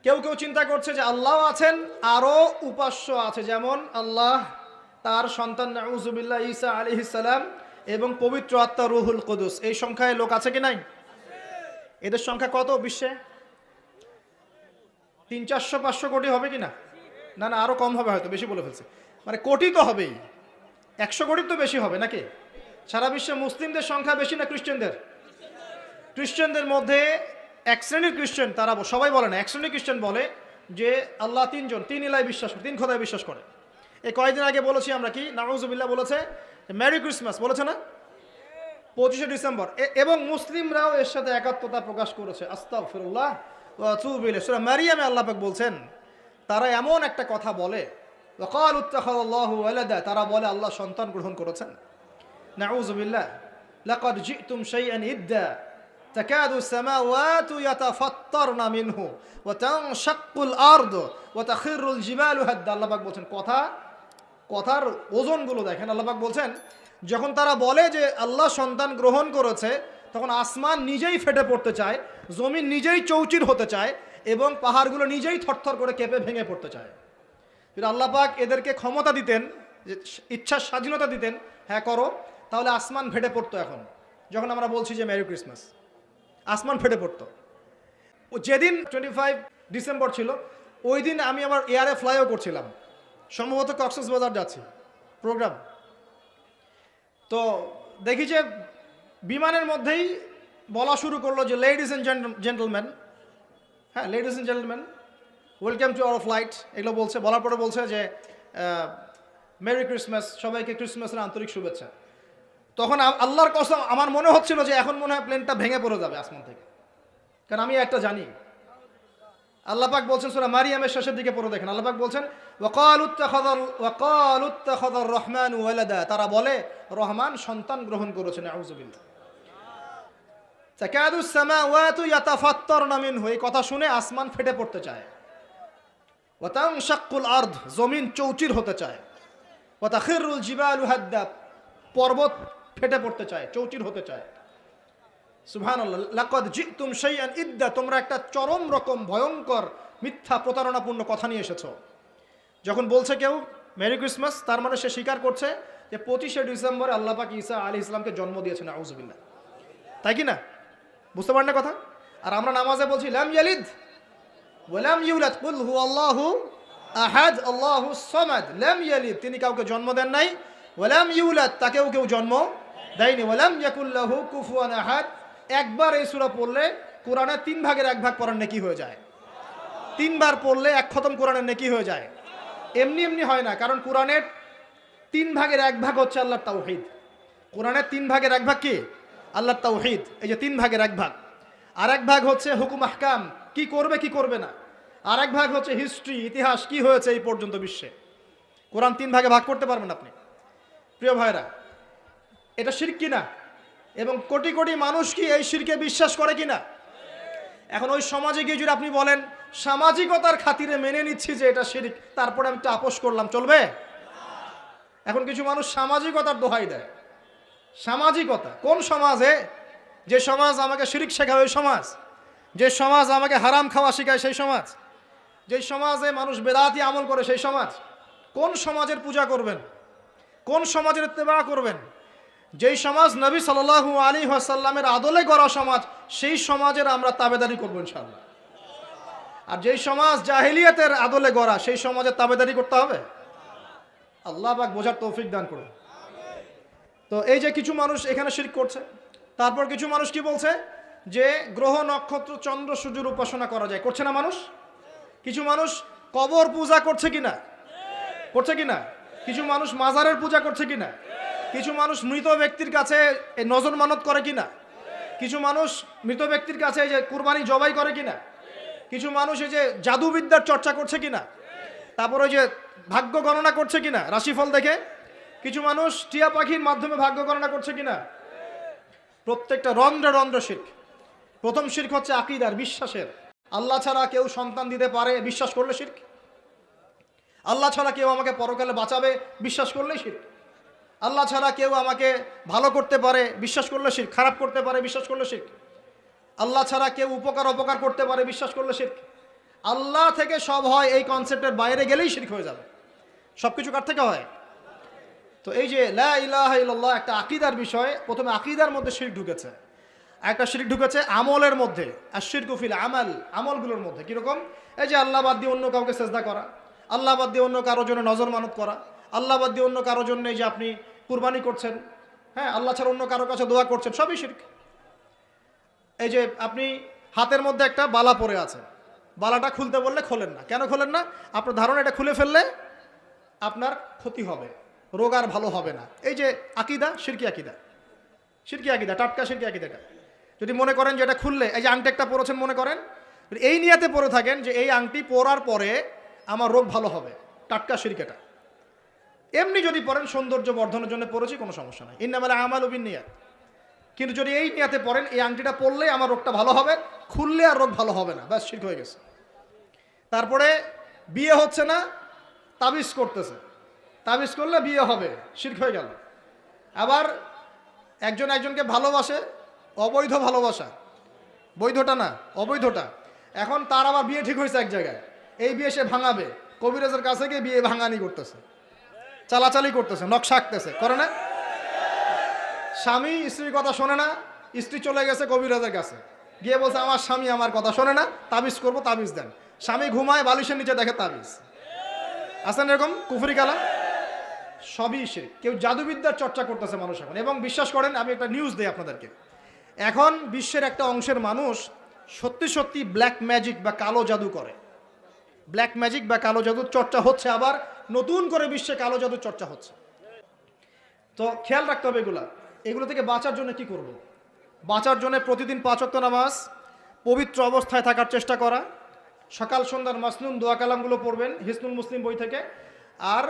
কেউ কেউ চিন্তা করছে যে আল্লাহ আছেন, আরও উপাস্য আছে, যেমন আল্লাহ, তার সন্তান নাউজুবিল্লাহ ঈসা আলাইহিস সালাম এবং পবিত্র আত্মা রুহুল কুদুস। এই সংখ্যায় লোক আছে কি নাই? এদের সংখ্যা কত বিশ্বে? 300-400 কোটি হবে কি না? না না, আরো কম হবে, হয়তো বেশি বলে ফেলছে। মানে কোটি তো হবেই, 100 কোটির তো বেশি হবে নাকি? সারা বিশ্বে মুসলিমদের সংখ্যা বেশি না খ্রিস্টানদের? খ্রিস্টানদের মধ্যে এক শ্রেণীর খ্রিস্টান, তারা সবাই বলে না, এক শ্রেণীর খ্রিস্টান বলে যে আল্লাহ তিনজন, তিন ইলায় বিশ্বাস করে, তিন খোদায় বিশ্বাস করে। এই কয়েকদিন আগে বলেছি আমরা, কি নাউজুবিল্লাহ বলেছে, মেরি ক্রিসমাস বলেছে না, 25শে ডিসেম্বর। এবং মুসলিমরাও এর সাথে একাত্মতা প্রকাশ করেছে। আস্তাগফিরুল্লাহ ওয়া আতুবু ইলাইহি। সূরা মারিয়ামে আল্লাহ পাক বলছেন, তারা এমন একটা কথা বলে, ওয়াকালু ইত্তাখাযাল্লাহু ওয়ালাদা, তারা বলে আল্লাহ সন্তান গ্রহণ করেছেন। নাউযুবিল্লাহ। লাকাদ জিতুম শাইআন ইদ্দা তাকাদু সামাওয়াতু ইয়াতাফাত্তারনা মিনহু ওয়া তানশাক্কুল আরদু ওয়া তাখিরুল জিবালু হাদ্দা। আল্লাহ পাক বলছেন, কথার ওজনগুলো দেখেন। আল্লাহ পাক বলছেন, যখন তারা বলে যে আল্লাহ সন্তান গ্রহণ করেছে, তখন আসমান নিজেই ফেটে পড়তে চায়, জমিন নিজেই চৌচির হতে চায়, এবং পাহাড়গুলো নিজেই থরথর করে কেঁপে ভেঙে পড়তে চায়। যদি আল্লাহ পাক এদেরকে ক্ষমতা দিতেন, যে ইচ্ছার স্বাধীনতা দিতেন, হ্যাঁ করো, তাহলে আসমান ফেটে পড়তো। এখন যখন আমরা বলছি যে মেরি ক্রিসমাস, আসমান ফেটে পড়তো। ও যেদিন 25 ডিসেম্বর ছিল, ওই দিন আমি আমার এয়ারে ফ্লাইও করছিলাম, সম্ভবত কক্সবাজার যাচ্ছি প্রোগ্রাম। তো দেখি যে বিমানের মধ্যেই বলা শুরু করলো যে লেডিস অ্যান্ড জেন্টলম্যান, হ্যাঁ ladies and gentleman, welcome to our flight, এগুলো বলছে। বলার পরে বলছে যে মেরি ক্রিসমাস, সবাইকে ক্রিসমাসের আন্তরিক শুভেচ্ছা। তখন আল্লাহর কসম, আমার মনে হচ্ছিল যে এখন মনে হয় প্লেনটা ভেঙে পড়ে যাবে আসমান থেকে, কারণ আমি একটা জানি। আল্লাহ পাক বলছেন সূরা মারিয়ামের শেষের দিকে পড়ে দেখেন, আল্লাহ পাক বলছেন, ওয়াকালু ইত্তাখাযার রহমানু ওয়ালাদা, তারা বলে রহমান সন্তান গ্রহণ করেছেন। নাউযুবিল্লাহ। তাকাদু সামাওয়াতু ইয়াতাফাত্তারনা মিনহু, এই কথা শুনে আসমান ফেটে পড়তে চায়। ওয়া তানশাক্কুল আরদ, জমিন চৌচির হতে চায়। ওয়া তাখিরুল জিবালু হাদ্দা, পর্বত ফেটে পড়তে চায়, চৌচির হতে চায়। সুবহানাল্লাহ। লাকাদ জিতুম শাইআন ইদ্দা, তোমরা একটা চরম রকম ভয়ঙ্কর মিথ্যা প্রতারণাপূর্ণ কথা নিয়ে এসেছো। যখন বলছে কেউ মেরি ক্রিসমাস, তার মানে সে স্বীকার করছে যে 25শে ডিসেম্বরে আল্লাহ পাক ঈসা আলাইহিস সালামকে জন্ম দিয়েছেন। নাউযুবিল্লাহ। তাই কি না? বুঝতে পারেন না কথা? আর আমরা নামাজে বলছি লাম ইয়ালিদ ওয়া লাম ইউলাদ কুল হুয়াল্লাহু আহাদ আল্লাহুস সামাদ। লাম ইয়ালিদ, তিনি কাউকে জন্ম দেন নাই, ওয়া লাম ইউলাদ, তাকেও কেউ জন্ম দেয়নি, ওয়া লাম ইয়াকুল লাহু কুফুয়ান আহাদ। একবার এই সূরা পড়লে কোরআনের 3 ভাগের 1 ভাগ পড়ার নেকি হয়ে যায়। 3 বার পড়লে 1 খতম কোরআনের নেকি হয়ে যায়। এমনি এমনি হয় না, কারণ কোরআনের 3 ভাগের 1 ভাগ হচ্ছে আল্লাহর তাওহীদ। কোরআনের 3 ভাগের 1 ভাগ কি? আল্লাহর তাওহীদ। এই যে 3 ভাগের 1 ভাগ। আর 1 ভাগ হচ্ছে হুকুম আহকাম, কি করবে কি করবে না। আর 1 ভাগ হচ্ছে হিস্ট্রি, ইতিহাস, কি হয়েছে এই পর্যন্ত বিশ্বে। কোরআন 3 ভাগে ভাগ করতে পারবেন আপনি। প্রিয় ভাইরা, এটা শিরক কিনা? এবং কোটি কোটি মানুষ কি এই শিরকে বিশ্বাস করে কিনা? এখন ওই সমাজে গিয়ে যদি আপনি বলেন সামাজিকতার খাতিরে মেনে নিচ্ছি যে এটা শিরক, তারপরে আমি একটা আপোষ করলাম, চলবে? এখন কিছু মানুষ সামাজিকতার দোহাই দেয়। সামাজিকতা কোন সমাজে? যে সমাজ আমাকে শিরক শেখায় ওই সমাজ, যে সমাজ আমাকে হারাম খাওয়া শেখায় সেই সমাজ, যে সমাজে মানুষ বেদাতি আমল করে সেই সমাজ। কোন সমাজের পূজা করবেন? কোন সমাজের ইত্তেবা করবেন? যেই সমাজ নবী সাল্লাল্লাহু আলাইহি ওয়াসাল্লামের আদলে গড়া সমাজ, সেই সমাজের আমরা তাবেদারি করব ইনশাআল্লাহ। আর যেই সমাজ জাহেলিয়াতের আদলে গড়া, সেই সমাজের তাবেদারি করতে হবে। আল্লাহ পাক বোঝার তৌফিক দান করুন। তো এই যে কিছু মানুষ এখানে শিরক করছে, তারপর কিছু মানুষ কি বলছে যে গ্রহ নক্ষত্র চন্দ্র সূর্যের উপাসনা করা যায়, করছে না মানুষ? কিছু মানুষ কবর পূজা করছে কিনা? করছে কিনা? কিছু মানুষ মাজারের পূজা করছে কিনা? কিছু মানুষ মৃত ব্যক্তির কাছে নজর মানত করে কিনা? কিছু মানুষ মৃত ব্যক্তির কাছে এই যে কুরবানি জবাই করে কিনা? কিছু মানুষ এই যে জাদুবিদ্যার চর্চা করছে কিনা? তারপর ওই যে ভাগ্য গণনা করছে কিনা রাশিফল দেখে? কিছু মানুষ টিয়া পাখির মাধ্যমে ভাগ্য গণনা করছে কিনা? প্রত্যেকটা রন্ধ্রে রন্ধ্রে শিরক। প্রথম শিরক হচ্ছে আকীদার, বিশ্বাসের। আল্লাহ ছাড়া কেউ সন্তান দিতে পারে, বিশ্বাস করলে শিরক। আল্লাহ ছাড়া কেউ আমাকে পরকালে বাঁচাবে, বিশ্বাস করলেই শিরক। আল্লাহ ছাড়া কেউ আমাকে ভালো করতে পারে, বিশ্বাস করলে শিরক। খারাপ করতে পারে, বিশ্বাস করলে শিরক। আল্লাহ ছাড়া কেউ উপকার অপকার করতে পারে, বিশ্বাস করলে শিরক। আল্লাহ থেকে সব হয় এই কনসেপ্টের বাইরে গেলেই শিরক হয়ে যাবে। সব কিছু কার থেকে হয়? তো এই যে লা ইলাহা ইল্লাল্লাহ একটা আকীদার বিষয়, প্রথমে আকীদার মধ্যে শিরক ঢুকেছে, একটা শিরক ঢুকেছে আমলের মধ্যে, আর শিরকু ফিল আমাল, আমলগুলোর মধ্যে। কীরকম? এই যে আল্লাহ বাদ দিয়ে অন্য কাউকে সেজদা করা, আল্লাহ বাদ দিয়ে অন্য কারোর জন্য নজর মানত করা, আল্লাহ বাদ দিয়ে অন্য কারোর জন্য এই যে আপনি কুরবানি করছেন, হ্যাঁ, আল্লাহ ছাড়া অন্য কারোর কাছে দোয়া করছেন, সবই শিরক। এই যে আপনি হাতের মধ্যে একটা বালা পরে আছে, বালাটা খুলতে বললে খোলেন না, কেন খোলেন না? আপনার ধারণা এটা খুলে ফেললে আপনার ক্ষতি হবে, রোগ আর ভালো হবে না। এই যে আকীদা, শিরকি আকীদা, শিরকি আকীদা, টাটকা শিরকি আকীদাটা যদি মনে করেন যে এটা খুললে, এই যে আংটি একটা পরেছেন মনে করেন, এই নিয়াতে পরে থাকেন যে এই আংটি পরার পরে আমার রোগ ভালো হবে, টাটকা শিরকিটা। এমনি যদি পড়েন সৌন্দর্য বর্ধনের জন্য পড়েছি, কোনো সমস্যা নাই, ইন্নামাল আমালু বিন্নিয়াত। কিন্তু যদি এই নিয়াতে পড়েন এই আংটিটা পরলে আমার রোগটা ভালো হবে, খুললে আর রোগ ভালো হবে না, ব্যাস শিরক হয়ে গেছে। তারপরে বিয়ে হচ্ছে না, তাবিজ করতেছে, তাবিজ করলে বিয়ে হবে, শিরক হয়ে গেল। আবার একজন একজনকে ভালোবাসে, অবৈধ ভালোবাসা, বৈধটা না অবৈধটা, এখন তার আবার বিয়ে ঠিক হয়েছে এক জায়গায়, এই বিয়ে সে ভাঙাবে, কবিরাজের কাছে গিয়ে বিয়ে ভাঙানি করতেছে, চালাচালি করতেছে, নকশা আঁকতেছে, করে না? স্বামী স্ত্রীর কথা শোনে না, স্ত্রী চলে গেছে কবিরাজের কাছে, গিয়ে বলছে আমার স্বামী আমার কথা শোনে না, তাবিজ করবো, তাবিজ দেন। স্বামী ঘুমায়, বালিশের নিচে দেখে তাবিজ। আছেন এরকম কুফরি কালাম? সবই শিরক। কেউ জাদুবিদ্যার চর্চা করতেছে মানুষ এখন, এবং বিশ্বাস করেন আমি একটা নিউজ দিই আপনাদেরকে, এখন বিশ্বের একটা অংশের মানুষ সত্যি সত্যি ব্ল্যাক ম্যাজিক বা কালো জাদু করে, ব্ল্যাক ম্যাজিক বা কালো জাদুর চর্চা হচ্ছে, আবার নতুন করে বিশ্বে কালো জাদুর চর্চা হচ্ছে। তো খেয়াল রাখতে হবে এগুলো থেকে বাঁচার জন্য কি করব? বাঁচার জন্য প্রতিদিন 5 ওয়াক্ত নামাজ, পবিত্র অবস্থায় থাকার চেষ্টা করা, সকাল সন্ধ্যার মাসনুন দোয়া কালামগুলো পড়বেন হিসনুল মুসলিম বই থেকে, আর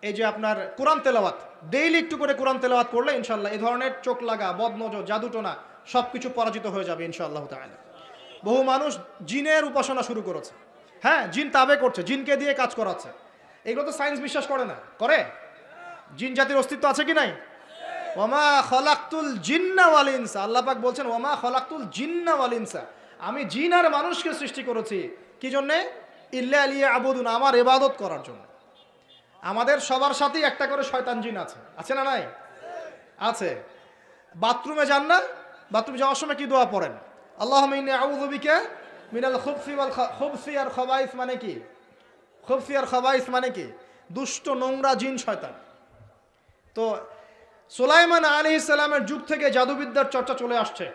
এই যে আপনার কোরআন তেলাওয়াত, ডেইলি একটু করে কোরআন তেলাওয়াত করলে ইনশাল্লাহ এই ধরনের চোখ লাগা, বদনজর, জাদুটোনা সব কিছু পরাজিত হয়ে যাবে ইনশাআল্লাহ তাআলা। বহু মানুষ জিনের উপাসনা শুরু করেছে, হ্যাঁ, জিন তাবে করছে, জিনকে দিয়ে কাজ করাচ্ছে। এগুলো তো সায়েন্স বিশ্বাস করে না, করে? জিন জাতির অস্তিত্ব আছে কি নাই? ওয়ামা খলাকতুল জিন্না ওয়াল ইনসা, আল্লাহ পাক বলছেন ওয়ামা খলাকতুল জিন্না ওয়াল ইনসা, আমি জিন আর মানুষকে সৃষ্টি করেছি কি জন্যে? ইল্লা লিয়াবুদুন, আমার ইবাদত করার জন্য। আমাদের সবার সাথেই একটা করে শয়তান জিন আছে, আছে না নাই? আছে। বাথরুমে যান না, বাথরুমে যাওয়ার সময় কি দোয়া পড়েন? আল্লাহুম্মা ইন্নী আউযু বিকা মিনাল খুবসি ওয়াল খুবসি আর খাবাইস, মানে কি? খুবসি আর খাবাইস মানে কি? দুষ্ট নোংরা জিন শয়তান। তো সুলাইমান আলাইহিস সালামের যুগ থেকে জাদুবিদ্যার চর্চা চলে আসছে,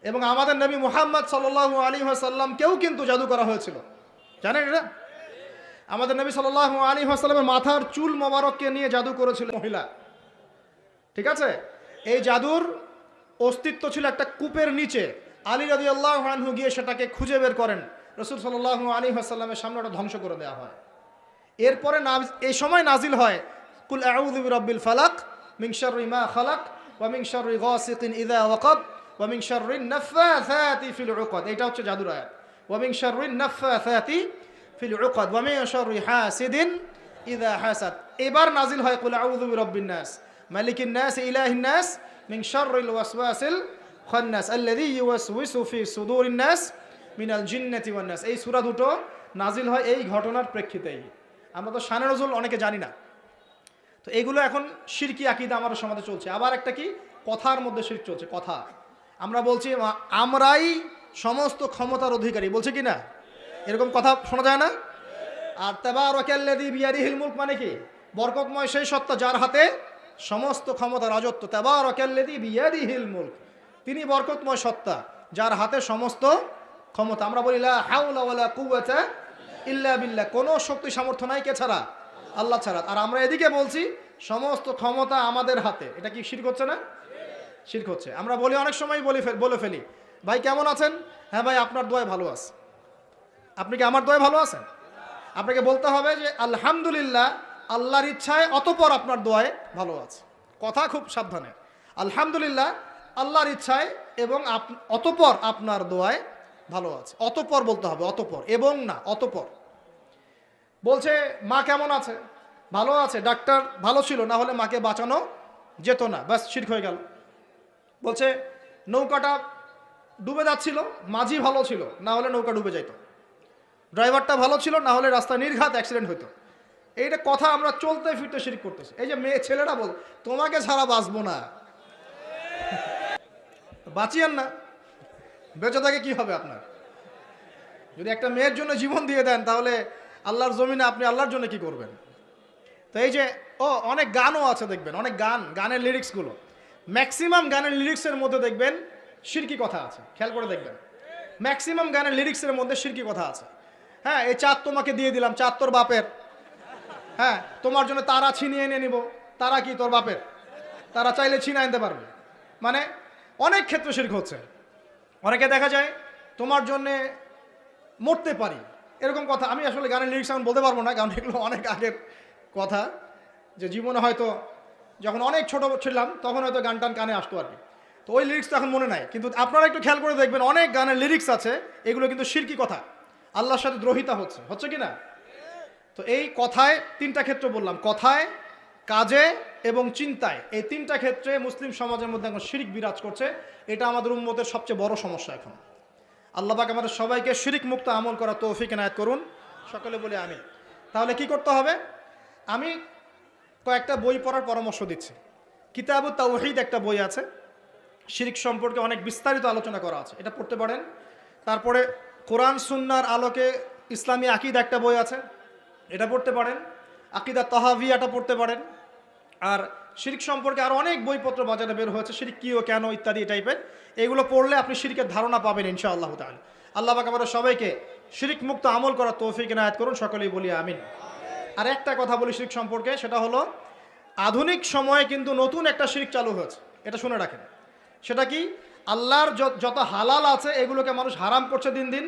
এবং আমাদের নবী মুহাম্মদ সাল্লাল্লাহু আলাইহি ওয়াসাল্লামকেও কিন্তু জাদু করা হয়েছিল, জানেন এটা? আমাদের নবী সাল্লাল্লাহু আলাইহি ওয়াসাল্লামের মাথার চুল মোবারককে নিয়ে জাদু করেছিল মহিলা, ঠিক আছে? এই জাদুর অস্তিত্ব ছিল একটা কূপের নিচে, আলী রাদিয়াল্লাহু আনহু গিয়ে সেটাকে খুঁজে বের করেন, রাসূল সাল্লাল্লাহু আলাইহি ওয়াসাল্লামের সামনে ওটা ধ্বংস করে দেওয়া হয়। এরপরে এই সময় নাজিল হয় কুল আউযু বিরাব্বিল ফালাক মিন শাররি মা খালাক ওয়া মিন শাররি গাসিকিন ইযা ওয়াকাব ওয়া মিন শাররিন নাফাসাতি ফিল উকাদ, এটা হচ্ছে জাদুর আয়াত। ওয়া মিন শাররিন নাফাসাতি ফিল উকাদ ওয়া মিন শাররি হাসিদিন ইযা হাসাদ। এবার নাজিল হয় কুল আউযু বিরাব্বিন নাস মালিকিন নাস ইলাহিন নাস মিন শাররিল ওয়াসওয়াসিল খান্নাস আল্লাযী ইউওয়াসওয়িসু ফি সুদুরিন নাস মিনাল জিন্নাতি ওয়ান নাস। এই সূরা দুটো নাজিল হয় এই ঘটনার প্রেক্ষিতেই। আমরা তো শানে নজুল অনেকে জানি না, তো এগুলো এখন শিরকি আকীদা আমাদের সমাজে চলছে। আবার একটা কি, কথার মধ্যে শিরক চলছে, কথা। আমরা বলছি আমরাই সমস্ত ক্ষমতার অধিকারী, বলছে কি না? এরকম কথা শোনা যায় না? আর তাবারাকাল্লাযী বিয়াদিহিল মুলক মানে কি? বরকতময় সেই সত্তা যার হাতে সমস্ত ক্ষমতা, রাজত্ব। তাবারাকাল্লাযী বিয়াদিহিল মুলক, তিনি বরকতময় সত্তা যার হাতে সমস্ত ক্ষমতা। আমরা বলি লা হাওলা ওয়ালা কুওয়াতা ইল্লা বিল্লাহ, কোনো শক্তি সামর্থ্য নাই কে ছাড়া? আল্লাহ ছাড়া। আর আমরা এদিকে বলছি সমস্ত ক্ষমতা আমাদের হাতে, এটা কি শিরক হচ্ছে না? শিরক হচ্ছে। আমরা বলি অনেক সময় বলে ফেলি, ভাই কেমন আছেন? হ্যাঁ ভাই আপনার দোয়ায় ভালো আছে। আপনি কি আমার দোয়ায় ভালো আছেন? আপনাকে বলতে হবে যে আলহামদুলিল্লাহ, আল্লাহর ইচ্ছায় অতঃপর আপনার দোয়ায় ভালো আছে। কথা খুব সাবধানে, আলহামদুলিল্লাহ আল্লাহর ইচ্ছায় এবং অতঃপর আপনার দোয়ায় ভালো আছে। অতঃপর বলতে হবে, অতঃপর, এবং না, অতঃপর। বলছে মা কেমন আছে? ভালো আছে, ডাক্তার ভালো ছিল, না হলে মাকে বাঁচানো যেত না, ব্যাস শিরক হয়ে গেল। বলছে নৌকাটা ডুবে যাচ্ছিল, মাঝি ভালো ছিল, না হলে নৌকা ডুবে যাইত। ড্রাইভারটা ভালো ছিল, না হলে রাস্তায় নির্ঘাত অ্যাক্সিডেন্ট হতো। এইটা কথা আমরা চলতে ফিরতে শিরক করতেছি। এই যে মেয়ে ছেলেরা বল তোমাকে ছাড়া বাঁচবো না, বাঁচিয়েন না, বেঁচে থাকে কি হবে আপনার? যদি একটা মেয়ের জন্য জীবন দিয়ে দেন তাহলে আল্লাহর জমিনে আপনি আল্লাহর জন্য কি করবেন? তো এই যে অনেক গানও আছে দেখবেন, অনেক গানের লিরিক্সগুলো, ম্যাক্সিমাম গানের লিরিক্সের মধ্যে দেখবেন শিরকি কথা আছে। খেয়াল করে দেখবেন, ম্যাক্সিমাম গানের লিরিক্সের মধ্যে শিরকি কথা আছে। হ্যাঁ, এই চাঁদ তোমাকে দিয়ে দিলাম, চাঁদ তোর বাপের। হ্যাঁ, তোমার জন্য তারা ছিনিয়ে এনে নিব, তারা কি তোর বাপের? তারা চাইলে ছিনিয়ে আনতে পারবে। মানে অনেক ক্ষেত্রে শিরক হচ্ছে। অনেকে দেখা যায় তোমার জন্যে মরতে পারি, এরকম কথা। আমি আসলে গানের লিরিক্স এখন বলতে পারবো না, কারণ এগুলো অনেক আগের কথা, যে জীবনে হয়তো যখন অনেক ছোট ছিলাম তখন হয়তো গান টান কানে আসতো আর কি। তো ওই লিরিক্স তো এখন মনে নাই, কিন্তু আপনারা একটু খেয়াল করে দেখবেন অনেক গানের লিরিক্স আছে, এগুলো কিন্তু শিরকি কথা, আল্লাহর সাথে দ্রোহিতা হচ্ছে কি না? তো এই কথায় তিনটা ক্ষেত্র বললাম, কথায়, কাজে এবং চিন্তায়। এই তিনটা ক্ষেত্রে মুসলিম সমাজের মধ্যে এখন শিরক বিরাজ করছে। এটা আমাদের উম্মতের সবচেয়ে বড় সমস্যা এখন। আল্লাহ পাক আমাদের সবাইকে শিরক মুক্ত আমল করার তৌফিক এনায়েত করুন, সকলে বলে আমিন। তাহলে কি করতে হবে? আমি কয়েকটা বই পড়ার পরামর্শ দিচ্ছি। কিতাবুত তাওহীদ একটা বই আছে, শিরক সম্পর্কে অনেক বিস্তারিত আলোচনা করা আছে, এটা পড়তে পারেন। তারপরে কোরআন সুন্নাহর আলোকে ইসলামী আকীদা একটা বই আছে, এটা পড়তে পারেন। আকীদা তাহাভিয়াটা পড়তে পারেন। আর শিরক সম্পর্কে আরও অনেক বইপত্র বাজারে বের হয়েছে, শিরক কী ও কেন ইত্যাদি টাইপের। এগুলো পড়লে আপনি শিরকের ধারণা পাবেন ইনশাআল্লাহ তাআলা। আল্লাহ পাক আমাদের সবাইকে শিরক মুক্ত আমল করার তৌফিক এনায়েত করুন, সকলেই বলি আমিন। আর একটা কথা বলি শিরক সম্পর্কে, সেটা হলো আধুনিক সময়ে কিন্তু নতুন একটা শিরক চালু হয়েছে, এটা শুনে রাখেন। সেটা কি? আল্লাহর যত হালাল আছে এগুলোকে মানুষ হারাম করছে দিন দিন,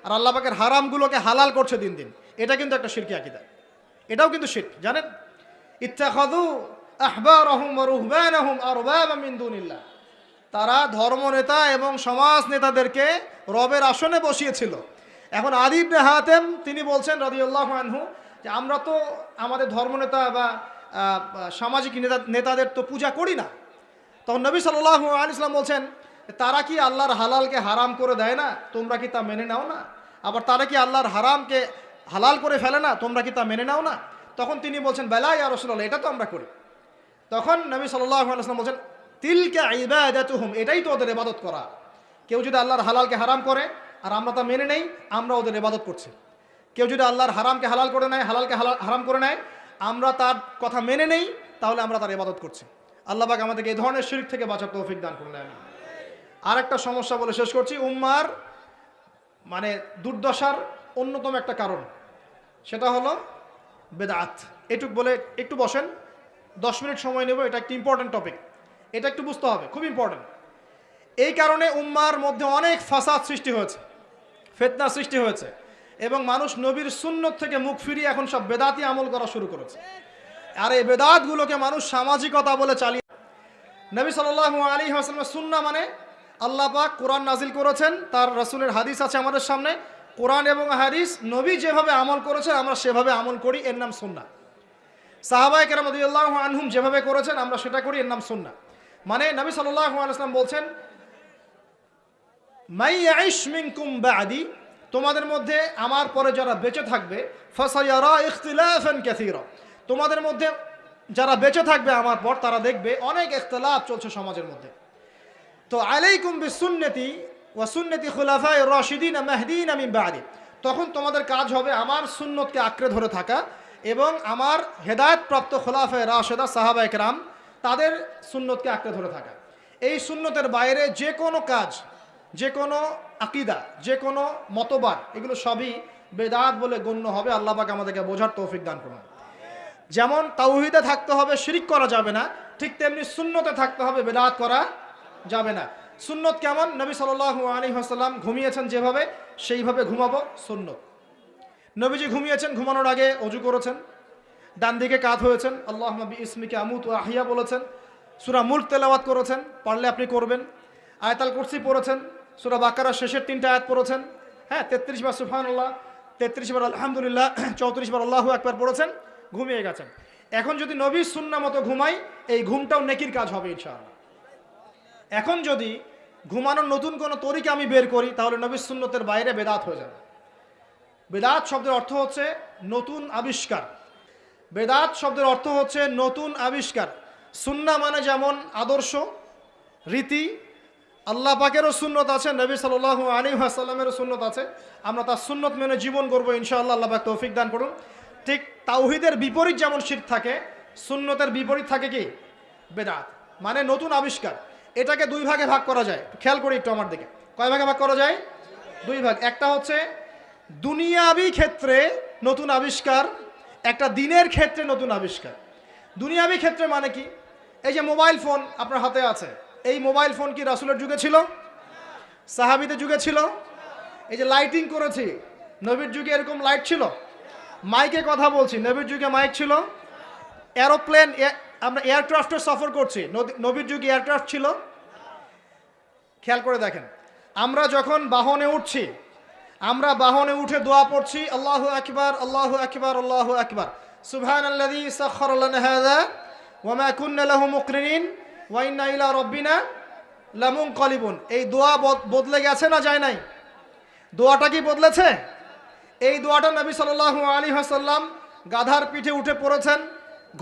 আর আল্লাহ পাকের হারামগুলোকে হালাল করছে দিন দিন। এটা কিন্তু একটা শিরকি আকীদা, এটাও কিন্তু শিরক, জানেন? ইত্তাখাযু আহবারহুম ওয়া রুহবানাহুম আরবাবা মিন দুনিল্লাহ, তারা ধর্মনেতা এবং সমাজ নেতাদেরকে রবের আসনে বসিয়েছিল। এখন আদী ইবনে হাতেম তিনি বলছেন রাদিয়াল্লাহু আনহু যে আমরা তো আমাদের ধর্মনেতা বা সামাজিক নেতাদের তো পূজা করি না। তখন নবী সাল্লাল্লাহু আলাইহি ওয়াসাল্লাম বলছেন তারা কি আল্লাহর হালালকে হারাম করে দেয় না? তোমরা কি তা মেনে নাও না? আবার তারা কি আল্লাহর হারামকে হালাল করে ফেলে না? তোমরা কি তা মেনে নাও না? তখন তিনি বলছেন বেলা ইয়া রাসূলুল্লাহ, এটা তো আমরা করি। তখন নবী সাল্লাল্লাহু আলাইহি ওয়াসাল্লাম বলছেন তিলকা ইবাদাতুহুম, এটাই তো ওদের ইবাদত করা। কেউ যদি আল্লাহর হালালকে হারাম করে আর আমরা তা মেনে নেই, আমরা ওদের ইবাদত করছি। কেউ যদি আল্লাহর হারামকে হালাল করে নেয়, হালালকে হারাম করে নেয়, আমরা তার কথা মেনে নেই, তাহলে আমরা তার ইবাদত করছি। আল্লাহ পাক আমাদেরকে এই ধরনের শিরক থেকে বাঁচার তৌফিক দান করুন আমিন। আর একটা সমস্যা বলে শেষ করছি, উম্মার মানে দুর্দশার অন্যতম একটা কারণ, সেটা হলো বেদাত। এটুক বলে একটু বসেন, 10 মিনিট সময় নেব, এটা একটা ইম্পর্টেন্ট টপিক, এটা একটু বুঝতে হবে, খুব ইম্পর্টেন্ট। এই কারণে উম্মার মধ্যে অনেক ফাসাদ সৃষ্টি হয়েছে, ফিতনা সৃষ্টি হয়েছে, এবং মানুষ নবীর সুন্নত থেকে মুখ ফিরিয়ে এখন সব বেদাতি আমল করা শুরু করেছে। আর এই বেদাতগুলোকে মানুষ সামাজিকতা বলে চালিয়ে। নবী সাল্লাল্লাহু আলাইহি ওয়াসাল্লামের সুন্নাহ মানে আল্লাহ পাক কোরআন নাজিল করেছেন, তার রাসূলের হাদিস আছে আমাদের সামনে। কোরআন এবং হাদিস নবী যেভাবে আমল করেছেন আমরা সেভাবে আমল করি, এর নাম সুন্নাহ। সাহাবায়ে কেরাম রাদিয়াল্লাহু আনহুম যেভাবে করেছেন আমরা সেটা করি, এর নাম সুন্নাহ। মানে নবী সাল্লাল্লাহু আলাইহি ওয়াসাল্লাম বলছেন মাই ইয়াইশ মিনকুম বা'দি, তোমাদের মধ্যে আমার পরে যারা বেঁচে থাকবে, ফাসায়ারা ইখতিলাফান কাসীরা, তোমাদের মধ্যে যারা বেঁচে থাকবে আমার পর তারা দেখবে অনেক ইখতিলাফ চলছে সমাজের মধ্যে। তো আলাইকুম বিসুন্নতি ওয়া সুন্নতি খুলাফায়ে রাশিদিন মাহদিন মিন বা'দি, তখন তোমাদের কাজ হবে আমার সুন্নতকে আঁকড়ে ধরে থাকা এবং আমার হেদায়েতপ্রাপ্ত খুলাফায়ে রাশিদা সাহাবায়ে কেরাম তাদের সুন্নতকে আঁকড়ে ধরে থাকা। এই সুন্নতের বাইরে যে কোনো কাজ, যে কোনো আকীদা, যে কোনো মতবাদ, এগুলো সবই বেদাত বলে গণ্য হবে। আল্লাহ পাক আমাদেরকে বোঝার তৌফিক দান করুন। যেমন তাওহীদে থাকতে হবে, শিরক করা যাবে না, ঠিক তেমনি সুন্নতে থাকতে হবে, বেদাত করা যাবে না। সুন্নত কেমন? নবী সাল্লাল্লাহু আলাইহি ওয়াসাল্লাম ঘুমিয়েছেন যেভাবে, সেইভাবে ঘুমাবো সুন্নত। নবীজি ঘুমিয়েছেন, ঘুমানোর আগে ওযু করেছেন, ডান দিকে কাত হয়েছেন, আল্লাহুম্মা বিইসমিকা আমুতু ওয়া আহইয়া বলেছেন, সূরা মুলক তেলাওয়াত করেছেন, পারলে আপনি করবেন। আয়াতুল কুরসি পড়েছেন, সূরা বাকারার শেষের 3টা আয়াত পড়েছেন, হ্যাঁ 33 বার সুবহানাল্লাহ, 33 বার আলহামদুলিল্লাহ, 34 বার আল্লাহু আকবার পড়েছেন, ঘুমিয়ে গেছেন। এখন যদি নবীর সুন্নাহ মতো ঘুমাই, এই ঘুমটাও নেকির কাজ হবে ইনশাআল্লাহ। এখন যদি ঘুমানোর নতুন কোনো তরিকা আমি বের করি, তাহলে নবীর সুন্নতের বাইরে বেদাত হয়ে যাবে। বেদাত শব্দের অর্থ হচ্ছে নতুন আবিষ্কার। বেদাত শব্দের অর্থ হচ্ছে নতুন আবিষ্কার। সুন্নাহ মানে যেমন আদর্শ, রীতি, আল্লাহ পাকেরও সুন্নত আছে, নবী সাল্লাল্লাহু আলাইহি ওয়াসাল্লামেরও সুন্নত আছে, আমরা তার সুন্নত মেনে জীবন করবো ইনশাআল্লাহ। আল্লাহ পাক তৌফিক দান করুন। ঠিক তাওহীদের বিপরীত যেমন শিরক থাকে, সুন্নতের বিপরীত থাকে কি? বেদাত, মানে নতুন আবিষ্কার। এটাকে দুই ভাগে ভাগ করা যায়, খেয়াল করি একটু আমার দিকে। কয় ভাগে ভাগ করা যায়? দুই ভাগ। একটা হচ্ছে দুনিয়াবি ক্ষেত্রে নতুন আবিষ্কার, একটা দিনের ক্ষেত্রে নতুন আবিষ্কার। দুনিয়াবি ক্ষেত্রে মানে কি? এই যে মোবাইল ফোন আপনার হাতে আছে, এই মোবাইল ফোন কি রাসূলের যুগে ছিল? সাহাবীদের যুগে ছিল? এই যে লাইটিং করেছি, নবীর যুগে এরকম লাইট ছিল? মাইকে কথা বলছি, নবীর যুগে মাইক ছিল? এরোপ্লেন, আমরা এয়ারক্রাফটে সফর করছি, নবীর যুগে এয়ারক্রাফট ছিল? খেয়াল করে দেখেন, আমরা যখন বাহনে উঠছি, আমরা বাহনে উঠে দোয়া পড়ছি, আল্লাহু আকবার আল্লাহু আকবার আল্লাহু আকবার, সুবহানাল্লাযী সাখখারা লানা হাযা ওয়া মা কুন্না লাহু মুকরিনিন ওয়া ইন্না ইলা রাব্বিনা লামুনকালিবুন। এই দোয়া বদলে গেছে না যায় নাই? দোয়াটা কি বদলেছে? এই দোয়াটা নবী সাল্লাল্লাহু আলাইহি ওয়াসাল্লাম গাধার পিঠে উঠে পড়েছেন,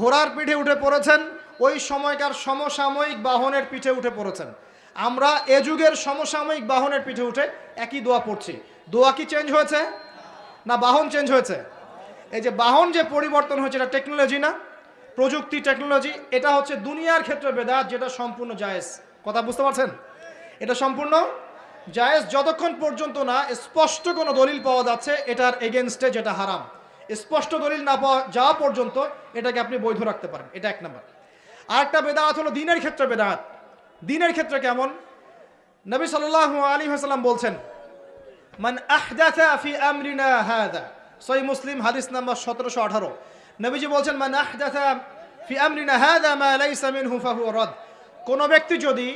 ঘোড়ার পিঠে উঠে পড়েছেন, ওই সময়কার সমসাময়িক বাহনের পিঠে উঠে পড়েছেন। আমরা এ যুগের সমসাময়িক বাহনের পিঠে উঠে একই দোয়া পড়ছি। দোয়া কি চেঞ্জ হয়েছে না বাহন চেঞ্জ হয়েছে? এই যে বাহন যে পরিবর্তন হয়েছে, এটা টেকনোলজি না? প্রযুক্তি, টেকনোলজি। এটা হচ্ছে দুনিয়ার ক্ষেত্রে বেদাত, যেটা সম্পূর্ণ জায়েজ। কথা বুঝতে পারছেন? এটা সম্পূর্ণ জায়েজ যতক্ষণ পর্যন্ত না স্পষ্ট কোনো দলিল পাওয়া যাচ্ছে এটার এগেনস্টে, যেটা হারাম। স্পষ্ট দলিল না পাওয়া যাওয়া পর্যন্ত এটাকে আপনি বৈধ রাখতে পারেন। এটা এক নম্বর। আরেকটা বেদাত হলো দিনের ক্ষেত্রে বেদাত। দিনের ক্ষেত্রে কেমন? নবী সাল্লাল্লাহু আলাইহি ওয়াসাল্লাম বলছেন, মান আহদাথা ফি আমরিনা হাযা, সহিহ মুসলিম হাদিস নাম্বার 1718। নবীজি বলছেন, মান আহদাথা ফি আমরিনা হাযা মা লাইসা মিনহু ফাহুয়া রাদ। কোন ব্যক্তি যদি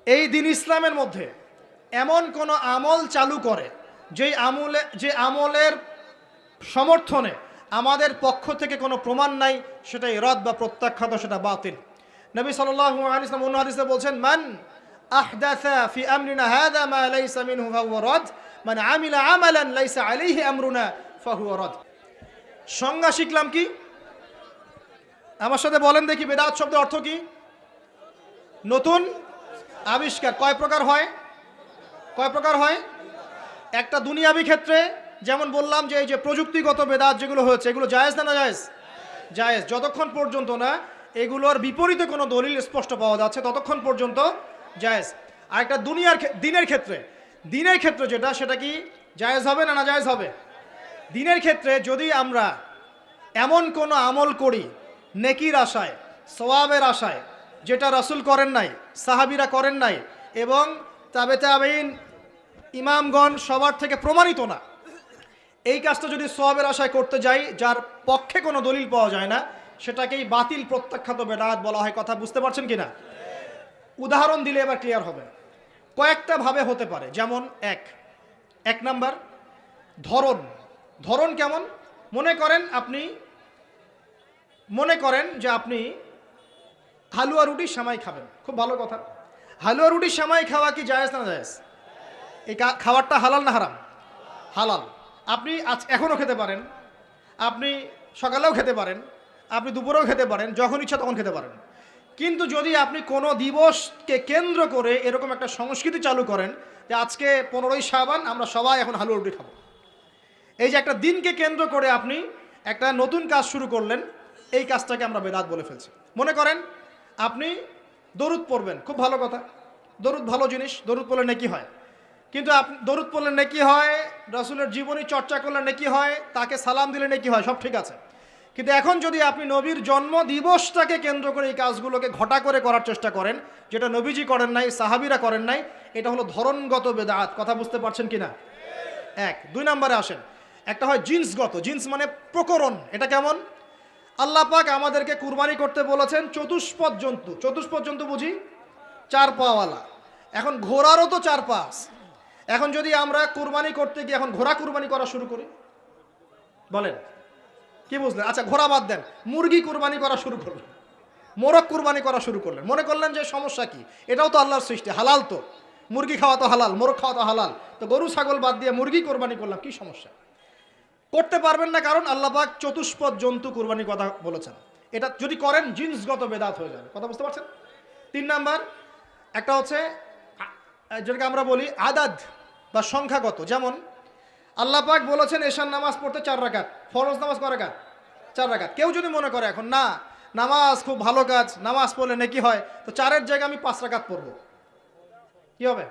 এই দিন ইসলামের মধ্যে এমন কোন আমল চালু করে যে আমলের সমর্থনে আমাদের পক্ষ থেকে কোনো প্রমাণ নাই, সেটাই রদ বা প্রত্যাখ্যাত, সেটা বাতিল। নবী সাল্লাল্লাহু আলাইহি ওয়াসাল্লাম অন্য হাদিসে বলছেন, মান আহদাথা ফি আমরিনা হাযা মা লাইসা মিনহু ফাহুয়া রাদ, মান আমিলা আমালান লাইসা আলাইহি আমরুনা ফাহুয়া রাদ। সংজ্ঞা শিখলাম কি? আমার সাথে বলেন দেখি, বেদাত শব্দের অর্থ কি? নতুন আবিষ্কার। কয় প্রকার হয়? কয় প্রকার হয়? একটা দুনিয়াবি ক্ষেত্রে, যেমন বললাম যে এই যে প্রযুক্তিগত বেদাত যেগুলো হয়েছে, এগুলো জায়েজ না জায়েজ? জায়েজ যতক্ষণ পর্যন্ত না এগুলোর বিপরীতে কোনো দলিল স্পষ্ট পাওয়া যাচ্ছে ততক্ষণ পর্যন্ত জায়েজ। আর একটা দিনের ক্ষেত্রে যেটা, সেটা কি জায়েজ হবে না না জায়েজ হবে? দিনের ক্ষেত্রে যদি আমরা এমন কোনো আমল করি নেকির আশায়, সওয়াবের আশায়, যেটা রাসূল করেন নাই, সাহাবীরা করেন নাই, এবং তাবেঈন ইমামগণ সবার থেকে প্রমাণিত না, এই কাজটা যদি সওয়াবের আশায় করতে যাই, যার পক্ষে কোনো দলিল পাওয়া যায় না, সেটাকেই বাতিল প্রত্যাখ্যাত বেদাত বলা হয়। কথা বুঝতে পারছেন কিনা? উদাহরণ দিলে এবার ক্লিয়ার হবে। কয়েকটা ভাবে হতে পারে। যেমন এক নাম্বার ধরন কেমন? মনে করেন যে আপনি হালুয়া রুটি সেমাই খাবেন, খুব ভালো কথা। হালুয়া রুটি সেমাই খাওয়া কি জায়েজ না জায়েজ? এই খাবারটা হালাল না হারাম? হালাল। আপনি এখনও খেতে পারেন, আপনি সকালেও খেতে পারেন, আপনি দুপুরেও খেতে পারেন, যখন ইচ্ছা তখন খেতে পারেন। কিন্তু যদি আপনি কোনো দিবসকে কেন্দ্র করে এরকম একটা সংস্কৃতি চালু করেন যে আজকে 15ই শাবান আমরা সবাই এখন হালুয়া রুটি খাবো, এই যে একটা দিনকে কেন্দ্র করে আপনি একটা নতুন কাজ শুরু করলেন, এই কাজটাকে আমরা বেদাত বলে ফেলছি। মনে করেন আপনি দরুদ পড়বেন, খুব ভালো কথা, দরুদ ভালো জিনিস, দরুদ পড়লে নেকি হয়। কিন্তু আপনি দরুদ পড়লে নেকি হয়, রাসূলের জীবনী চর্চা করলে নেকি হয়, তাকে সালাম দিলে নেকি হয়, সব ঠিক আছে। কিন্তু এখন যদি আপনি নবীর জন্ম দিবসটাকে কেন্দ্র করে এই কাজগুলোকে ঘটা করে করার চেষ্টা করেন, যেটা নবীজি করেন নাই, সাহাবীরা করেন নাই, এটা হলো ধরনগত বেদাত। কথা বুঝতে পারছেন কিনা? দুই নম্বরে আসেন, একটা হয় জিন্সগত। জিন্স মানে প্রকরণ। এটা কেমন? আল্লাহ পাক আমাদেরকে কুরবানি করতে বলেছেন চতুষ্পদ জন্তু। চতুষ্পদ জন্তু বুঝি? 4 পাওয়ালা। এখন ঘোড়ারও তো 4 পা আছে। এখন যদি আমরা কুরবানি করতে গিয়ে এখন ঘোড়া কুরবানি করা শুরু করি, বলেন কি বুঝলেন? আচ্ছা ঘোড়া বাদ দেন, মুরগি কুরবানি করা শুরু করলেন, মোরগ কুরবানি করা শুরু করলেন, মনে করলেন যে সমস্যা কি, এটাও তো আল্লাহর সৃষ্টি, হালাল তো, মুরগি খাওয়া তো হালাল, মোরগ খাওয়া তো হালাল, তো গরু ছাগল বাদ দিয়ে মুরগি কুরবানি করলাম, কি সমস্যা? করতে পারবেন না, কারণ আল্লাহ পাক চতুষ্পদ জন্তু কুরবানির কথা বলেছেন। এটা যদি করেন জিনসগত বেদাত হয়ে যাবে। কথা বুঝতে পারছেন? 3 নাম্বার একটা হচ্ছে যেটাকে আমরা বলি আদাদ বা সংখ্যাগত। যেমন আল্লাহ পাক বলেছেন এশার নামাজ পড়তে 4 রাকাত, ফরজ নামাজ কয় রাকাত? 4 রাকাত। কেউ যদি মনে করে এখন না নামাজ খুব ভালো কাজ, নামাজ পড়লে নেকি হয়, তো 4-এর জায়গায় আমি 5 রাকাত পড়বো, কি হবে?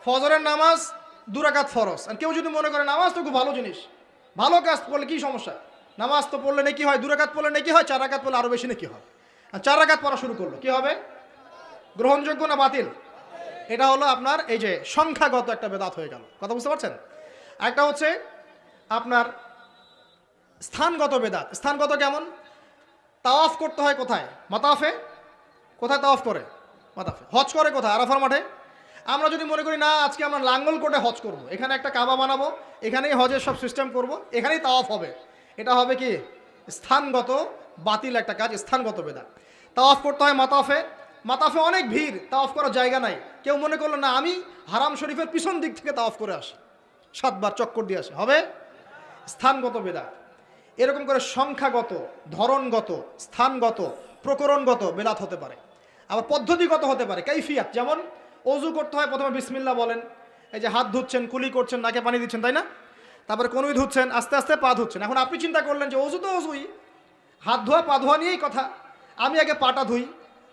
ফজরের নামাজ 2 রাকাত ফরজ। আর কেউ যদি মনে করে নামাজ তো খুব ভালো জিনিস, ভালো কাজ করলে কি সমস্যা, নামাজ তো পড়লে নেকি হয়, 2 রাকাত পড়লে নেকি হয়, 4 রাকাত পড়লে আরো বেশি নেকি হয়। আর 4 রাকাত পড়া শুরু করলো, কি হবে? গ্রহণযোগ্য না বাতিল? এটা হলো আপনার এই যে সংখ্যাগত একটা বেদাত হয়ে গেল। কথা বুঝতে পারছেন? একটা হচ্ছে আপনার স্থানগত বেদাত। স্থানগত কেমন? তাওয়াফ করতে হয় কোথায়? মাতাফে। কোথায় তাওয়াফ করে? মাতাফে। হজ করে কোথায়? আরাফার মাঠে। আমরা যদি মনে করি না আজকে আমরা লাঙ্গল কোটে হজ করব, এখানে একটা কাবা বানাবো, এখানেই হজের সব সিস্টেম করব, এখানেই তাওয়াফ হবে, এটা হবে কি? স্থানগত বাতিল একটা কাজ, স্থানগত বেদাত। তাওয়াফ করতে হয় মাতাফে। মাতাফে অনেক ভিড়, তাওয়াফ করার জায়গা নাই। কেউ মনে করলো না আমি হারাম শরীফের পিছন দিক থেকে তাওয়াফ করে আসি, 7 বার চক্কর দিয়ে আসে, হবে? স্থানগত বেদাত। এরকম করে সংখ্যাগত, ধরনগত, স্থানগত, প্রকরণগত বেদাত হতে পারে। আবার পদ্ধতিগত হতে পারে, কাইফিয়াত। যেমন অজু করতে হয়, প্রথমে বিসমিল্লাহ বলেন, এই যে হাত ধুচ্ছেন, কুলি করছেন, নাকে পানি দিচ্ছেন, তাই না? তারপরে কনুই ধুচ্ছেন, আস্তে আস্তে পা ধুচ্ছেন। এখন আপনি চিন্তা করলেন যে অজু তো অজুই, হাত ধোয়া পা ধোয়া নিয়েই কথা, আমি আগে পাটা ধুই,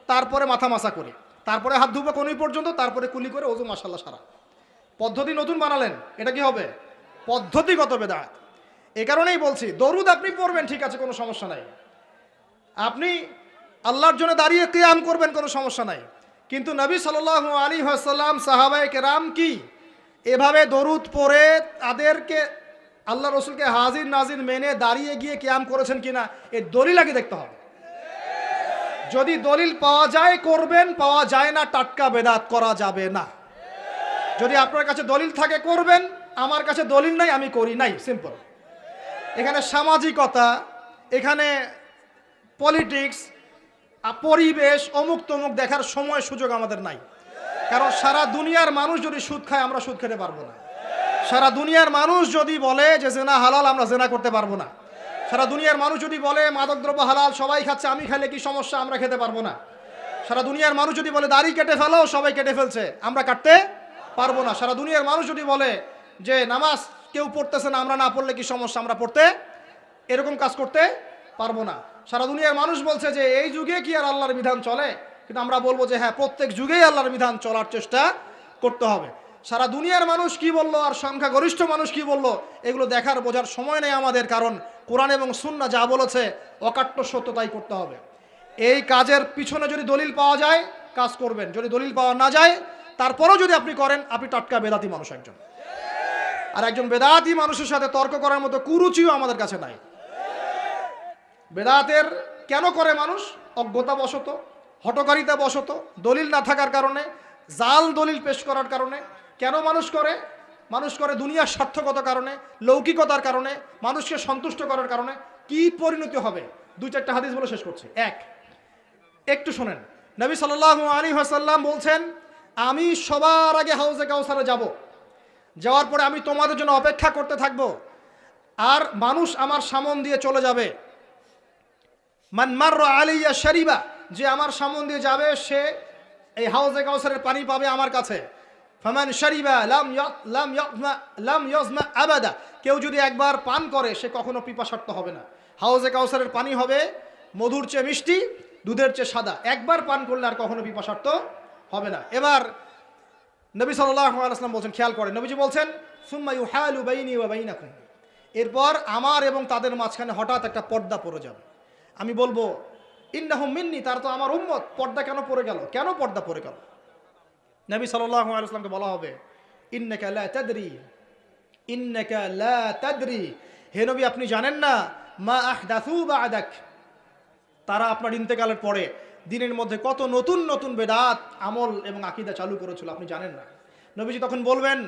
তারপরে মাথা মাসা করি, তারপরে হাত ধুবো কনুই পর্যন্ত, তারপরে কুলি করে অজু মাশাআল্লাহ সারা। পদ্ধতি নতুন বানালেন, এটা কি হবে? পদ্ধতিগত বেদাত। এই কারণেই বলছি দরুদ আপনি পড়বেন, ঠিক আছে, কোনো সমস্যা নাই। আপনি আল্লাহর জন্য দাঁড়িয়ে কিয়াম করবেন, কোনো সমস্যা নাই। কিন্তু নবী সাল্লাল্লাহু আলাইহি ওয়াসাল্লাম, সাহাবায়ে কেরাম কি এভাবে দরুদ পড়ে তাদেরকে আল্লাহ রসুলকে হাজির নাজির মেনে দাঁড়িয়ে গিয়ে কিয়াম করেছেন কিনা, এর দলিল আগে দেখতে হবে। যদি দলিল পাওয়া যায় করবেন, পাওয়া যায় না টাটকা বেদাত করা যাবে না। যদি আপনার কাছে দলিল থাকে করবেন, আমার কাছে দলিল নাই, আমি করি নাই, সিম্পল। এখানে সামাজিকতা, এখানে পলিটিক্স, পরিবেশ, অমুক তমুক দেখার সময় সুযোগ আমাদের নাই। কারণ সারা দুনিয়ার মানুষ যদি সুদ খায়, আমরা সুদ খেতে পারবো না। সারা দুনিয়ার মানুষ যদি বলে যে জেনা হালাল, আমরা জেনা করতে পারবো না। সারা দুনিয়ার মানুষ যদি বলে মাদকদ্রব্য হালাল, সবাই খাচ্ছে, আমি খাইলে কি সমস্যা, আমরা খেতে পারবো না। সারা দুনিয়ার মানুষ যদি বলে দাড়ি কেটে ফেলো, সবাই কেটে ফেলছে, আমরা কাটতে পারবো না। সারা দুনিয়ার মানুষ যদি বলে যে নামাজ কেউ পড়তেছে না, আমরা না পড়লে কি সমস্যা, আমরা পড়তে এরকম কাজ করতে পারবো না। সারা দুনিয়ার মানুষ বলছে যে এই যুগে কি আর আল্লাহর বিধান চলে, কিন্তু আমরা বলবো যে হ্যাঁ, প্রত্যেক যুগেই আল্লাহর বিধান চলার চেষ্টা করতে হবে। সারা দুনিয়ার মানুষ কি বললো আর সংখ্যাগরিষ্ঠ মানুষ কি বললো, এগুলো দেখার বোঝার সময় নেই আমাদের। কারণ কোরআন এবং সুন্নাহ যা বলেছে অকাট্য সত্য তাই করতে হবে। এই কাজের পিছনে যদি দলিল পাওয়া যায় কাজ করবেন, যদি দলিল পাওয়া না যায় তারপরেও যদি আপনি করেন, আপনি টাটকা বেদাতি মানুষ একজন। আর একজন বেদাতি মানুষের সাথে তর্ক করার মতো কুরুচিও আমাদের কাছে নাই। বেদাতের কেন করে মানুষ? অজ্ঞতা বশত, হঠকারিতা বশত, দলিল না থাকার কারণে, জাল দলিল পেশ করার কারণে। কেন মানুষ করে? মানুষ করে দুনিয়ার স্বার্থগত কারণে, লৌকিকতার কারণে, মানুষকে সন্তুষ্ট করার কারণে। কি পরিণতি হবে? 2-4টা হাদিস বলে শেষ করছি। একটু শোনেন, নবী সাল্লাল্লাহু আলাইহি ওয়াসাল্লাম বলছেন, আমি সবার আগে হাউজে কাউসারে যাব, যাওয়ার পরে আমি তোমাদের জন্য অপেক্ষা করতে থাকবো, আর মানুষ আমার সামন দিয়ে চলে যাবে। মান মাররা আলাইয়া শারিবা, যে আমার সামন দিয়ে যাবে সে এই হাউজে কাউসারের পানি পাবে আমার কাছে। ফামান শারিবা লাম ইয়াজমা আবাদা, কেউ যদি একবার পান করে সে কখনো পিপাসার্ত হবে না। হাউজে কাউসারের পানি হবে মধুর চেয়ে মিষ্টি, দুধের চেয়ে সাদা। একবার পান করলে আর কখনো পিপাসার্ত হবে না। এবার নবী সাল্লাল্লাহু আলাইহি ওয়াসাল্লাম বলছেন, খেয়াল করেন, নবীজি বলছেন, সুম্মা ইউহালু বাইনি ওয়া বাইনাকুম, এরপর আমার এবং তাদের মাঝখানে হঠাৎ একটা পর্দা পড়ে যাবে। আমি বলবো ইন্নাহুম মিন্নি, তারা তো আমার উম্মত, পর্দা কেন পড়ে গেল, কেন পর্দা পড়ে গেল? নবী সাল্লাল্লাহু আলাইহি ওয়াসাল্লামকে বলা হবে, ইন্নাকা লা তাদরি, ইন্নাকা লা তাদরি, হে নবী আপনি জানেন না, মা আহদাসু বা'দাক, তারা আপনার ইন্তেকালের পরে দিনের মধ্যে কত নতুন নতুন বেদাত আমল এবং আকীদা চালু করেছিল, আপনি জানেন না। নবীজি তখন বলবেন,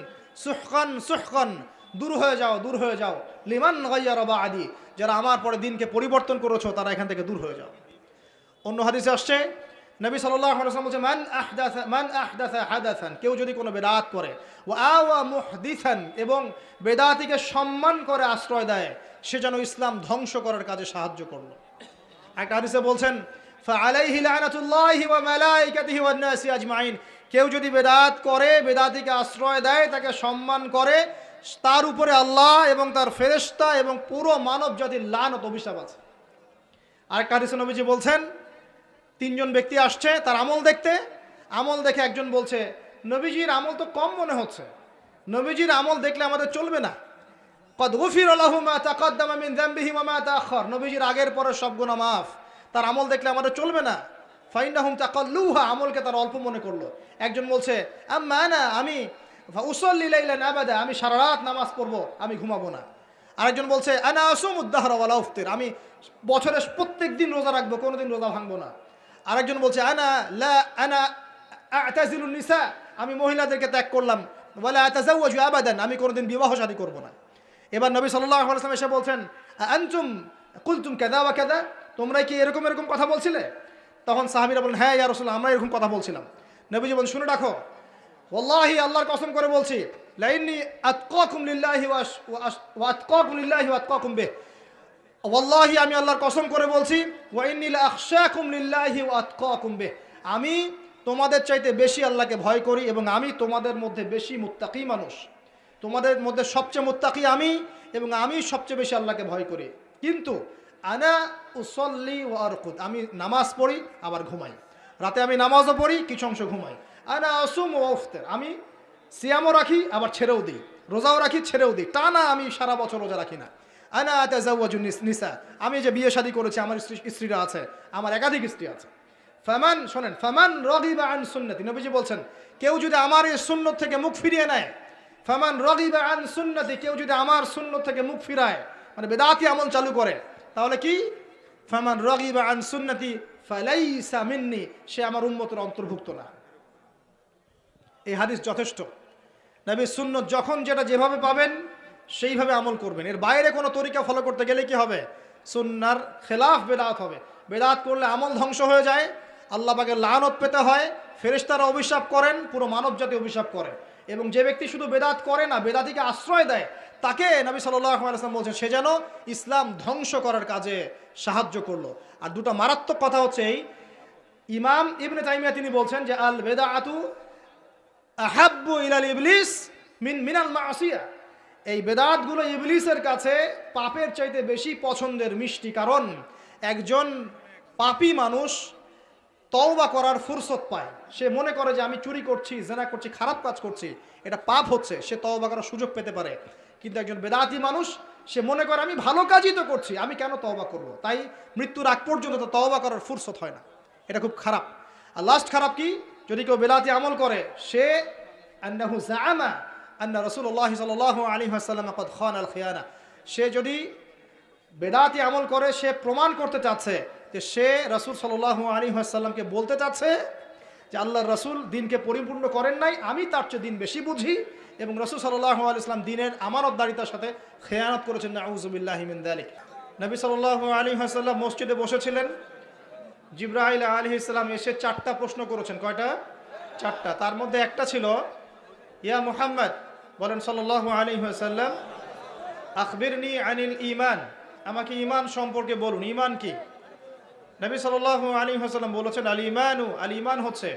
সুহকান সুহকান, দূর হয়ে যাও, দূর হয়ে যাও, লিমান গায়্যারা বা'দি, যারা আমার পরে দিনকে পরিবর্তন করেছো তারা এখান থেকে দূর হয়ে যাও। অন্য হাদিসে আসছে, নবী সাল্লাল্লাহু আলাইহি ওয়াসাল্লাম বলছে মান আহদাসা হাদাসান, কেউ যদি কোনো বেদাত করে, ওয়া আওয়া মুহদিসান, এবং বেদাতিকে সম্মান করে আশ্রয় দেয়, সে যেন ইসলাম ধ্বংস করার কাজে সাহায্য করলো। একটা হাদিসে বলছেন ফাআলাইহি লানাতুল্লাহি ওয়া মালাইকাতিহি ওয়ান নাসি আজমাইন, কেউ যদি বেদাত করে, বেদাতিকে আশ্রয় দেয়, তাকে সম্মান করে, তার উপরে আল্লাহ এবং তার ফেরেশতা এবং পুরো মানব জাতির লানত অভিশাপ আছে। আরেকটা হাদিসে নবীজি বলছেন, তিনজন ব্যক্তি আসছে তার আমল দেখতে, আমল দেখে একজন বলছে নবীজির আমল তো কম মনে হচ্ছে, নবীজির আমল দেখলে আমাদের চলবে না। কদ গুফিরা লাহু মা তাকাদ্দামা মিন যামবিহি ওয়া মা তাআখার, নবীজির আগের পরের সব গুনাহ মাফ, তার আমল দেখলে আমাদের চলবে না। ফাইন্নাহুম তাকাল্লুহা, আমলকে তারা অল্প মনে করলো। একজন বলছে আম্মা আনা, আমি উসাল্লি লাইলান আবাদা, আমি সারা রাত নামাজ পড়বো, আমি ঘুমাবো না। আরেকজন বলছে আনা আসুমুদ দাহরা ওয়ালা উফতির, আমি বছরে প্রত্যেক দিন রোজা রাখবো, কোনোদিন রোজা ভাঙবো না। আরেকজন বলছে আনা আ'তাজিলুন নিসা, আমি মহিলাদেরকে ত্যাগ করলাম, ওয়ালা আতাজাওয়াজু আবাদান, আমি কোনোদিন বিবাহ শাদী করব না। এবার নবী সাল্লাল্লাহু আলাইহি ওয়াসাল্লাম এসে বলছেন আনতুম কুলতুম কাযা ওয়া কাযা, তোমরা কি এরকম এরকম কথা বলছিলে? তখন সাহাবীরা বলেন হ্যাঁ ইয়া রাসূলুল্লাহ, আমরা এরকম কথা বলছিলাম। নবীজি বলেন শুনে রাখো, ওয়াল্লাহি, আল্লাহর কসম করে বলছি, লাইন্নী আতকাকুম লিল্লাহি ওয়া আতকাকুম লিল্লাহি ওয়া আতকাকুম বিহি, ওয়াল্লাহি, আমি আল্লাহর কসম করে বলছি, ওয়া ইন্নী লা আখশাকুম লিল্লাহি ওয়া আতকাকুম বিহি, আমি তোমাদের চাইতে বেশি আল্লাহকে ভয় করি এবং আমি তোমাদের মধ্যে বেশি মুত্তাকি মানুষ, তোমাদের মধ্যে সবচেয়ে মুত্তাকি আমি, এবং আমি সবচেয়ে বেশি আল্লাহকে ভয় করি। কিন্তু আনা উসল্লি ওয়া আরকুদ, আমি নামাজ পড়ি আবার ঘুমাই, রাতে আমি নামাজও পড়ি, কিছু অংশ ঘুমাই। আনা আসুম ওয়া আফতির, আমি সিয়ামও রাখি আবার ছেড়েও দিই, রোজাও রাখি ছেড়েও দিই, টানা আমি সারা বছর রোজা রাখি না। আনা আতাজাওয়াজু নিসা, আমি যে বিয়ে শাদী করেছি, আমার স্ত্রীরা আছে, আমার একাধিক স্ত্রী আছে। ফামান, শোনেন, ফামান রাগিবা আন সুন্নতি, নবীজি বলছেন কেউ যদি আমার এই সুন্নত থেকে মুখ ফিরিয়ে নেয়, ফামান রাগিবা আন সুন্নতি, কেউ যদি আমার সুন্নত থেকে মুখ ফিরায়, মানে বেদাতি আমল চালু করে, তাহলে কি ফামান রাগিবা আন সুন্নতি ফালাইসা মিন্নি, সে আমার উম্মতের অন্তর্ভুক্ত না। এই হাদিস যথেষ্ট। নবীর সুন্নত যখন যেটা যেভাবে পাবেন সেইভাবে আমল করবেন, এর বাইরে কোনো তরিকা ফলো করতে গেলে কি হবে? সুন্নার খেলাফ বেদাত হবে। বেদাত করলে আমল ধ্বংস হয়ে যায়, আল্লাহ পাকের লানত পেতে হয়, ফেরেশতারা অভিশাপ করেন, পুরো মানব জাতি অভিশাপ করে। এবং যে ব্যক্তি শুধু বেদাত করে না, বেদাতিকে আশ্রয় দেয়, তাকে নবী সাল্লাল্লাহু আলাইহি ওয়াসাল্লাম বলছেন সে যেন ইসলাম ধ্বংস করার কাজে সাহায্য করলো। আর দুটো মারাত্মক কথা হচ্ছে এই, ইমাম ইবনে তাইমিয়া তিনি বলছেন যে আল বেদাআতু আহাব্বু ইলাল ইবলিস মিনাল মাসিয়া, এই বেদাতগুলো ইবলিসের কাছে পাপের চাইতে বেশি পছন্দের, মিষ্টি। কারণ একজন পাপী মানুষ তওবা করার ফুরসত পায়, সে মনে করে যে আমি চুরি করছি, জেনা করছি, খারাপ কাজ করছি, এটা পাপ হচ্ছে, সে তওবা করার সুযোগ পেতে পারে। কিন্তু একজন বেদাতি মানুষ সে মনে করে আমি ভালো কাজই তো করছি, আমি কেন তওবা করব? তাই মৃত্যুর আগ পর্যন্ত তো তওবা করার ফুরসত হয় না। এটা খুব খারাপ। আর লাস্ট খারাপ কি, যদি কেউ বেদাতি আমল করে, সে আন্নাহু জাআমা আন্না রাসূলুল্লাহ সাল্লাল্লাহু আলাইহি ওয়াসাল্লাম ক্বাদ খানাল খিয়ানা, সে যদি বেদাতি আমল করে, সে প্রমাণ করতে চাচ্ছে যে সে রাসূল সাল্লাল্লাহু আলাইহি ওয়াসাল্লামকে বলতে চাচ্ছে যে আল্লাহর রাসূল দিনকে পরিপূর্ণ করেন নাই, আমি তার চেয়ে দিন বেশি বুঝি, এবং রাসূল সাল্লাল্লাহু আলাইহি ওয়াসাল্লাম দিনের আমানতদারিতার সাথে খেয়ানত করেছেন। নাউযু বিল্লাহি মিন যালিক। নবী সাল্লাল্লাহু আলাইহি ওয়াসাল্লাম মসজিদে বসেছিলেন, জিবরাইল আলাইহিস সালাম এসে 4টা প্রশ্ন করেছেন। কয়টা? 4টা। তার মধ্যে একটা ছিল ইয়া মুহাম্মদ, বলেন সাল্লাল্লাহু আলাইহি ওয়াসাল্লাম, আখবিরনি আনিল ঈমান, আমাকে ঈমান সম্পর্কে বলুন, ঈমান কি? নবী সাল্লাল্লাহু আলাইহি ওয়াসাল্লাম বলেছেন আল ঈমানু, আল ঈমান হচ্ছে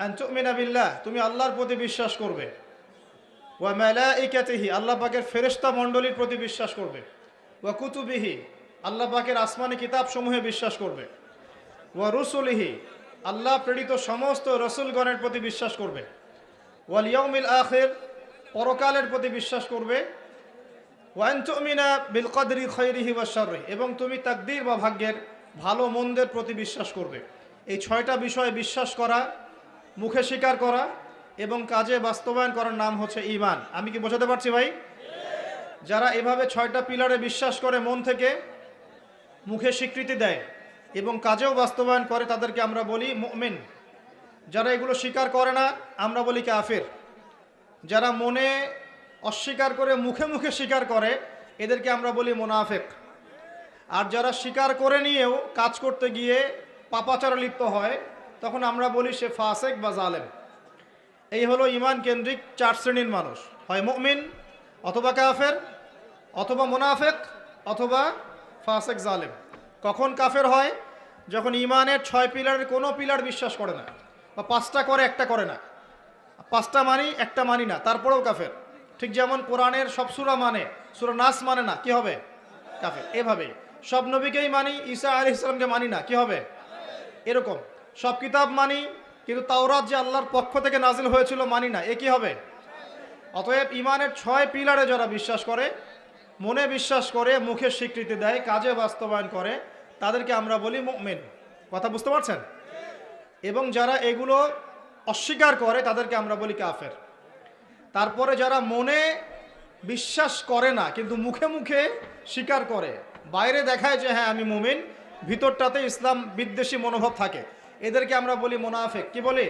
আন তুমিনা বিল্লাহ, তুমি আল্লাহর প্রতি বিশ্বাস করবে, ওয়া মালাইকাতিহি, আল্লাহ পাকের ফেরেশতা মণ্ডলীর প্রতি বিশ্বাস করবে, ওয়া কুতুবিহি, আল্লাহ পাকের আসমানি কিতাব সমূহে বিশ্বাস করবে, ওয়া রুসুলিহি, আল্লাহ প্রেরিত সমস্ত রসুলগণের প্রতি বিশ্বাস করবে, ওয়াল ইয়াউমিল আখির, পরকালের প্রতি বিশ্বাস করবে, ওয়া আন তুমিনা বিল কদরি খাইরিহি ওয়া শাররিহি, এবং তুমি তাকদীর বা ভাগ্যের ভালো মন্দের প্রতি বিশ্বাস করবে। এই 6টা বিষয়ে বিশ্বাস করা, মুখে স্বীকার করা এবং কাজে বাস্তবায়ন করার নাম হচ্ছে ঈমান। আমি কি বোঝাতে পারছি ভাই? যারা এভাবে 6টা পিলারে বিশ্বাস করে, মন থেকে, মুখে স্বীকৃতি দেয় এবং কাজেও বাস্তবায়ন করে, তাদেরকে আমরা বলি মুমিন। যারা এগুলো স্বীকার করে না, আমরা বলি কাফির। যারা মনে অস্বীকার করে, মুখে মুখে স্বীকার করে, এদেরকে আমরা বলি মুনাফিক। আর যারা স্বীকার করে নিয়েও কাজ করতে গিয়ে পাপাচারে লিপ্ত হয়, তখন আমরা বলি সে ফাসেক বা জালেম। এই হলো ইমান কেন্দ্রিক 4 শ্রেণীর মানুষ, হয় মুমিন অথবা কাফের অথবা মুনাফিক অথবা ফাসেক জালেম। কখন কাফের হয়? যখন ইমানের 6 পিলারের কোনো পিলার বিশ্বাস করে না, বা 5টা করে একটা করে না, 5টা মানি একটা মানি না, তারপরেও কাফের। ঠিক যেমন কোরআনের সব সূরা মানে, সূরা নাস মানে না, কি হবে? কাফের। এভাবে সব নবীকেই মানি, ঈসা আলাইহিস সালামকে মানি না, কি হবে? এরকম সব কিতাব মানি, কিন্তু তাওরাত যে আল্লাহর পক্ষ থেকে নাজিল হয়েছিল মানি না, এ কি হবে? অতএব ইমানের 6 পিলারে যারা বিশ্বাস করে, মনে বিশ্বাস করে, মুখে স্বীকৃতি দেয়, কাজে বাস্তবায়ন করে, তাদেরকে আমরা বলি মুমিন। কথা বুঝতে পারছেন? এবং যারা এগুলো অস্বীকার করে তাদেরকে আমরা বলি কাফের। তারপরে যারা মনে বিশ্বাস করে না কিন্তু মুখে মুখে স্বীকার করে, বাইরে দেখায় যে হ্যাঁ আমি মুমিন, ভিতরটাতে ইসলাম বিদ্বেষী মনোভাব থাকে, এদেরকে আমরা বলি মুনাফিক। কি বলি?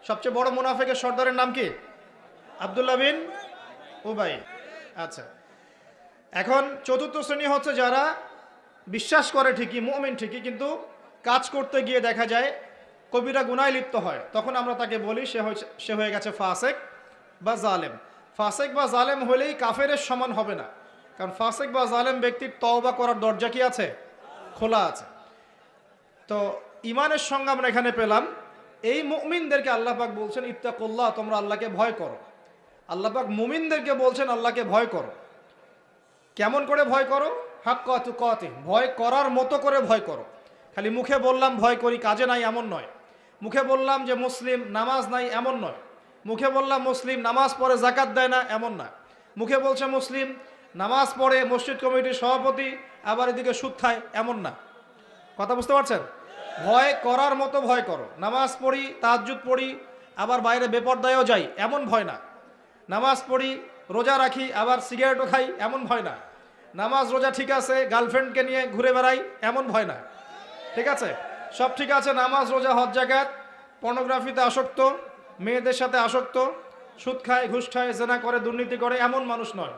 সবচেয়ে বড় মুনাফিকের সর্দারের নাম কি? আব্দুল্লাহ বিন উবাই। আচ্ছা, এখন চতুর্থ শ্রেণী হচ্ছে যারা বিশ্বাস করে ঠিকই, মুমিন ঠিকই, কিন্তু কাজ করতে গিয়ে দেখা যায় কবিরা গুনায় লিপ্ত হয়, তখন আমরা তাকে বলি সে হয়ে গেছে ফাসেক বা জালেম। ফাসেক বা জালেম হলেই কাফেরের সমান হবে না, কারণ ফাসেক বা জালেম ব্যক্তির তওবা করার দরজা কি আছে? খোলা আছে। তো ইমানের সঙ্গে আমরা এখানে পেলাম এই মুমিনদেরকে আল্লাহ পাক বলছেন ইত্তাকুল্লাহ, তোমরা আল্লাহকে ভয় করো। আল্লাহ পাক মুমিনদেরকে বলছেন আল্লাহকে ভয় করো। কেমন করে ভয় করো? হাক্কা তুকাতিহ, ভয় করার মতো করে ভয় করো। খালি মুখে বললাম ভয় করি, কাজে নাই, এমন নয়। মুখে বললাম যে মুসলিম, নামাজ নাই, এমন নয়। মুখে বললাম মুসলিম, নামাজ পড়ে যাকাত দেয় না, এমন না। মুখে বলছে মুসলিম, নামাজ পড়ে, মসজিদ কমিটির সভাপতি, আবার এদিকে সুদ খায়, এমন না। কথা বুঝতে পারছেন? ভয় করার মতো ভয় করো। নামাজ পড়ি, তাহাজ্জুদ পড়ি, আবার বাইরে বেপরদায়ও যাই, এমন ভয় না। নামাজ পড়ি, রোজা রাখি, আবার সিগারেটও খাই, এমন ভয় না। নামাজ রোজা ঠিক আছে, গার্লফ্রেন্ডকে নিয়ে ঘুরে বেড়াই, এমন ভয় না। ঠিক আছে, সব ঠিক আছে, নামাজ রোজা হজ জাকাত, পর্নোগ্রাফিতে আসক্ত, মেয়েদের সাথে আসক্ত, সুদ খায়, ঘুষ খায়, জেনা করে, দুর্নীতি করে, এমন মানুষ নয়।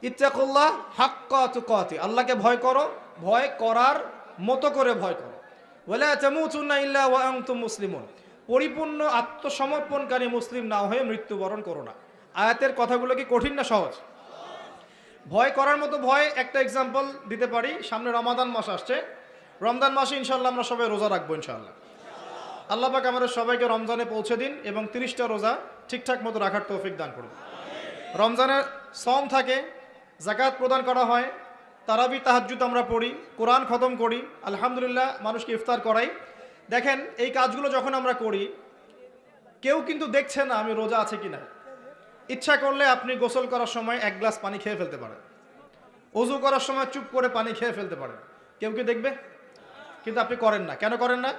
ইত্তাকুল্লাহ হাক্কা তুকাতিহ, আল্লাহকে ভয় করো, ভয় করার মতো করে ভয় করো। ওয়ালা তামুতুন্না ইল্লা ওয়া আনতুম মুসলিমুন, পরিপূর্ণ আত্মসমর্পণকারী মুসলিম না হয়ে মৃত্যুবরণ করো না। আয়াতের কথাগুলো কি কঠিন না সহজ? ভয় করার মতো ভয় একটা এক্সাম্পল দিতে পারি। সামনে রমাদান মাস আসছে, রমজান মাসে ইনশাল্লাহ আমরা সবাই রোজা রাখবো ইনশাল্লাহ। আল্লাহ পাক আমাদের সবাইকে রমজানে পৌঁছে দিন এবং 30টা রোজা ঠিকঠাক মতো রাখার তৌফিক দান করুন। রমজানের সওম থাকে, যাকাত প্রদান করা হয়, তারাবি তাহাজ্জুদ আমরা পড়ি, কোরআন খতম করি, আলহামদুলিল্লাহ মানুষকে ইফতার করাই। দেখেন এই কাজগুলো যখন আমরা করি, কেউ কিন্তু দেখছে না আমি রোজা আছে কিনা। ইচ্ছা করলে আপনি গোসল করার সময় 1 গ্লাস পানি খেয়ে ফেলতে পারেন, ওযু করার সময় চুপ করে পানি খেয়ে ফেলতে পারেন, কেউ কি দেখবে? কিন্তু আপনি করেন না। কেন করেন না?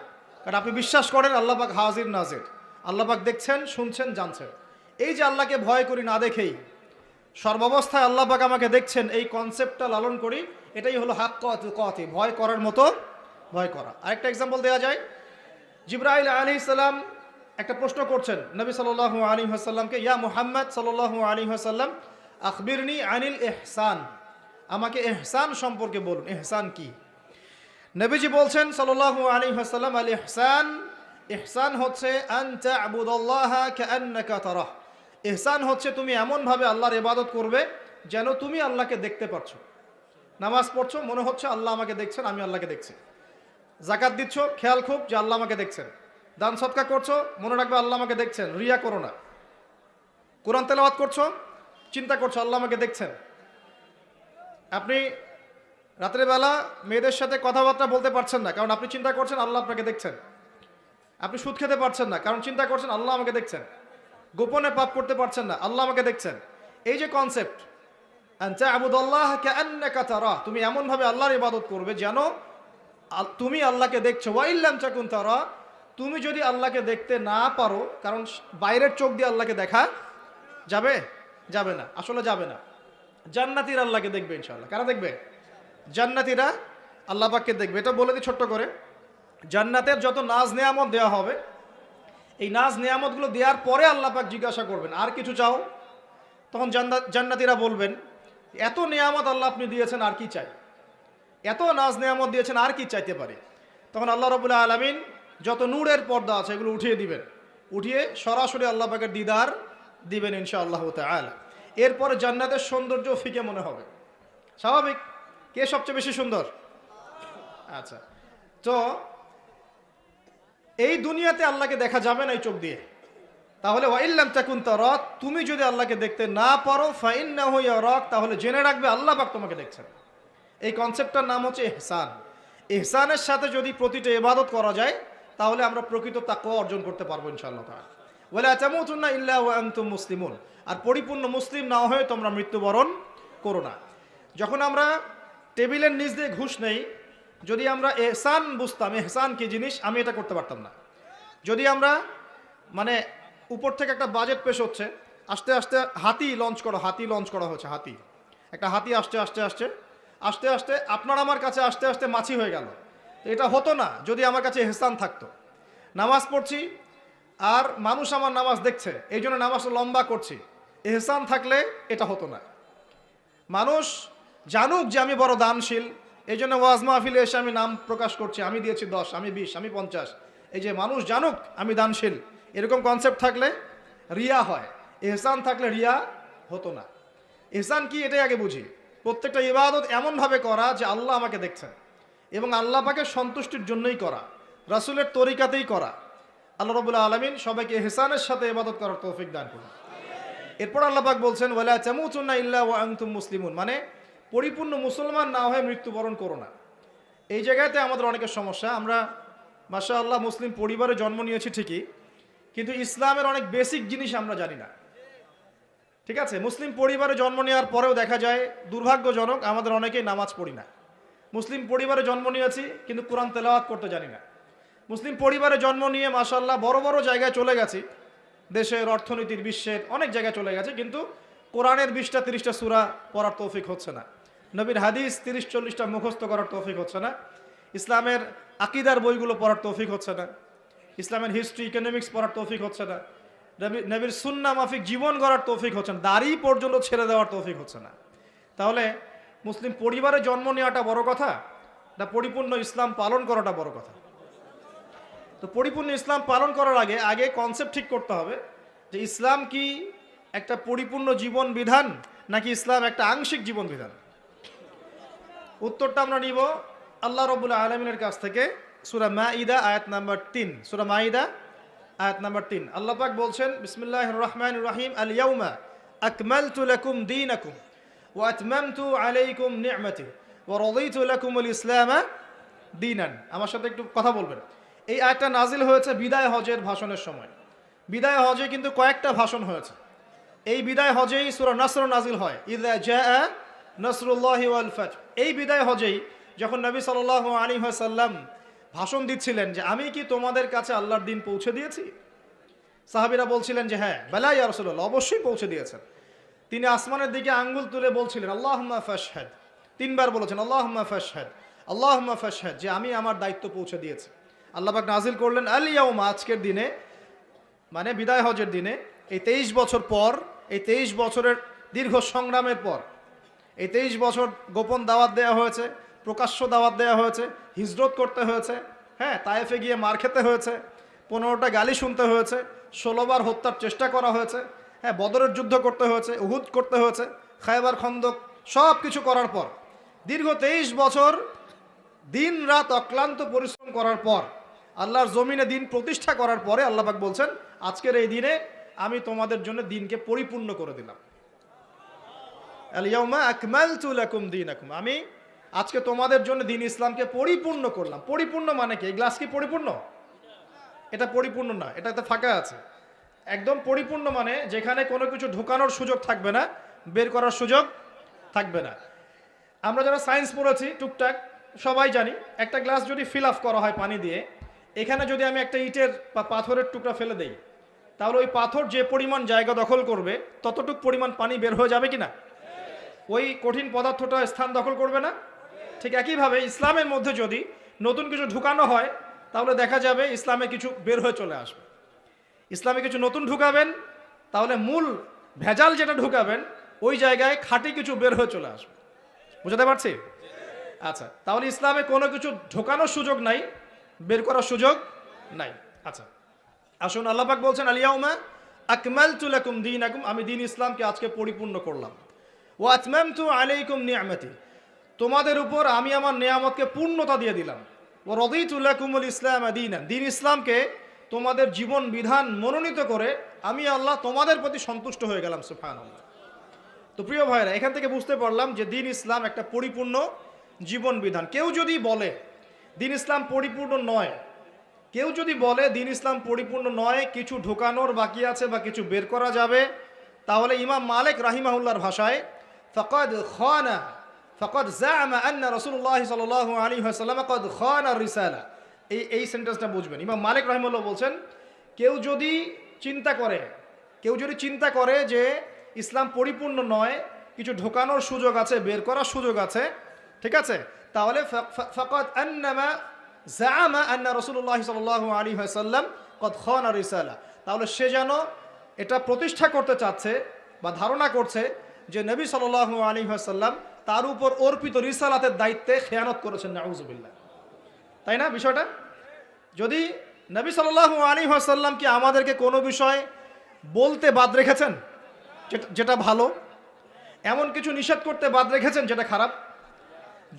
কারণ আপনি বিশ্বাস করেন আল্লাহ পাক হাজির নাজির, আল্লাহ পাক দেখছেন, শুনছেন, জানছেন। এই যে আল্লাহকে ভয় করি না দেখেই, সর্বাবস্থায় আল্লাহ পাক আমাকে দেখছেন, এই কনসেপ্টটা লালন করি, এটাই হলো হাক্কা তুকাতিহ, ভয় করার মতো ভয় করা। আরেকটা এক্সাম্পল দেওয়া যায়। জিবরাইল আলাইহিস সালাম একটা প্রশ্ন করছেন নবী সাল্লাল্লাহু আলাইহি ওয়াসাল্লামকে, ইয়া মুহাম্মদ সাল্লাল্লাহু আলাইহি ওয়াসাল্লাম আখবিরনি আনিল ইহসান, আমাকে ইহসান সম্পর্কে বলুন, ইহসান কি? নবীজি বলছেন সাল্লাল্লাহু আলাইহি ওয়াসাল্লাম, আল ইহসান, ইহসান হচ্ছে আন তা'বুদাল্লাহা কাআন্নাকা তারাহ, ইহসান হচ্ছে তুমি এমনভাবে আল্লাহর ইবাদত করবে যেন তুমি আল্লাহকে দেখতে পাচ্ছ। নামাজ পড়ছো, মনে হচ্ছে আল্লাহ আমাকে দেখছেন, আমি আল্লাহকে দেখছি। যাকাত দিচ্ছ, খেয়াল খুব যে আল্লাহ আমাকে দেখছেন। দান সদকা করছো, মনে রাখবে আল্লাহ আমাকে দেখছেন, রিয়া করো না। কোরআন তেলাওয়াত করছো, চিন্তা করছো আল্লাহ আমাকে দেখছেন। আপনি রাত্রেবেলা মেয়েদের সাথে কথাবার্তা বলতে পারছেন না, কারণ আপনি চিন্তা করছেন আল্লাহ আপনাকে দেখছেন। আপনি সুদ খেতে পারছেন না, কারণ চিন্তা করছেন আল্লাহ আমাকে দেখছেন। গোপনে পাপ করতে পারছেন না, আল্লাহ আমাকে দেখছেন। এই যে কনসেপ্ট আন তা'বুদাল্লাহা কাআন্নাকা তারাহ, তুমি এমনভাবে আল্লাহর ইবাদত করবে যেন তুমি আল্লাহকে দেখছো। ওয়া ইল্লাম তাকুন তারা, তুমি যদি আল্লাহকে দেখতে না পারো, কারণ বাইরের চোখ দিয়ে আল্লাহকে দেখা যাবে? যাবে না, আসলে যাবে না। জান্নাতীরা আল্লাহকে দেখবে ইনশাআল্লাহ। কারা দেখবে? জান্নাতীরা আল্লাহ পাককে দেখবে। এটা বলে দিই ছোট্ট করে, জান্নাতের যত নাজ নেয়ামত দেওয়া হবে, এই নাজ নেয়ামতগুলো দেওয়ার পরে আল্লাহ পাক জিজ্ঞাসা করবেন আর কিছু চাও? তখন জান্নাতীরা বলবেন, এত নেয়ামত আল্লাহ আপনি দিয়েছেন, আর কি চাই? এত নাজ নেয়ামত দিয়েছেন, আর কি চাইতে পারি? তখন আল্লাহ রাব্বুল আলামিন যত নূরের পর্দা আছে এগুলো উঠিয়ে দিবেন, উঠিয়ে সরাসরি আল্লাহ পাকের দিদার দিবেন ইনশাআল্লাহ তাআলা। এরপরে জান্নাতের সৌন্দর্য ফিকে মনে হবে, স্বাভাবিক। কে সবচেয়ে বেশি সুন্দর? আচ্ছা, তো এই দুনিয়াতে আল্লাহকে দেখা যাবে না এই চোখ দিয়ে, তাহলে ওয়াইল্লাম তাকুন তারা, তুমি যদি আল্লাহকে দেখতে না পারো ফাইন্নাহু ইয়ারাক, তাহলে জেনে রাখবে আল্লাহ পাক তোমাকে দেখছেন। এই কনসেপ্টটার নাম হচ্ছে ইহসান। ইহসানের সাথে যদি প্রতিটা ইবাদত করা যায় তাহলে আমরা প্রকৃত তাকওয়া অর্জন করতে পারবো ইনশাআল্লাহ তাআলা। ওয়ালা তামুতুন্না ইল্লা ওয়া আনতুম মুসলিমুন, আর পরিপূর্ণ মুসলিম না হয়ে তোমরা মৃত্যুবরণ করো না। যখন আমরা টেবিলের নিচ দিয়ে ঘুষ নেই, যদি আমরা ইহসান বুঝতাম, ইহসান কি জিনিস, আমি এটা করতে পারতাম না। যদি আমরা মানে উপর থেকে একটা বাজেট পেশ হচ্ছে, আস্তে আস্তে হাতি লঞ্চ করা হচ্ছে, একটা হাতি আসতে আস্তে আস্তে আস্তে আস্তে আপনার আমার কাছে আস্তে আস্তে মাছি হয়ে গেল। এটা হতো না যদি আমার কাছে ইহসান থাকতো। নামাজ পড়ছি আর মানুষ আমার নামাজ দেখছে, এই জন্য নামাজটা লম্বা করছি, ইহসান থাকলে এটা হতো না। মানুষ জানুক যে আমি বড় দানশীল, এই জন্য ওয়াজ মাহফিলে এসে আমি নাম প্রকাশ করছি, আমি দিয়েছি 10, আমি 20, আমি 50, এই যে মানুষ জানুক আমি দানশীল, এরকম কনসেপ্ট থাকলে রিয়া হয়। ইহসান থাকলে রিয়া হতো না। ইহসান কি এটাই আগে বুঝি। প্রত্যেকটা ইবাদত এমনভাবে করা যে আল্লাহ আমাকে দেখছেন এবং আল্লাহ পাকের সন্তুষ্টির জন্যই করা, রাসূলের তরিকাতেই করা। আল্লাহ রাব্বুল আলামিন সবাইকে ইহসানের সাথে ইবাদত করার তৌফিক দান করুন। এরপর আল্লাহ পাক বলছেন ওয়ালা তামুতুন্না ইল্লা ওয়া আনতুম মুসলিমুন, মানে পরিপূর্ণ মুসলমান না হয়ে মৃত্যুবরণ করো না। এই জায়গাতে আমাদের অনেকের সমস্যা। আমরা মাশাআল্লাহ মুসলিম পরিবারে জন্ম নিয়েছি ঠিকই, কিন্তু ইসলামের অনেক বেসিক জিনিস আমরা জানি না। ঠিক আছে, মুসলিম পরিবারে জন্ম নেওয়ার পরেও দেখা যায় দুর্ভাগ্যজনক আমাদের অনেকেই নামাজ পড়ি না। মুসলিম পরিবারে জন্ম নিয়েছি কিন্তু কোরআন তেলাওয়াত করতে জানি না। মুসলিম পরিবারে জন্ম নিয়ে মাশাআল্লাহ বড় বড় জায়গায় চলে গেছি, দেশের অর্থনীতির, বিশ্বের অনেক জায়গায় চলে গেছে, কিন্তু কোরআনের 20টা 30টা সূরা পড়ার তৌফিক হচ্ছে না, নবীর হাদিস 30-40টা মুখস্থ করার তৌফিক হচ্ছে না, ইসলামের আকীদার বইগুলো পড়ার তৌফিক হচ্ছে না, ইসলামের হিস্ট্রি ইকোনমিক্স পড়ার তৌফিক হচ্ছে না, নবীর সুন্নাহ মাফিক জীবন গড়ার তৌফিক হচ্ছে না, দাড়ি পর্যন্ত ছেড়ে দেওয়ার তৌফিক হচ্ছে না। তাহলে মুসলিম পরিবারে জন্ম নেওয়াটা বড় কথা না পরিপূর্ণ ইসলাম পালন করাটা বড় কথা? তো পরিপূর্ণ ইসলাম পালন করার আগে কনসেপ্ট ঠিক করতে হবে যে ইসলাম কি একটা পরিপূর্ণ জীবন বিধান নাকি ইসলাম একটা আংশিক জীবন বিধান। উত্তরটা আমরা নিব আল্লাহ রাব্বুল আলামিনের কাছ থেকে। সূরা মাঈদা আয়াত নাম্বার 3, সূরা মাঈদা আয়াত নাম্বার 3, আল্লাহ পাক বলছেন বিসমিল্লাহির রহমানির রহিম আল ইয়াউমা আকমালতু লাকুম দীনাকুম ওয়া আতমামতু আলাইকুম নি'মাতি ওয়া রাদিতু লাকুমুল ইসলামা দীনান। আমার সাথে একটু কথা বলবেন। এই আয়াতটা নাজিল হয়েছে বিদায় হজের ভাষণের সময়। বিদায় হজে কিন্তু কয়েকটা ভাষণ হয়েছে। এই বিদায় হজেই সূরা নাসর নাজিল হয়, ইযা জাআ নাসরুল্লাহি ওয়াল ফাতহ। এই বিদায় হজেই যখন নবী সাল্লাল্লাহু আলাইহি ওয়াসাল্লাম ভাষণ দিচ্ছিলেন যে আমি কি তোমাদের কাছে আল্লাহর দিন পৌঁছে দিয়েছি, সাহাবীরা বলছিলেন যে হ্যাঁ, বালা ইয়া রাসূলুল্লাহ, অবশ্যই পৌঁছে দিয়েছেন। তিনি আসমানের দিকে আঙ্গুল তুলে বলছিলেন আল্লাহুম্মা ফাশহাদ, 3 বার বলেছেন আল্লাহুম্মা ফাশহাদ, আল্লাহুম্মা ফাশহাদ, যে আমি আমার দায়িত্ব পৌঁছে দিয়েছি। আল্লাহ পাক নাজিল করলেন আল ইয়াউমা, আজকের দিনে, মানে বিদায় হজের দিনে, এই 23 বছর পর, এই 23 বছরের দীর্ঘ সংগ্রামের পর, এই 23 বছর গোপন দাওয়াত দেওয়া হয়েছে, প্রকাশ্য দাওয়াত দেওয়া হয়েছে, হিজরত করতে হয়েছে, হ্যাঁ, তায়েফে গিয়ে মার খেতে হয়েছে, 15টা গালি শুনতে হয়েছে, 16 বার হত্যার চেষ্টা করা হয়েছে, হ্যাঁ, বদরের যুদ্ধ করতে হয়েছে, উহুদ করতে হয়েছে, খায়বার খন্দক, সব কিছু করার পর, দীর্ঘ 23 বছর দিন রাত অক্লান্ত পরিশ্রম করার পর, আল্লাহর জমিনে দিন প্রতিষ্ঠা করার পরে আল্লাহ পাক বলছেন আজকের এই দিনে আমি তোমাদের জন্য দিনকে পরিপূর্ণ করে দিলাম। আল ইয়াউমা আকমালতু লাকুম দীনাকুম, আমি আজকে তোমাদের জন্য দিন ইসলামকে পরিপূর্ণ করলাম। পরিপূর্ণ মানে কি? এই গ্লাস কি পরিপূর্ণ? এটা পরিপূর্ণ না, এটাতে ফাঁকা আছে। একদম পরিপূর্ণ মানে যেখানে কোনো কিছু ঢোকানোর সুযোগ থাকবে না, বের করার সুযোগ থাকবে না। আমরা যারা সায়েন্স পড়েছি টুকটাক সবাই জানি, একটা গ্লাস যদি ফিল আপ করা হয় পানি দিয়ে, এখানে যদি আমি একটা ইটের বা পাথরের টুকরা ফেলে দেই, তাহলে ওই পাথর যে পরিমাণ জায়গা দখল করবে ততটুক পরিমাণ পানি বের হয়ে যাবে কিনা? ওই কঠিন পদার্থটা স্থান দখল করবে না? ঠিক একইভাবে ইসলামের মধ্যে যদি নতুন কিছু ঢুকানো হয় তাহলে দেখা যাবে ইসলামে কিছু বের হয়ে চলে আসবে। ইসলামে কিছু নতুন ঢুকাবেন তাহলে মূল ভেজাল যেটা ঢুকাবেন ওই জায়গায় খাঁটি কিছু বের হয়ে চলে আসবে। বুঝতে পারছি? আচ্ছা, তাহলে ইসলামে কোনো কিছু ঢোকানোর সুযোগ নাই, বের করার সুযোগ নাই। আচ্ছা, আসুন, আল্লাহ পাক বলছেন আল-ইয়াউমা আকমালতু লাকুম দীনাকুম, আমি দ্বীন ইসলামকে আজকে পরিপূর্ণ করলাম। ওয়া আতমামতু আলাইকুম নি'মাতি, তোমাদের উপর আমি আমার নেয়ামতকে পূর্ণতা দিয়ে দিলাম। ওয়া রাদিতু লাকুমুল ইসলাম দীনান, দ্বীন ইসলামকে তোমাদের জীবন বিধান মনোনীত করে আমি আল্লাহ তোমাদের প্রতি সন্তুষ্ট হয়ে গেলাম। সুবহানাল্লাহ। তো প্রিয় ভাইরা, এখান থেকে বুঝতে পারলাম যে দ্বীন ইসলাম একটা পরিপূর্ণ জীবন বিধান। কেউ যদি বলে দ্বীন ইসলাম পরিপূর্ণ নয়, কেউ যদি বলে দ্বীন ইসলাম পরিপূর্ণ নয়, কিছু ঢোকানোর বাকি আছে বা কিছু বের করা যাবে, তাহলে ইমাম মালিক রাহিমাহুল্লাহর ভাষায় ফাকাদ জাআমা আন্না রাসূলুল্লাহ সাল্লাল্লাহু আলাইহি ওয়াসাল্লাম ক্বাদ খানা আর-রিসালা, এই সেন্টেন্সটা বুঝবেন। ইমাম মালিক রাহিমাহুল্লাহ বলছেন, কেউ যদি চিন্তা করে যে ইসলাম পরিপূর্ণ নয়, কিছু ঢোকানোর সুযোগ আছে, বের করার সুযোগ আছে, ঠিক আছে, তাহলে ফাকাদ আন্নামা জাআমা আন্না রাসূলুল্লাহ সাল্লাল্লাহু আলাইহি ওয়াসাল্লাম ক্বাদ খানা আর-রিসালা, তাহলে সে যেন এটা প্রতিষ্ঠা করতে চাচ্ছে বা ধারণা করছে যে নবী সাল্লাল্লাহু আলাইহি ওয়াসাল্লাম তার উপর অর্পিত রিসালাতের দায়িত্বে খেয়ানত করেছেন। নাউযুবিল্লাহ। তাই না বিষয়টা? যদি নবী সাল্লাল্লাহু আলাইহি ওয়াসাল্লাম কি আমাদেরকে কোনো বিষয় বলতে বাদ রেখেছেন যেটা ভালো, এমন কিছু নিষেধ করতে বাদ রেখেছেন যেটা খারাপ?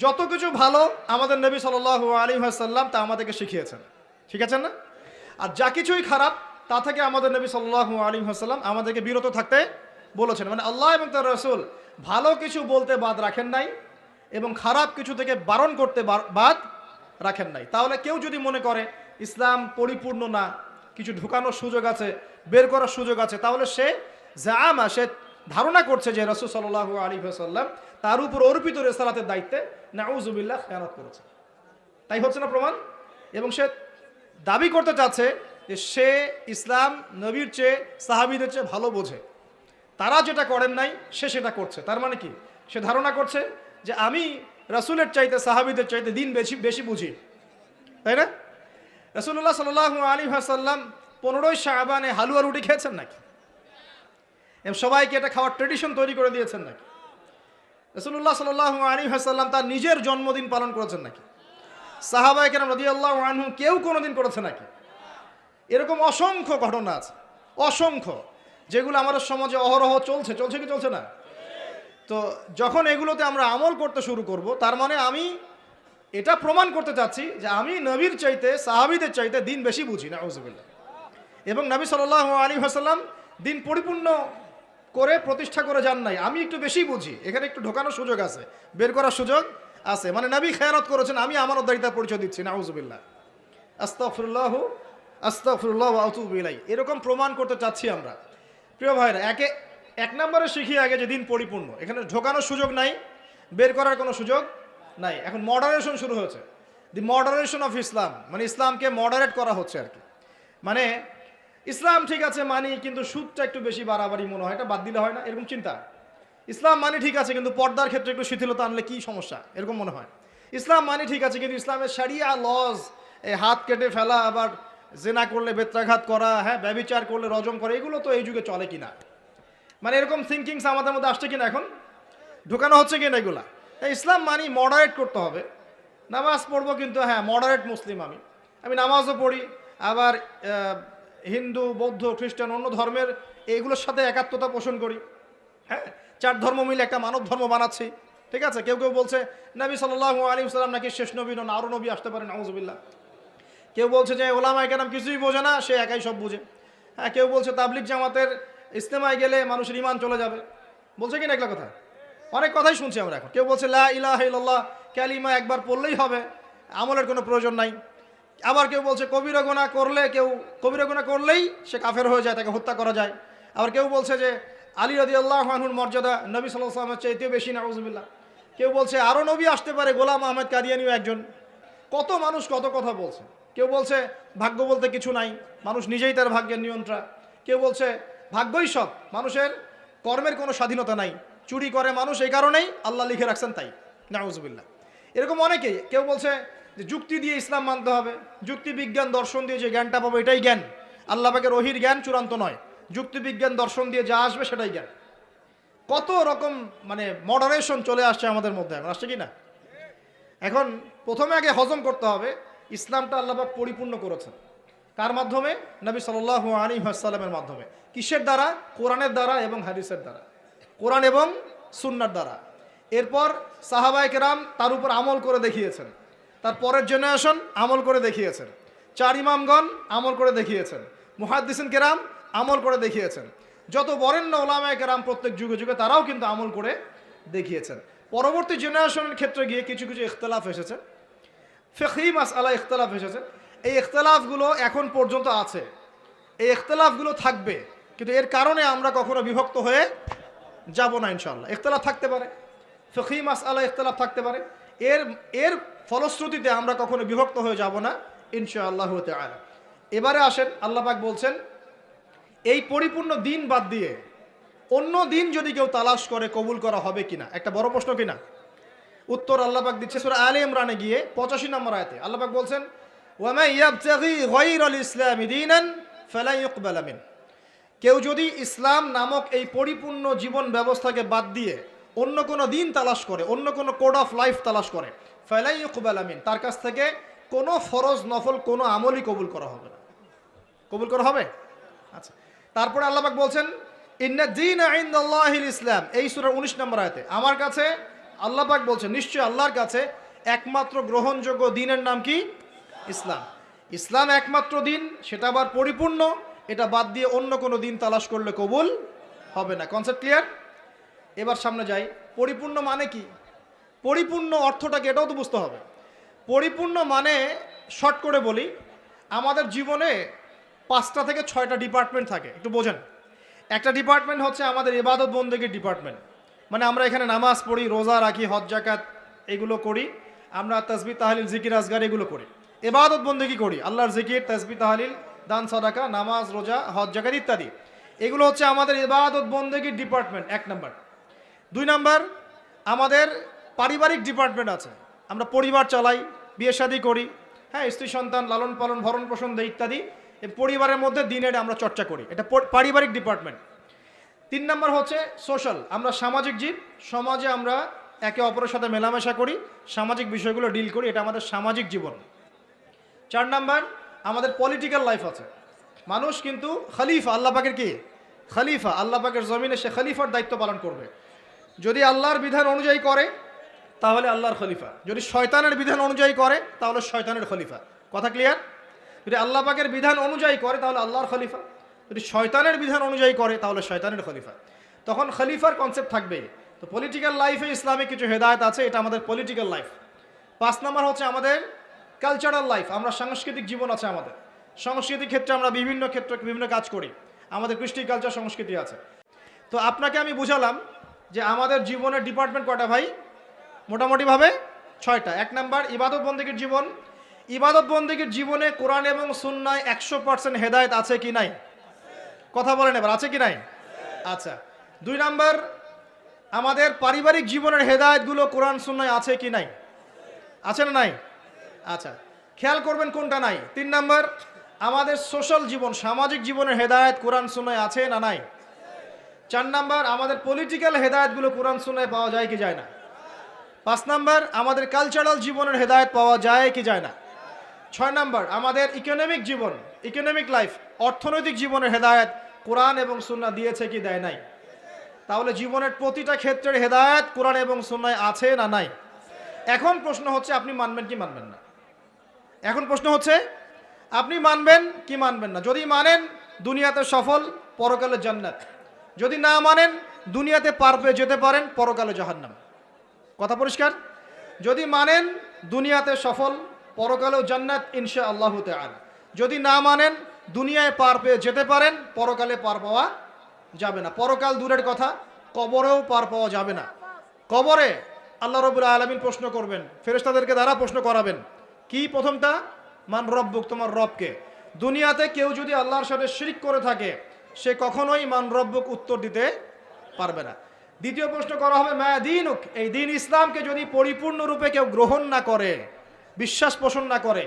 যত কিছু ভালো আমাদের নবী সাল্লাল্লাহু আলাইহি ওয়াসাল্লাম তা আমাদেরকে শিখিয়েছেন, শিখেছেন না? আর যা কিছুই খারাপ তা থেকে আমাদের নবী সাল্লাল্লাহু আলাইহি ওয়াসাল্লাম আমাদেরকে বিরত থাকতে বলেছেন। মানে আল্লাহ এবং তার রাসূল ভালো কিছু বলতে বাদ রাখেন নাই এবং খারাপ কিছু থেকে বারণ করতে বাদ রাখেন নাই। তাহলে কেউ যদি মনে করে ইসলাম পরিপূর্ণ না, কিছু ঢুকানোর সুযোগ আছে, বের করার সুযোগ আছে, তাহলে সে ধারণা করছে যে রাসূল সাল্লাল্লাহু আলাইহি ওয়াসাল্লাম তার উপর অর্পিত রিসালাতের দায়িত্বে নাউযুবিল্লাহ খেয়ানত করেছে। তাই হচ্ছে না প্রমাণ? এবং সে দাবি করতে চাচ্ছে যে সে ইসলাম নবীর চেয়ে, সাহাবীদের চেয়ে ভালো বোঝে, তারা যেটা করেন নাই সে সেটা করছে। তার মানে কি? সে ধারণা করছে যে আমি রাসূলের চাইতে, সাহাবীদের চাইতে দিন বেশি বুঝি, তাই না? রাসূলুল্লাহ সাল্লাল্লাহু আলাইহি ওয়াসাল্লাম 15ই শাবানে হালুয়া রুটি খেয়েছেন নাকি? সবাইকে এটা খাওয়ার ট্রেডিশন তৈরি করে দিয়েছেন নাকি? রাসূলুল্লাহ সাল্লাল্লাহু আলাইহি ওয়াসাল্লাম তার নিজের জন্মদিন পালন করেছেন নাকি? সাহাবায়ে কেরাম রাদিয়াল্লাহু আনহুম কেউ কোনোদিন করেছে নাকি? এরকম অসংখ্য ঘটনা আছে, অসংখ্য, যেগুলো আমাদের সমাজে অহরহ চলছে কি চলছে না? তো যখন এগুলোতে আমরা আমল করতে শুরু করব, তার মানে আমি এটা প্রমাণ করতে চাচ্ছি যে আমি নবীর চাইতে, সাহাবীদের চাইতে দিন বেশি বুঝি। নাউযুবিল্লাহ। এবং নবী সাল্লাল্লাহু আলাইহি ওয়াসাল্লাম দিন পরিপূর্ণ করে প্রতিষ্ঠা করে যান নাই, আমি একটু বেশি বুঝি, এখানে একটু ঢোকানোর সুযোগ আছে, বের করার সুযোগ আছে, মানে নবী খেয়ানত করেছেন, আমি আমানতদারিতার পরিচয় দিচ্ছি। নাউযুবিল্লাহ। আস্তাগফিরুল্লাহ ওয়া আতুবু ইলাইহি, এরকম প্রমাণ করতে চাচ্ছি আমরা। প্রিয় ভাইরা, এক নম্বরে শিখি আগে যে দিন পরিপূর্ণ, এখানে ঢোকানোর সুযোগ নাই, বের করার কোনো সুযোগ নাই। এখন মডারেশন শুরু হয়েছে, দি মডারেশন অফ ইসলাম, মানে ইসলামকে মডারেট করা হচ্ছে আর কি। মানে ইসলাম ঠিক আছে মানি, কিন্তু সুদটা একটু বেশি বাড়াবাড়ি মনে হয়, এটা বাদ দিলে হয় না, এরকম চিন্তা। ইসলাম মানি ঠিক আছে, কিন্তু পর্দার ক্ষেত্রে একটু শিথিলতা আনলে কি সমস্যা, এরকম মনে হয়। ইসলাম মানি ঠিক আছে, কিন্তু ইসলামের শরিয়া লজ, এই হাত কেটে ফেলা, আবার জেনা করলে বেত্রাঘাত করা, হ্যাঁ, ব্যভিচার করলে রজম করা, এগুলো তো এই যুগে চলে কিনা, মানে এরকম থিঙ্কিংস আমাদের মধ্যে আসছে কিনা, এখন ঢুকানো হচ্ছে কিনা এগুলা। ইসলাম মানি মডারেট করতে হবে। নামাজ পড়বো, কিন্তু হ্যাঁ মডারেট মুসলিম, আমি নামাজও পড়ি, আবার হিন্দু, বৌদ্ধ, খ্রিস্টান, অন্য ধর্মের এইগুলোর সাথে একাত্মতা পোষণ করি, হ্যাঁ, 4 ধর্ম মিলে একটা মানব ধর্ম বানাচ্ছি, ঠিক আছে। কেউ বলছে নবী সাল্লাল্লাহু আলাইহি ওয়াসাল্লাম নাকি শেষ নবী নন, আরও নবী আসতে পারে, নাউযুবিল্লাহ। কেউ বলছে যে ওলামায়ে কেরাম কিছুই বোঝে না, সে একাই সব বুঝে, হ্যাঁ। কেউ বলছে তাবলিগ জামাতের ইজতেমায় গেলে মানুষের ঈমান চলে যাবে, বলছে কিনা এগুলো কথা, অনেক কথাই শুনছি আমরা এখন। কেউ বলছে লা ইলাহা ইল্লাল্লাহ কালিমা একবার পড়লেই হবে, আমলের কোনো প্রয়োজন নাই। আবার কেউ বলছে কবিরা গুনাহ করলেই সে কাফের হয়ে যায়, তাকে হত্যা করা যায়। আবার কেউ বলছে যে আলী রাদিয়াল্লাহু আনহুর মর্যাদা নবী সাল্লাল্লাহু আলাইহি ওয়াসাল্লামের চাইতেও বেশি, নাউযুবিল্লাহ। কেউ বলছে আরও নবী আসতে পারে, গোলাম আহমদ কাদিয়ানিও একজন। কত মানুষ কত কথা বলছে। কেউ বলছে ভাগ্য বলতে কিছু নাই, মানুষ নিজেই তার ভাগ্যের নিয়ন্ত্রণ। কেউ বলছে ভাগ্যই সব, মানুষের কর্মের কোনো স্বাধীনতা নাই, চুরি করে মানুষ এই কারণেই আল্লাহ লিখে রাখছেন তাই, নাউযুবিল্লাহ। এরকম অনেকেই। কেউ বলছে যে যুক্তি দিয়ে ইসলাম মানতে হবে, যুক্তি বিজ্ঞান দর্শন দিয়ে যে জ্ঞানটা পাবো এটাই জ্ঞান, আল্লাহ পাকের ওহীর জ্ঞান চূড়ান্ত নয়, যুক্তি বিজ্ঞান দর্শন দিয়ে যা আসবে সেটাই জ্ঞান। কত রকম মানে মডারেশন চলে আসছে আমাদের মধ্যে, এখন আসছে কি না? এখন প্রথমে আগে হজম করতে হবে ইসলামটা আল্লাহ পাক পরিপূর্ণ করেছেন, কার মাধ্যমে? নবী সাল্লাল্লাহু আলাইহি ওয়াসাল্লামের মাধ্যমে। কিসের দ্বারা? কোরআনের দ্বারা এবং হাদিসের দ্বারা, কোরআন এবং সুন্নার দ্বারা। এরপর সাহাবায়ে কেরাম তার উপর আমল করে দেখিয়েছেন, তার পরের জেনারেশন আমল করে দেখিয়েছেন, 4 ইমামগণ আমল করে দেখিয়েছেন, মুহাদ্দিসিন কেরাম আমল করে দেখিয়েছেন, যত বরেণ্য ওলামায়ে কেরাম প্রত্যেক যুগে যুগে তারাও কিন্তু আমল করে দেখিয়েছেন। পরবর্তী জেনারেশনের ক্ষেত্রে গিয়ে কিছু কিছু ইখতিলাফ এসেছে, ফিকহি মাসআলা ইখতিলাফ এসেছে। এই ইখতিলাফগুলো এখন পর্যন্ত আছে, এই ইখতিলাফগুলো থাকবে, কিন্তু এর কারণে আমরা কখনো বিভক্ত হয়ে যাব না ইনশাআল্লাহ। ইখতিলাফ থাকতে পারে, ফিকহি মাসআলা ইখতিলাফ থাকতে পারে, এর ফলশ্রুতিতে আমরা কখনো বিভক্ত হয়ে যাব না ইনশাআল্লাহ তাআলা। এবারে আসেন, আল্লাহ পাক বলছেন এই পরিপূর্ণ দিন বাদ দিয়ে অন্য দিন যদি কেউ তালাশ করে কবুল করা হবে কিনা, একটা বড় প্রশ্ন কিনা। উত্তর আল্লাহ পাক দিচ্ছে সূরা আলে ইমরানে গিয়ে 85 নম্বর আয়াতে। আল্লাহ পাক বলছেন ওয়া মা ইয়াবতাগি গায়রাল ইসলামি দীনান ফালা ইউকবালা মিন, কেউ যদি ইসলাম নামক এই পরিপূর্ণ জীবন ব্যবস্থাকে বাদ দিয়ে অন্য কোনো দিন তালাশ করে, অন্য কোনো কোড অফ লাইফ তালাশ করে, ফালা ইউকবালা মিন, তার কাছ থেকে কোনো ফরজ নফল কোনো আমলই কবুল করা হবে না। কবুল করা হবে? আচ্ছা, তারপরে আল্লাহ পাক বলছেন ইন্না দীনা ইনদাল্লাহিল ইসলাম, এই সূরার 19 নম্বর আয়াতে। আমার কাছে আল্লাহ পাক বলছেন নিশ্চয়ই আল্লাহর কাছে একমাত্র গ্রহণযোগ্য দিনের নাম কি? ইসলাম। ইসলাম একমাত্র দিন, সেটা আবার পরিপূর্ণ, এটা বাদ দিয়ে অন্য কোনো দিন তালাশ করলে কবুল হবে না। Concept clear? এবার সামনে যাই, পরিপূর্ণ মানে কি? পরিপূর্ণ অর্থটাকে এটাও তো বুঝতে হবে। পরিপূর্ণ মানে শর্ট করে বলি, আমাদের জীবনে 5টা থেকে 6টা ডিপার্টমেন্ট থাকে, একটু বোঝেন। একটা ডিপার্টমেন্ট হচ্ছে আমাদের ইবাদত বন্দেগীর ডিপার্টমেন্ট, মানে আমরা এখানে নামাজ পড়ি, রোজা রাখি, হজ জাকাত এগুলো করি, আমরা তাসবিহ তাহলিল জিকির আজগার এগুলো করি, ইবাদত বন্দেগী করি, আল্লাহর জিকির, তাসবিহ তাহলিল, দান সাদাকা, নামাজ রোজা, হজ জাকাত ইত্যাদি। এগুলো হচ্ছে আমাদের ইবাদত বন্দেগীর ডিপার্টমেন্ট, 1 নম্বর। 2 নম্বর আমাদের পারিবারিক ডিপার্টমেন্ট আছে, আমরা পরিবার চালাই, বিয়ে শাদী করি, হ্যাঁ, স্ত্রী সন্তান লালন পালন ভরণ পোষণ দেয় ইত্যাদি, এই পরিবারের মধ্যে দিনের আমরা চর্চা করি, এটা পারিবারিক ডিপার্টমেন্ট। 3 নম্বর হচ্ছে সোশ্যাল, আমরা সামাজিক জীব, সমাজে আমরা একে অপরের সাথে মেলামেশা করি, সামাজিক বিষয়গুলো ডিল করি, এটা আমাদের সামাজিক জীবন। 4 নম্বর আমাদের পলিটিক্যাল লাইফ আছে, মানুষ কিন্তু খলিফা, আল্লাহ পাকের কি? খলিফা, আল্লাহ পাকের জমিনে সে খলিফার দায়িত্ব পালন করবে। যদি আল্লাহর বিধান অনুযায়ী করে তাহলে আল্লাহর খলিফা, যদি শয়তানের বিধান অনুযায়ী করে তাহলে শয়তানের খলিফা। কথা ক্লিয়ার? যদি আল্লাহ পাকের বিধান অনুযায়ী করে তাহলে আল্লাহর খলিফা, যদি শয়তানের বিধান অনুযায়ী করে তাহলে শয়তানের খলিফা। তখন খলিফার কনসেপ্ট থাকবে। তো পলিটিক্যাল লাইফে ইসলামিক কিছু হেদায়েত আছে, এটা আমাদের পলিটিক্যাল লাইফ। 5 নম্বর হচ্ছে আমাদের কালচারাল লাইফ, আমরা সাংস্কৃতিক জীবন আছে আমাদের, সাংস্কৃতিক ক্ষেত্রে আমরা বিভিন্ন ক্ষেত্রে বিভিন্ন কাজ করি, আমাদের কৃষ্টি কালচার সংস্কৃতি আছে। তো আপনাকে আমি বুঝালাম যে আমাদের জীবনের ডিপার্টমেন্ট কয়টা ভাই? মোটামুটিভাবে 6টা। 1 নম্বর ইবাদত বন্দেগীর জীবন, ইবাদত বন্দেগীর জীবনে কোরআন এবং সুন্নায় 100% হেদায়েত আছে কি নাই? কথা বলেন এবার, আছে কি নাই? আচ্ছা। 2 নম্বর আমাদের পারিবারিক জীবনের হেদায়েতগুলো কোরআন সুন্নায় আছে কি নাই? আছে না নাই? আচ্ছা, খেয়াল করবেন কোনটা নাই। 3 নম্বর আমাদের সোশ্যাল জীবন, সামাজিক জীবনের হেদায়েত কোরআন সুন্নায় আছে না নাই? 4 নম্বর আমাদের পলিটিক্যাল হেদায়েতগুলো কোরআন সুন্নায় পাওয়া যায় কি যায় না? 5 নম্বর আমাদের কালচারাল জীবনের হেদায়েত পাওয়া যায় কি যায় না? 6 নম্বর আমাদের ইকোনমিক জীবন, ইকোনমিক লাইফ, অর্থনৈতিক জীবনের হেদায়েত কোরআন এবং সুন্নাহ দিয়েছে কি দেয় নাই? তাহলে জীবনের প্রতিটা ক্ষেত্রের হেদায়েত কোরআন এবং সুন্নায় আছে না নাই? এখন প্রশ্ন হচ্ছে আপনি মানবেন কি মানবেন না। এখন প্রশ্ন হচ্ছে আপনি মানবেন কি মানবেন না। যদি মানেন দুনিয়াতে সফল, পরকালে জান্নাত। যদি না মানেন দুনিয়াতে পার পেয়ে যেতে পারেন, পরকালে জাহান্নাম। কথা পরিষ্কার? যদি মানেন দুনিয়াতে সফল, পরকালেও জান্নাত ইনশাআল্লাহু তাআলা। যদি না মানেন দুনিয়ায় পার পেয়ে যেতে পারেন, পরকালে পার পাওয়া যাবে না। পরকাল দূরের কথা, কবরেও পার পাওয়া যাবে না। কবরে আল্লাহ রাব্বুল আলামিন প্রশ্ন করবেন, ফেরেশতাদেরকে দ্বারা প্রশ্ন করাবেন। কি প্রথমটা? মান রব্বুক, তোমার রবকে। দুনিয়াতে কেউ যদি আল্লাহর সাথে শিরক করে থাকে সে কখনোই মান রব্বুক উত্তর দিতে পারবে না। দ্বিতীয় প্রশ্ন করা হবে মা দীনুক, এই দিন ইসলামকে যদি পরিপূর্ণরূপে কেউ গ্রহণ না করে, বিশ্বাস পোষণ না করে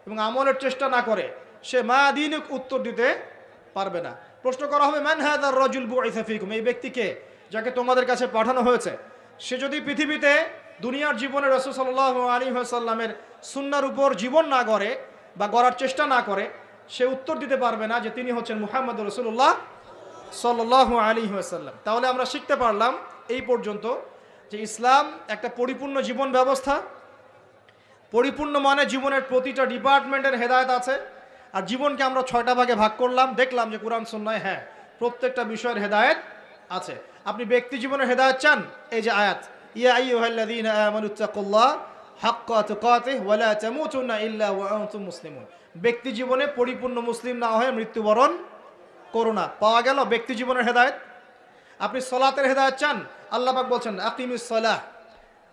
এবং আমলের চেষ্টা না করে, সে মা দীনুক উত্তর দিতে পারবে না। প্রশ্ন করা হবে মান হাযার রাজুল বুইসা ফীকুম, এই ব্যক্তিকে যাকে তোমাদের কাছে পাঠানো হয়েছে, সে যদি পৃথিবীতে দুনিয়ার জীবনে রাসূল সাল্লাল্লাহু আলাইহি ওয়াসাল্লামের সুন্নাহর উপর জীবন না গড়ে বা গড়ার চেষ্টা না করে, সে উত্তর দিতে পারবে না যে তিনি হচ্ছেন মুহাম্মদ রাসূলুল্লাহ সাল্লাল্লাহু আলাইহি ওয়াসাল্লাম। তাহলে আমরা শিখতে পারলাম এই পর্যন্ত যে ইসলাম একটা পরিপূর্ণ জীবন ব্যবস্থা। পরিপূর্ণ মানে জীবনের প্রতিটা ডিপার্টমেন্টের হেদায়েত আছে। আর জীবনকে আমরা 6টা ভাগে ভাগ করলাম, দেখলাম যে কুরআন সুন্নায় হ্যাঁ প্রত্যেকটা বিষয়ের হেদায়েত আছে। আপনি ব্যক্তি জীবনের হেদায়েত চান, এই যে আয়াত, ইয়া আইয়ুহাল্লাযীনা আমানুত্তাকুল্লাহ হাক্কা তুকাতিহি ওয়া লা তামুতুন্না ইল্লা ওয়া আনতুম মুসলিমুন। ব্যক্তি জীবনে পরিপূর্ণ মুসলিম না হয়ে মৃত্যুবরণ করো না। পাওয়া গেল ব্যক্তি জীবনের হেদায়েত। আপনি সালাতের হেদায়েত চান, আল্লাহ পাক বলছেন আকিমিস সালাহ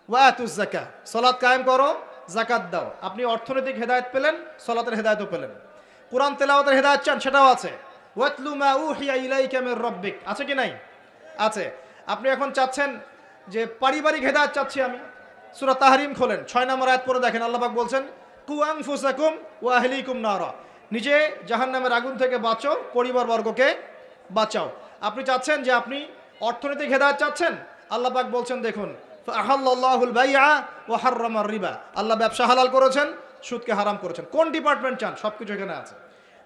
ওয়া আতুজ যাকাহ, সালাত কায়েম করো, যাকাত দাও। আপনি অর্থনৈতিক হেদায়েত পেলেন, সালাতের হেদায়েতও পেলেন। কোরআন তেলাওয়াতের হেদায়েত চান, সেটাও আছে, ওয়াতলু মা উহিয়া ইলাইকা মির রাব্বিক, আছে কি নাই? আছে। আপনি এখন চাচ্ছেন যে পারিবারিক হেদায়েত চাচ্ছি আমি, সূরা তাহরিম খোলেন, 6 নম্বর আয়াত পড়ে দেখেন, আল্লাহ পাক বলছেন কু আনফুসাকুম ওয়া আহলিকুম নারা, নিজে জাহান্নামের আগুন থেকে বাঁচো, পরিবারবর্গকে বাঁচাও। আপনি চাচ্ছেন যে আপনি অর্থনৈতিক হেদায়েত চাচ্ছেন, আল্লাহ পাক বলছেন দেখুন ফাআহাল্লাহুল বাইআ ওয়া হাররামার রিবা, আল্লাহ ব্যবসা হালাল করেছেন, সুদকে হারাম করেছেন। কোন ডিপার্টমেন্ট চান? সবকিছু এখানে আছে।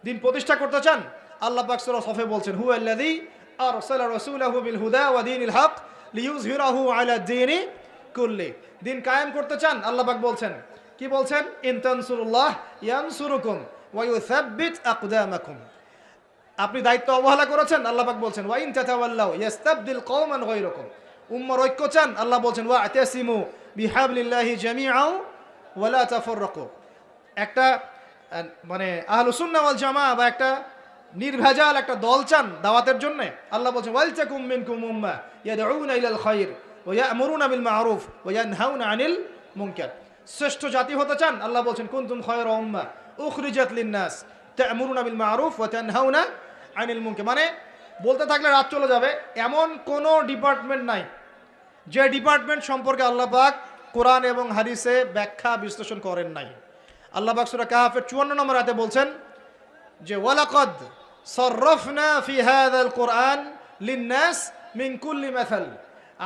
দিন প্রতিষ্ঠা করতে চান, আল্লাহ পাক সূরা সফে বলছেন হুয়াল্লাযী আরসালা রাসূলাহু বিল হুদা ওয়া দীনিল হক লিইয়ুযহিরাহু আলা দ্বীনি কুল্লি। দিন কায়েম করতে চান, আল্লাহ পাক বলছেন, কি বলছেন? ইন তানসুরুল্লাহ ইয়ানসুরুকুম ওয়া ইউসাব্বিত আকদামাকুম। আপনি দায়িত্ব অবহেলা করেছেন, আল্লাহ পাক বলছেন ওয়া ইন তাতাওয়াল্লাউ ইয়াস্তাবদিল কওমান গায়রাকুম। উম্মার ঐক্য চান, আল্লাহ বলছেন ওয়া আতাসিমু বিহাবলিল্লাহি জামিআন ওয়া লা তাফাররাকু। একটা মানে আহলুস সুন্নাহ ওয়াল জামাআহ বা একটা নির্ভেজাল একটা দল চান দাওয়াতের জন্য, আল্লাহ বলছেন ওয়ালতাকুম মিনকুম উম্মাহ ইয়াদউনা ইলাল খায়র ওয়া ইয়া'মুরুনা বিল মা'রুফ ওয়া ইয়ানহাউনা আনিল মুনকার। শ্রেষ্ঠ জাতি হতে চান, আল্লাহ বলছেন কুনতুম খায়রা উম্মাহ উখরিজাত লিন-নাস তা'মুরুনা বিল মা'রুফ ওয়া তানহাউনা আনিল মুনকার। মানে বলতে থাকলে রাত চলে যাবে, এমন কোনো ডিপার্টমেন্ট নাই যে ডিপার্টমেন্ট সম্পর্কে আল্লাহ পাক কোরআন এবং হাদিসে ব্যাখ্যা বিশ্লেষণ করেন নাই। আল্লাহ পাক সূরা কাহফের 54 নম্বর আয়াতে বলছেন যে ওয়ালাকাদ সাররাফনা ফি হাযাল কুরআন লিন-নাস মিন কুল্লি মাসাল,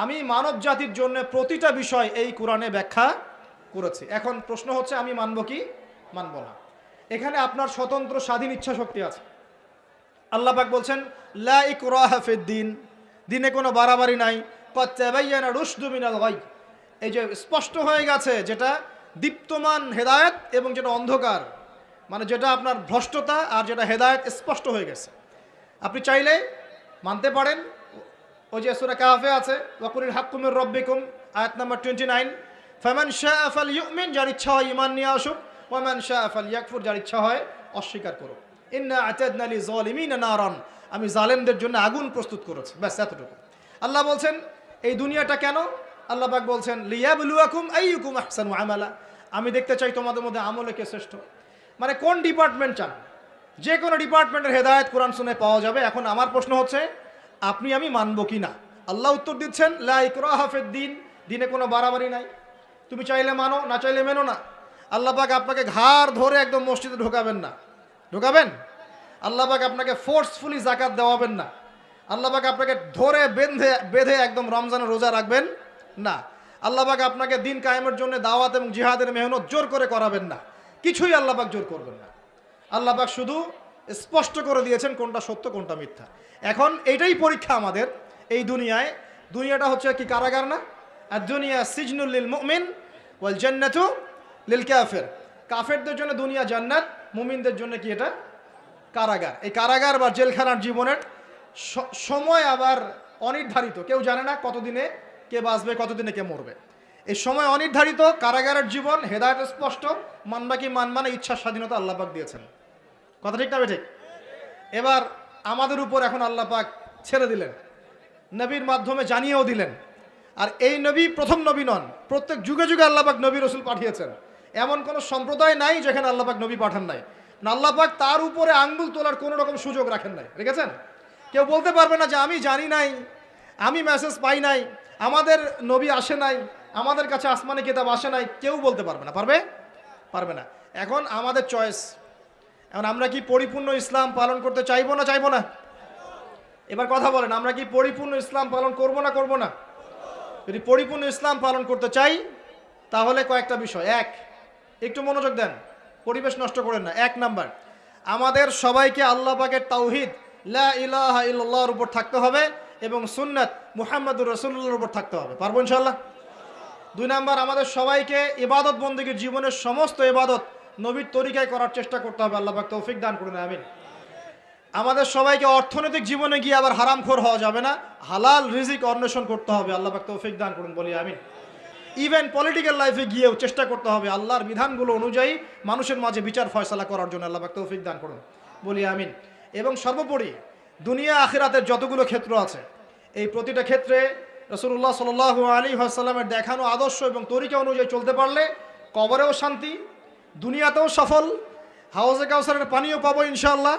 আমি মানব জাতির জন্য প্রতিটা বিষয় এই কোরআনে ব্যাখ্যা করেছি। এখন প্রশ্ন হচ্ছে আমি মানব কি মানব না? এখানে আপনার স্বতন্ত্র স্বাধীন ইচ্ছা শক্তি আছে। আল্লাহ পাক বলছেন লা ইকরাহা ফিদ-দীন, দিনে কোনো বাড়াবাড়ি নাই, ক্বাদ তাবায়্যানা রুশদু মিনাল গাই, এই যে স্পষ্ট হয়ে গেছে যেটা দীপ্তমান হেদায়েত এবং যেটা অন্ধকার, মানে যেটা আপনার ভ্রষ্টতা আর যেটা হেদায়েত স্পষ্ট হয়ে গেছে। আপনি চাইলে মানতে পারেন, ওই যে সূরা কাহফে আছে ওয়াকুলিল হাক্কু মির রাব্বিকুম, আয়াত নাম্বার 29, ফামান শাআ ফালইউমিন, যার ইচ্ছা হয় ঈমান নিয়ে আসুক, ওয়া মান শাআ ফালইয়াকফুর, যার ইচ্ছা হয় অস্বীকার করুক। ইন্না আ'তাদনা লিযালিমিনা নারান, আমি জালেমদের জন্য আগুন প্রস্তুত করেছি, ব্যাস এতটুকু। আল্লাহ বলছেন এই দুনিয়াটা কেন? আল্লাহ পাক বলছেন লিয়াবলুয়াকুম আইয়ুকুম আহসানু আমালা, আমি দেখতে চাই তোমাদের মধ্যে আমলে কে শ্রেষ্ঠ। মানে কোন ডিপার্টমেন্ট চান? যে কোনো ডিপার্টমেন্টের হেদায়েত কোরআন শুনে পাওয়া যাবে। এখন আমার প্রশ্ন হচ্ছে আপনি আমি মানব কি না? আল্লাহ উত্তর দিচ্ছেন লা ইকরাহা ফিদ-দীন, দিনে কোনো বাড়াবাড়ি নাই, তুমি চাইলে মানো, না চাইলে মেনো না। আল্লাহ পাক আপনাকে ঘাড় ধরে একদম মসজিদে ঢোকাবেন না, ঢোকাবেন? আল্লাহ পাক আপনাকে ফোর্সফুলি যাকাত দেওয়াবেন না। আল্লাহ পাক আপনাকে ধরে বেঁধে একদম রমজানের রোজা রাখবেন না। আল্লাহ পাক আপনাকে দিন কায়েমের জন্য দাওয়াত এবং জিহাদের মেহনত জোর করে করাবেন না, কিছুই আল্লাহ পাক জোর করবেন না। আল্লাহ পাক শুধু স্পষ্ট করে দিয়েছেন কোনটা সত্য কোনটা মিথ্যা। এখন এইটাই পরীক্ষা আমাদের এই দুনিয়ায়। দুনিয়াটা হচ্ছে কি কারাগার না? আর দুনিয়া সিজনুল লিল মুমিন ওয়াল জান্নাতু লিল কাফির, কাফেরদের জন্য দুনিয়া জান্নাত, মুমিনদের জন্য কি এটা কারাগার। এই কারাগার বা জেলখানার জীবনের সময় আবার অনির্ধারিত, কেউ জানে না কতদিনে কে বাঁচবে, কতদিনে কে মরবে। এই সময় অনির্ধারিত কারাগারের জীবন, হেদায়েত স্পষ্ট, মানবা কি মানবা না ইচ্ছার স্বাধীনতা আল্লাহ পাক দিয়েছেন। কথা ঠিক না ঠিক? এবার আমাদের উপর এখন আল্লাহ পাক ছেড়ে দিলেন, নবীর মাধ্যমে জানিয়েও দিলেন। আর এই নবী প্রথম নবী নন, প্রত্যেক যুগে যুগে আল্লাহ পাক নবী রসুল পাঠিয়েছেন। এমন কোনো সম্প্রদায় নাই যেখানে আল্লাহ পাক নবী পাঠান নাই। আল্লাহ পাক তার উপরে আঙ্গুল তোলার কোনো রকম সুযোগ রাখেন নাই, রেখেছেন। কেউ বলতে পারবে না যে আমি জানি নাই, আমি মেসেজ পাই নাই, আমাদের নবী আসে নাই, আমাদের কাছে আসমানি কিতাব আসে নাই, কেউ বলতে পারবে না। পারবে না। এখন আমাদের চয়েস, এখন আমরা কি পরিপূর্ণ ইসলাম পালন করতে চাইবো না চাইবো না? এবার কথা বলেন, আমরা কি পরিপূর্ণ ইসলাম পালন করবো না করবো না? যদি পরিপূর্ণ ইসলাম পালন করতে চাই তাহলে কয়েকটা বিষয়। এক, একটু মনোযোগ দেন, পরিবেশ নষ্ট করেন না। 1 নাম্বার, আমাদের সবাইকে আল্লাহ পাকের তাওহীদ লা ইলাহা ইল্লাল্লাহর উপর থাকতে হবে এবং সুন্নাত মুহাম্মদুর রাসূলুল্লাহর উপর থাকতে হবে। পারবো ইনশাআল্লাহ? 2 নাম্বার, আমাদের সবাইকে ইবাদত বন্দেগীর জীবনের সমস্ত ইবাদত নবীর তরিকায় করার চেষ্টা করতে হবে। আল্লাহ পাক তৌফিক দান করুন, আমিন। আমাদের সবাইকে অর্থনৈতিক জীবনে গিয়ে আবার হারামখোর হওয়া যাবে না, হালাল রিজিক অন্বেষণ করতে হবে। আল্লাহ পাক তৌফিক দান করুন, বলি আমিন। ইভেন পলিটিক্যাল লাইফে গিয়েও চেষ্টা করতে হবে আল্লাহর বিধানগুলো অনুযায়ী মানুষের মাঝে বিচার ফয়সালা করার জন্য। আল্লাহ পাক তৌফিক দান করুন, বলি আমিন। এবং সর্বোপরি দুনিয়া আখিরাতের যতগুলো ক্ষেত্র আছে, এই প্রতিটা ক্ষেত্রে রাসূলুল্লাহ সাল্লাল্লাহু আলাইহি ওয়াসাল্লামের দেখানো আদর্শ এবং তরিকা অনুযায়ী চলতে পারলে কবরেও শান্তি, দুনিয়াতেও সফল, হাউজে কাউসারের পানিও পাবো ইনশাআল্লাহ,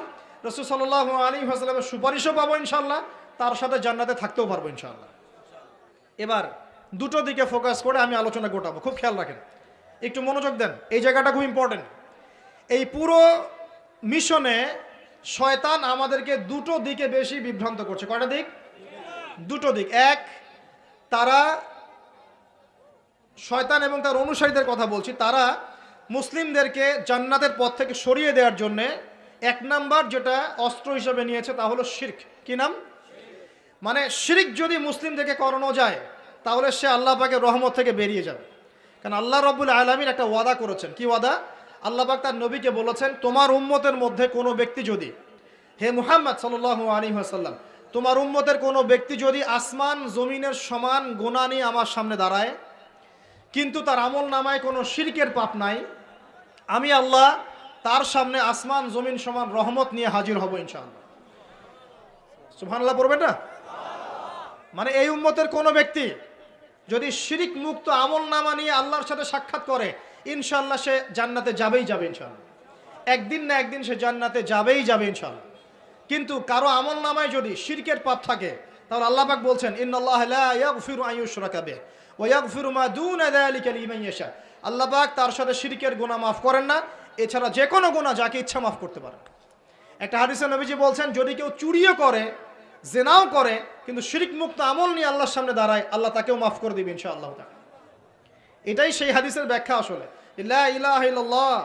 রাসূল সাল্লাল্লাহু আলাইহি ওয়াসাল্লামের সুপারিশও পাবো ইনশাআল্লাহ, তার সাথে জান্নাতে থাকতেও পারবো ইনশাআল্লাহ। এবার দুটো দিকে ফোকাস করে আমি আলোচনা গোটাবো, খুব খেয়াল রাখেন, একটু মনোযোগ দেন, এই জায়গাটা খুব ইম্পর্টেন্ট। এই পুরো মিশনে শয়তান আমাদেরকে দুটো দিকে বেশি বিভ্রান্ত করছে। কয়টা দিক? দুটো দিক। এক, তারা শয়তান এবং তার অনুসারীদের কথা বলছি, তারা মুসলিমদেরকে জান্নাতের পথ থেকে সরিয়ে দেওয়ার জন্যে 1 নাম্বার যেটা অস্ত্র হিসেবে নিয়েছে তা হলো শিরক। কি নাম? মানে শিরক যদি মুসলিমদেরকে করানো যায় তাহলে সে আল্লাহ পাকের রহমত থেকে বেরিয়ে যাবে। কারণ আল্লাহ রাব্বুল আলামিন একটা ওয়াদা করেছেন। কি ওয়াদা? আল্লাহ পাক তার নবীকে বলেছেন, তোমার উম্মতের মধ্যে কোনো ব্যক্তি যদি, হে মুহাম্মদ সাল্লাল্লাহু আলাইহি ওয়াসাল্লাম, তোমার উম্মতের কোনো ব্যক্তি যদি আসমান জমিনের সমান গুনাহ নিয়ে আমার সামনে দাঁড়ায় কিন্তু তার আমল নামায় কোনো শিরকের পাপ নাই, আমি আল্লাহ তার সামনে আসমান জমিন সমান রহমত নিয়ে হাজির হব ইনশাআল্লাহ। সুবহানাল্লাহ পড়বেন না? মানে এই উম্মতের কোনো ব্যক্তি যদি শিরিক মুক্ত আমল নামা নিয়ে আল্লাহর সাথে সাক্ষাৎ করে ইনশাআল্লাহ সে জান্নাতে যাবেই যাবে ইনশাআল্লাহ। একদিন না একদিন সে জান্নাতে যাবেই যাবে ইনশাআল্লাহ। কিন্তু কারো আমল নামায় যদি শিরকের পাপ থাকে তাহলে আল্লাহ পাক বলছেন, ইন্নাল্লাহা লা ইয়াগফিরু আন ইউশরাকা বিহি ওয়া ইয়াগফিরু মা দুনা যালিকা লিমান ইয়াশা। আল্লাহ পাক তার সাথে শিরকের গুনাহ মাফ করেন না, এছাড়া যে কোনো গুনাহ যাকে ইচ্ছা মাফ করতে পারেন। একটা হাদিসে নবীজি বলছেন, যদি কেউ চুরিও করে, জেনাও করে, কিন্তু শিরক মুক্ত আমল নিয়ে আল্লাহর সামনে দাঁড়ায়, আল্লাহ তাকেও মাফ করে দিবেন ইনশাআল্লাহ তাআলা। এটাই সেই হাদিসের ব্যাখ্যা আসলে। লা ইলাহা ইল্লাল্লাহ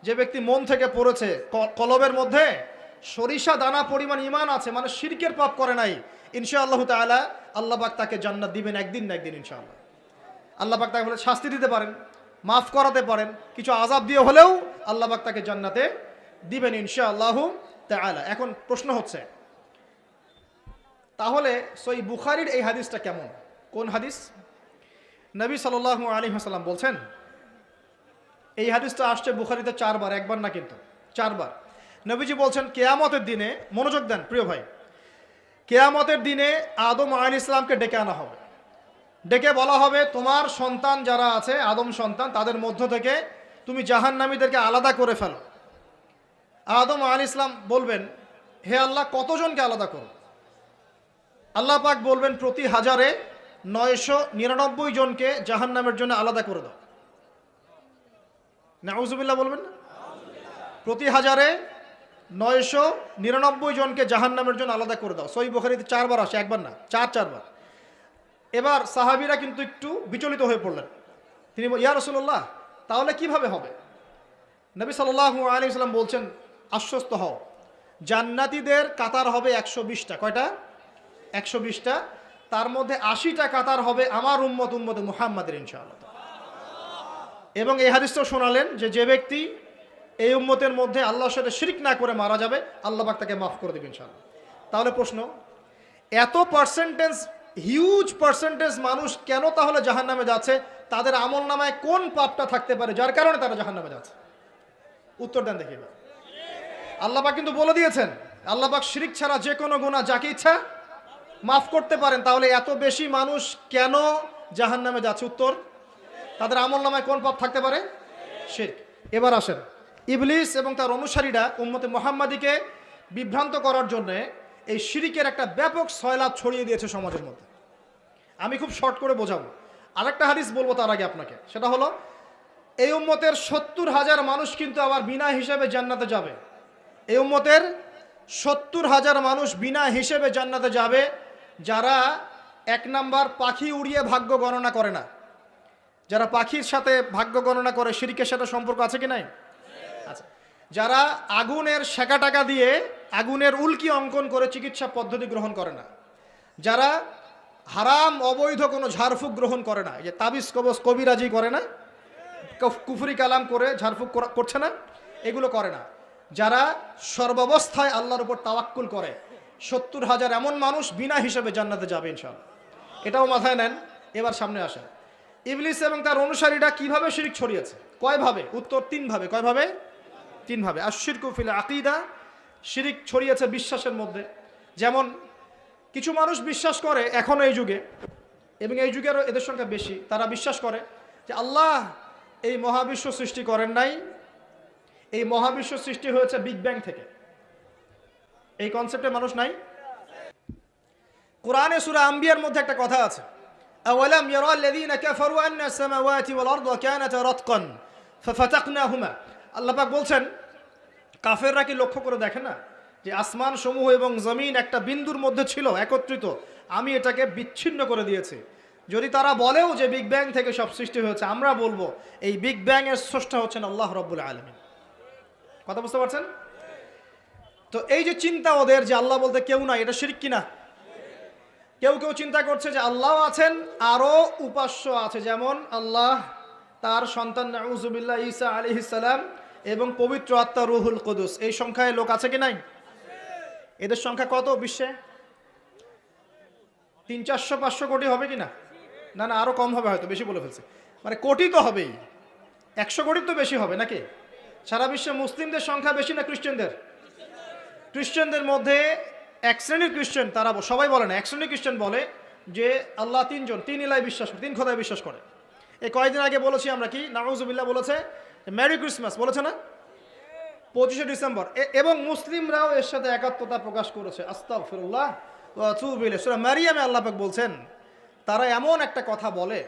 যে ব্যক্তি মন থেকে পড়েছে, কলবের মধ্যে সরিষা দানা পরিমাণ ঈমান আছে, মানে শিরকের পাপ করে নাই, ইনশাআল্লাহ তাআলা আল্লাহ পাক তাকে জান্নাত দিবেন একদিন না একদিন ইনশাআল্লাহ। আল্লাহ পাক তাকে বলে শাস্তি দিতে পারেন, মাফ করাতে পারেন, কিছু আযাব দিয়ে হলেও আল্লাহ পাক তাকে জান্নাতে দিবেন ইনশাআল্লাহ তাআলা। এখন প্রশ্ন হচ্ছে, তাহলে সহিহ বুখারীর এই হাদিসটা কেমন? কোন হাদিস? নবী সাল্লাল্লাহু আলাইহি ওয়াসাল্লাম বলছেন, এই হাদিসটা আসছে বুখারীতে 4 বার, একবার না কিন্তু 4 বার। নবীজি বলছেন, কিয়ামতের দিনে, মনোযোগ দেন প্রিয় ভাই, কিয়ামতের দিনে আদম আলাইহিস সালামকে ডেকে আনা হবে। ডেকে বলা হবে, তোমার সন্তান যারা আছে, আদম সন্তান, তাদের মধ্য থেকে তুমি জাহান্নামীদেরকে আলাদা করে ফেলো। আদম আলাইহিস সালাম বলবেন, হে আল্লাহ, কতজনকে আলাদা করো? আল্লাহ পাক বলবেন, প্রতি 1000-এ 999 জনকে জাহান্নামের জন্য আলাদা করে দাও। নাউজুবিল্লাহ বলবেন না? প্রতি 1000-এ 999 জনকে জাহান্নামের জন্য আলাদা করে দাও। সহিহ বুখারীতে 4 বার আসে, একবার না, 4 বার। এবার সাহাবীরা কিন্তু একটু বিচলিত হয়ে পড়লেন। তিনি ইয়া রাসূলুল্লাহ, তাহলে কিভাবে হবে? নবী সাল্লাল্লাহু আলাইহি ওয়াসাল্লাম বলছেন, আশ্বস্ত হও, জান্নাতীদের কাতার হবে 120টা। কয়টা? 120টা। তার মধ্যে 80টা কাতার হবে আমার উম্মতে মুহাম্মাদের ইনশাআল্লাহ। এবং এই হাদিসটাও শোনালেন যে যে ব্যক্তি এই উম্মতের মধ্যে আল্লাহর সাথে শিরক না করে মারা যাবে, আল্লাহ পাক তাকে মাফ করে দেবেন ইনশাআল্লাহ। তাহলে প্রশ্ন, এত পার্সেন্টেজ, হিউজ পার্সেন্টেজ মানুষ কেন তাহলে জাহান্নামে যাচ্ছে? তাদের আমল নামায় কোন পাপটা থাকতে পারে যার কারণে তারা জাহান্নামে যাচ্ছে? উত্তর দেন দেখি। আল্লাহ পাক কিন্তু বলে দিয়েছেন, আল্লাহ পাক শিরক ছাড়া যে কোনো গুনাহ যাকে ইচ্ছা মাফ করতে পারেন। তাহলে এত বেশি মানুষ কেন জাহান্নামে যাচ্ছে? উত্তর, তাদের আমল নামায় কোন পাপ থাকতে পারে? শিরক। এবার আসেন, ইবলিস এবং তার অনুসারীরা উম্মতে মুহাম্মাদীকে বিভ্রান্ত করার জন্য এই শিরকের একটা ব্যাপক সয়লাব ছড়িয়ে দিয়েছে সমাজের মধ্যে। আমি খুব শর্ট করে বোঝাবো। আরেকটা হাদিস বলবো তার আগে আপনাকে, সেটা হলো, এই উম্মতের 70,000 মানুষ কিন্তু আবার বিনা হিসেবে জান্নাতে যাবে। এই উম্মতের 70,000 মানুষ বিনা হিসেবে জান্নাতে যাবে, যারা 1 নাম্বার পাখি উড়িয়ে ভাগ্য গণনা করে না। যারা পাখির সাথে ভাগ্য গণনা করে, শিরকের সাথে সম্পর্ক আছে কি নাই? আচ্ছা, যারা আগুনের সেকা টাকা দিয়ে আগুনের উল্কি অঙ্কন করে চিকিৎসা পদ্ধতি গ্রহণ করে না, যারা হারাম অবৈধ কোনো ঝাড়ফুঁক গ্রহণ করে না, এই যে তাবিজ কবজ কবিরাজি করে না, কুফরি কালাম করে ঝাড়ফুঁক করছে না, এগুলো করে না, যারা সর্বাবস্থায় আল্লাহর উপর তাওয়াক্কুল করে, 70,000 এমন মানুষ বিনা হিসেবে জান্নাতে যাবে ইনশাআল্লাহ। এটাও মাথায় নেন। এবার সামনে আসে ইবলিস এবং তার অনুসারীরা কিভাবে শিরক ছড়িয়েছে, কয়ভাবে? উত্তর 3 ভাবে। কয়ভাবে? 3 ভাবে। আশ-শিরকু ফিল আকীদা, শিরক ছড়িয়েছে বিশ্বাসের মধ্যে। যেমন কিছু মানুষ বিশ্বাস করে এখনো এই যুগে, এবং এই যুগেরও এদের সংখ্যা বেশি, তারা বিশ্বাস করে যে আল্লাহ এই মহাবিশ্ব সৃষ্টি করেন নাই, এই মহাবিশ্ব সৃষ্টি হয়েছে বিগ ব্যাং থেকে। এই কনসেপ্টে মানুষ নাই। কোরআনে সূরা আম্বিয়ার মধ্যে একটা কথা আছে, আওয়ালাম ইয়ারাল্লাযীনা কাফারু আন্না আস-সামাওয়াতি ওয়াল আরদা কানাতা রাতকান ফাফাতাকনাহুমা। আল্লাহ পাক বলছেন, কাফেররা কি লক্ষ্য করে দেখে না যে আসমান সমূহ এবং জমিন একটা বিন্দুর মধ্যে ছিল একত্রিত, আমি এটাকে বিচ্ছিন্ন করে দিয়েছি। যদি তারা বলেও যে বিগ ব্যাং থেকে সব সৃষ্টি হয়েছে, আমরা বলবো এই বিগ ব্যাং এর স্রষ্টা হচ্ছেন আল্লাহ রাব্বুল আলামিন। কথা বুঝতে পারছেন? তো এই যে চিন্তা ওদের যে আল্লাহ বলতে কেউ নাই, এটা শিরক কিনা? কেউ কেউ চিন্তা করছে যে আল্লাহ আছেন, আরো উপাস্য আছে, যেমন আল্লাহ, তার সন্তান নাউজুবিল্লাহ ঈসা আলাইহিস সালাম এবং পবিত্র আত্মা রুহুল কুদুস। এই সংখ্যায় লোক আছে কি নাই? এদের সংখ্যা কত বিশ্বে? 300-400 কোটি হবে কিনা? না না, আরো কম হবে, হয়তো বেশি বলে ফেলছে। মানে কোটি তো হবেই, 100 কোটির তো বেশি হবে নাকি? সারা বিশ্বে মুসলিমদের সংখ্যা বেশি না খ্রিস্টানদের? খ্রিস্টানদের মধ্যে এক শ্রেণীর খ্রিস্টান, তারা সবাই বলে না, এক শ্রেণীর খ্রিস্টান বলে যে আল্লাহ 3 জন, 3 ইলায় বিশ্বাস করে, 3 খোদায় বিশ্বাস করে। এই কয়েকদিন আগে বলেছি আমরা, কি নাউজুবিল্লাহ বলেছে, মেরি ক্রিসমাস বলেছে না, 25শে ডিসেম্বর। এবং মুসলিমরাও এর সাথে একাত্মতা প্রকাশ করেছে। আস্তাগফিরুল্লাহ ওয়া আতুবু ইলাইহি। সূরা মারিয়ামে আল্লাহ পাক বলছেন, তারা এমন একটা কথা বলে,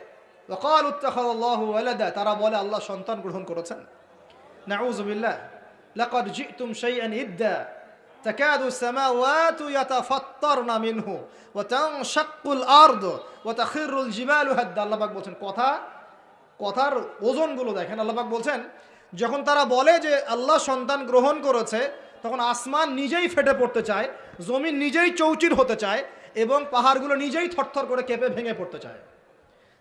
ওয়াকালু ইত্তাখাযাল্লাহু ওয়ালাদা, তারা বলে আল্লাহ সন্তান গ্রহণ করেছেন। নাউজুবিল্লাহ। লাকাদ জিতুম শাইআন ইদ্দা তাকাদু সামাওয়াতু ইয়াতাফাত্তারনা মিনহু ওয়া তানশাক্কুল আরদু ওয়া তাখিরুল জিবালু হাদ্দা। আল্লাহ পাক বলছেন, কথার ওজনগুলো দেখেন। আল্লাহ পাক বলছেন, যখন তারা বলে যে আল্লাহ সন্তান গ্রহণ করেছে, তখন আসমান নিজেই ফেটে পড়তে চায়, জমিন নিজেই চৌচির হতে চায়, এবং পাহাড়গুলো নিজেই থরথর করে কেঁপে ভেঙে পড়তে চায়।